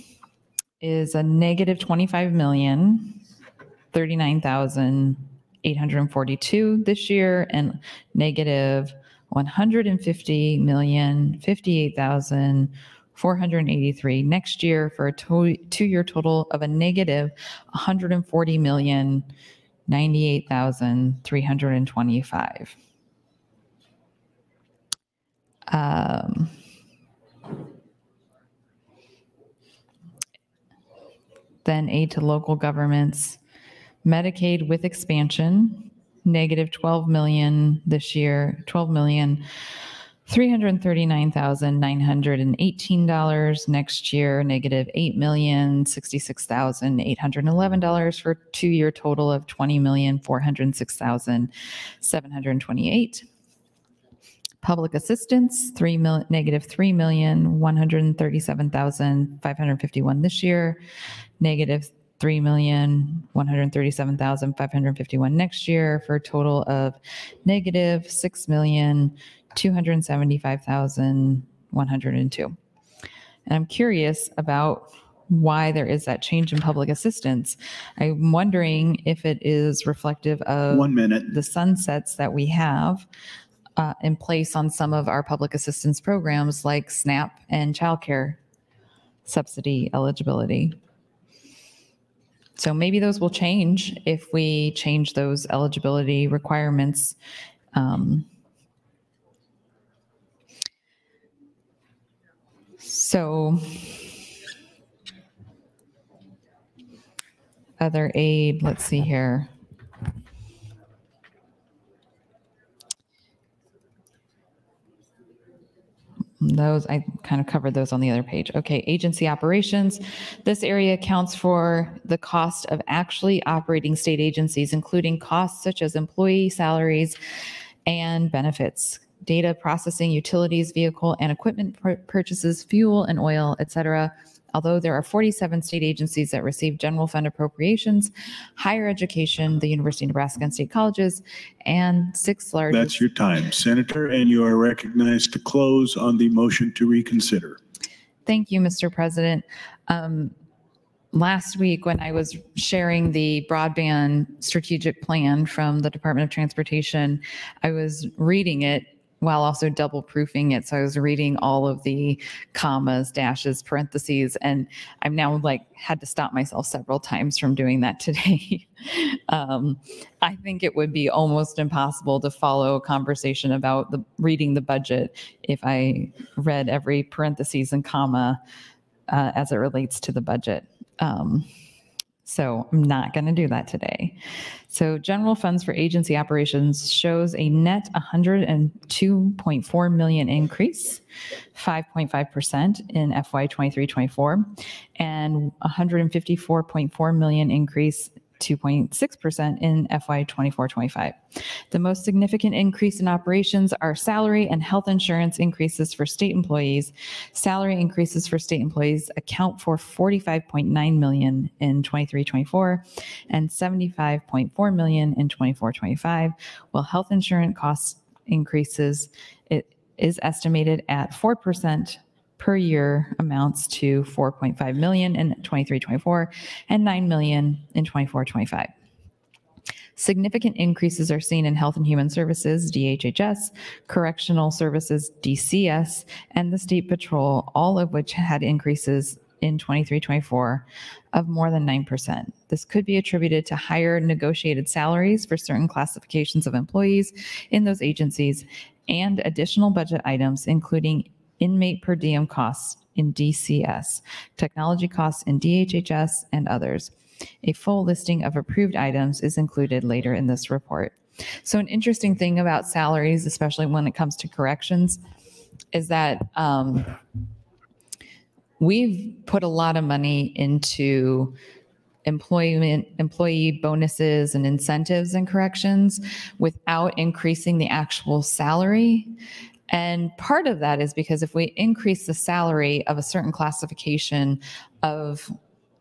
is a negative 25,039,842 this year, and negative 150,058,483 next year, for a 2-year total of a negative 140,098,325. Then aid to local governments, Medicaid with expansion, negative 12 million this year, $339,918 next year, negative $8,066,811 for a 2-year total of $20,406,728. Public assistance, negative $3,137,551 this year, negative $3,137,551 next year, for a total of negative $6,275,102. And I'm curious about why there is that change in public assistance. I'm wondering if it is reflective of 1 minute. the sunsets that we have in place on some of our public assistance programs like SNAP and childcare subsidy eligibility. So maybe those will change if we change those eligibility requirements. So other aid, let's see here. Those, I kind of covered those on the other page. Okay, agency operations. This area accounts for the cost of actually operating state agencies, including costs such as employee salaries and benefits, data processing, utilities, vehicle and equipment purchases, fuel and oil, etc. Although there are 47 state agencies that receive general fund appropriations, higher education, the University of Nebraska and state colleges, and 6 largest. That's your time, Senator, and you are recognized to close on the motion to reconsider. Thank you, Mr. President. Last week, when I was sharing the broadband strategic plan from the Department of Transportation, I was reading it while also double proofing it. So I was reading all of the commas, dashes, parentheses, and I'm now had to stop myself several times from doing that today. I think it would be almost impossible to follow a conversation about reading the budget if I read every parentheses and comma as it relates to the budget. So I'm not going to do that today. So general funds for agency operations shows a net 102.4 million increase, 5.5% in FY 23-24, and 154.4 million increase, 2.6% in FY 24-25. The most significant increase in operations are salary and health insurance increases for state employees. Salary increases for state employees account for 45.9 million in 23-24 and 75.4 million in 24-25, while health insurance cost increases, it is estimated at 4% per year, amounts to 4.5 million in 23-24 and 9 million in 24-25. Significant increases are seen in Health and Human Services, DHHS, Correctional Services, DCS, and the State Patrol, all of which had increases in 23-24 of more than 9%. This could be attributed to higher negotiated salaries for certain classifications of employees in those agencies and additional budget items, including inmate per diem costs in DCS, technology costs in DHHS, and others. A full listing of approved items is included later in this report. So an interesting thing about salaries, especially when it comes to corrections, is that we've put a lot of money into employee bonuses and incentives and corrections without increasing the actual salary. And part of that is because if we increase the salary of a certain classification of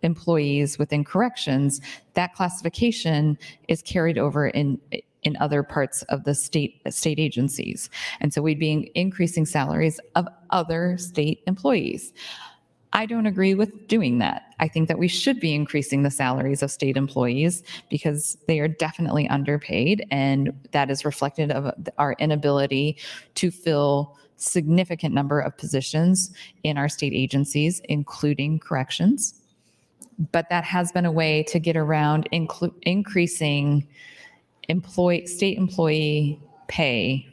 employees within corrections, that classification is carried over in other parts of the state agencies. And so we'd be increasing salaries of other state employees. I don't agree with doing that. I think that we should be increasing the salaries of state employees because they are definitely underpaid, and that is reflected of our inability to fill significant number of positions in our state agencies, including corrections. But that has been a way to get around increasing state employee pay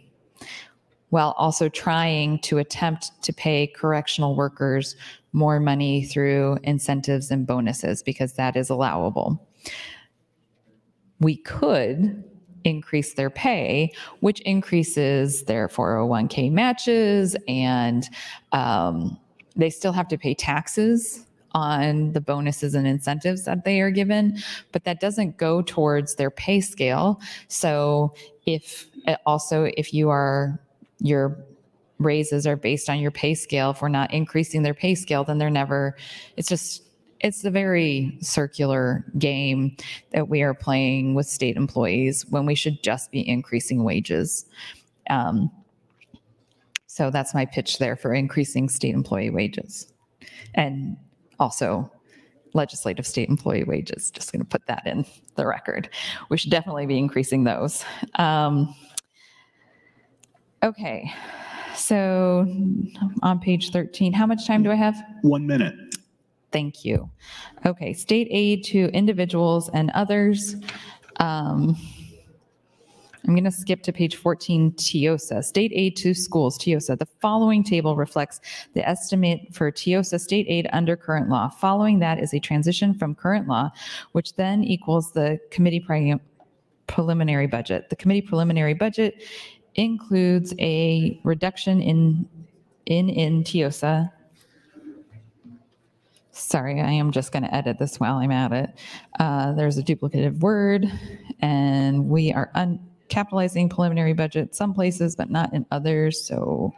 while also trying to attempt to pay correctional workers more money through incentives and bonuses, because that is allowable. We could increase their pay, which increases their 401k matches, and they still have to pay taxes on the bonuses and incentives that they are given, but that doesn't go towards their pay scale. So if your raises are based on your pay scale, if we're not increasing their pay scale, then it's a very circular game that we are playing with state employees when we should just be increasing wages. So that's my pitch there for increasing state employee wages. And also legislative state employee wages, just going to put that in the record. We should definitely be increasing those. Okay, so on page 13, how much time do I have? 1 minute. Thank you. Okay, state aid to individuals and others. I'm going to skip to page 14, TIOSA. State aid to schools, TIOSA. The following table reflects the estimate for TIOSA state aid under current law. Following that is a transition from current law, which then equals the committee preliminary budget. The committee preliminary budget includes a reduction in TIOSA. Sorry, I am just going to edit this while I'm at it. There's a duplicative word, and we are capitalizing preliminary budget some places, but not in others. So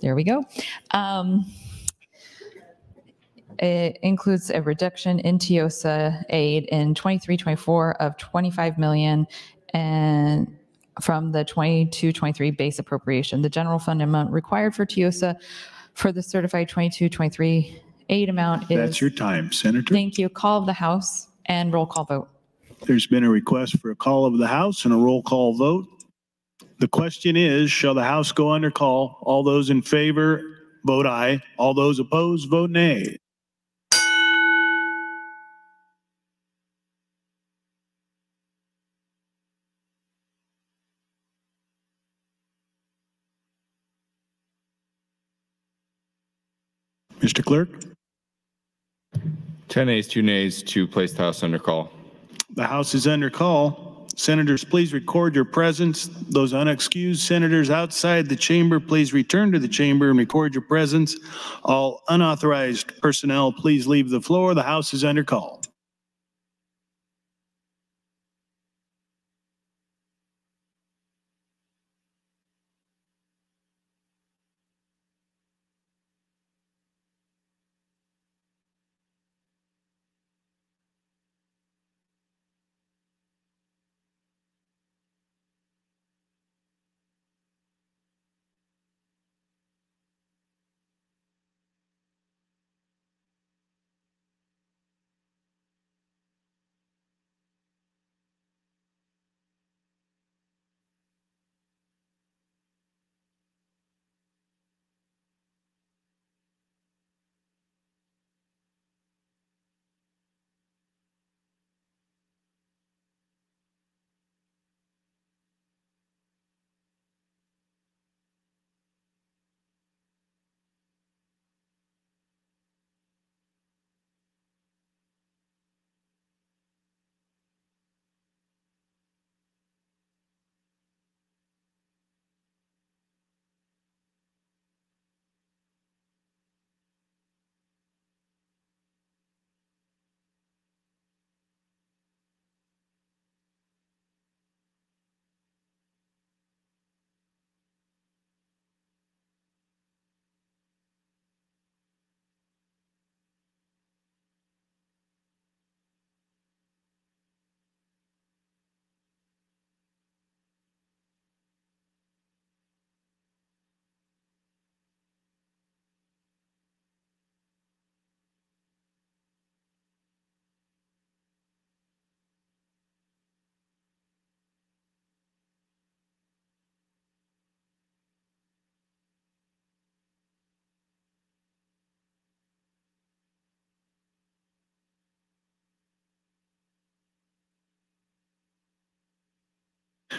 there we go. It includes a reduction in TIOSA aid in 23-24 of $25 million, and from the 22-23 base appropriation. The general fund amount required for TIOSA for the certified 22-23 aid amount is... That's your time, Senator. Thank you. Call of the House and roll call vote. There's been a request for a call of the House and a roll call vote. The question is, shall the House go under call? All those in favor, vote aye. All those opposed, vote nay. Mr. Clerk? 10 ayes, 2 nays to place the House under call. The House is under call. Senators, please record your presence. Those unexcused senators outside the chamber, please return to the chamber and record your presence. All unauthorized personnel, please leave the floor. The House is under call.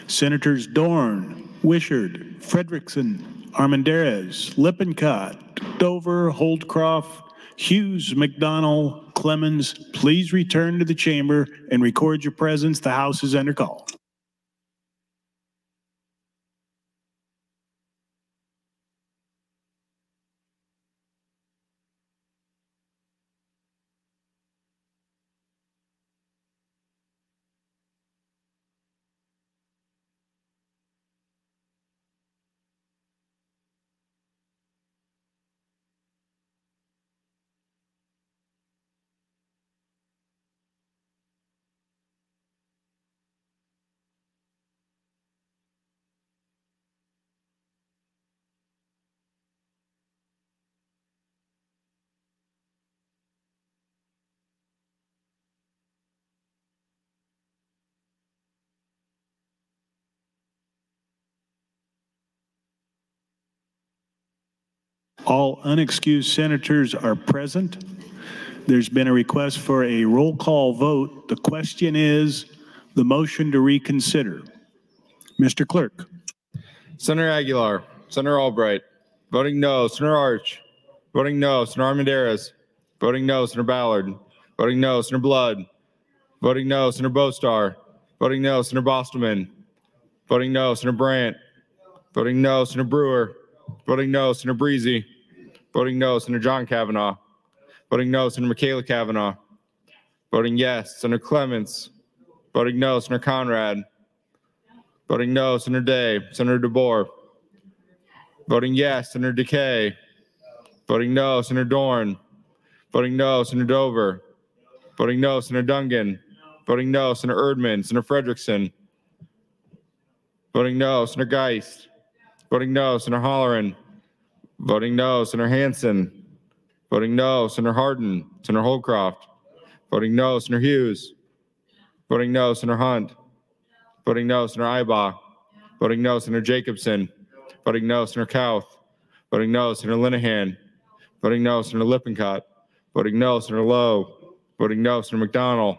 Senators Dorn, Wishart, Frederickson, Armendariz, Lippincott, Dover, Holdcroft, Hughes, McDonald, Clemens, please return to the chamber and record your presence. The House is under call. All unexcused senators are present. There's been a request for a roll call vote. The question is the motion to reconsider. Mr. Clerk. Senator Aguilar, Senator Albright, voting no. Senator Arch, voting no. Senator Armendariz, voting no. Senator Ballard, voting no. Senator Blood, voting no. Senator Bostar, voting no. Senator Bostelman, voting no. Senator Brandt, voting no. Senator Brewer, voting no. Senator Breezy, voting no. Senator John Kavanaugh, voting no. Senator Michaela Kavanaugh, voting yes. Senator Clements, voting no. Senator Conrad, voting no. Senator Day, Senator DeBoer, voting yes. Senator DeKay, voting no. Senator Dorn, voting no. Senator Dover, voting no. Senator Dungan, voting no. Senator Erdman, Senator Frederickson, voting no. Senator Geist, voting no. Senator Holleran, voting no. Senator Hansen, voting no. Senator Hardin, Senator Holdcroft, voting no. Senator Hughes, voting no. Senator Hunt, voting no. Senator Ibach, voting no. Senator Jacobson, voting no. Senator Kauth, voting no. Senator Linehan, voting no. Senator Lippincott, voting no. Senator Lowe, voting no. Senator McDonald,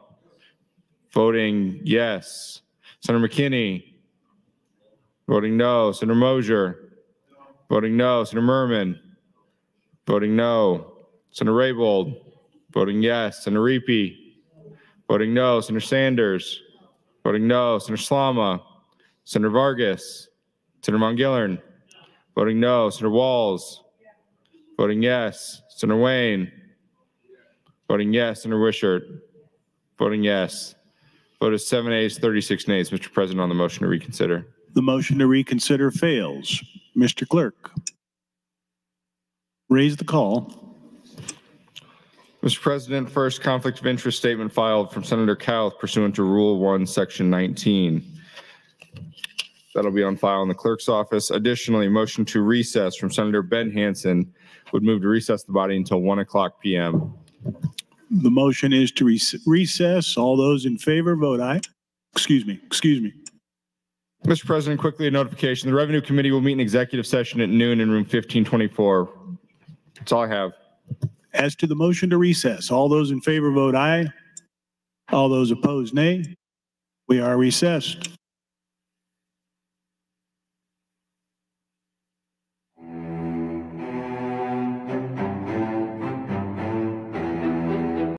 voting yes. Senator McKinney, voting no. Senator Mosier, voting no. Senator Merman, voting no. Senator Raybold, voting yes. Senator Reapy, voting no. Senator Sanders, voting no. Senator Slama, Senator Vargas, Senator Mongillern, voting no. Senator Walls, voting yes. Senator Wayne, voting yes. Senator Wishart, voting yes. Vote is 7 ayes, 36 nays. Mr. President, on the motion to reconsider. The motion to reconsider fails. Mr. Clerk. Raise the call. Mr. President, first conflict of interest statement filed from Senator Kauth pursuant to Rule 1, Section 19. That'll be on file in the clerk's office. Additionally, motion to recess from Senator Ben Hansen would move to recess the body until 1:00 p.m. The motion is to recess. All those in favor vote aye. Excuse me. Mr. President, quickly a notification. The Revenue Committee will meet in executive session at noon in room 1524. That's all I have. As to the motion to recess, all those in favor vote aye. All those opposed, nay. We are recessed.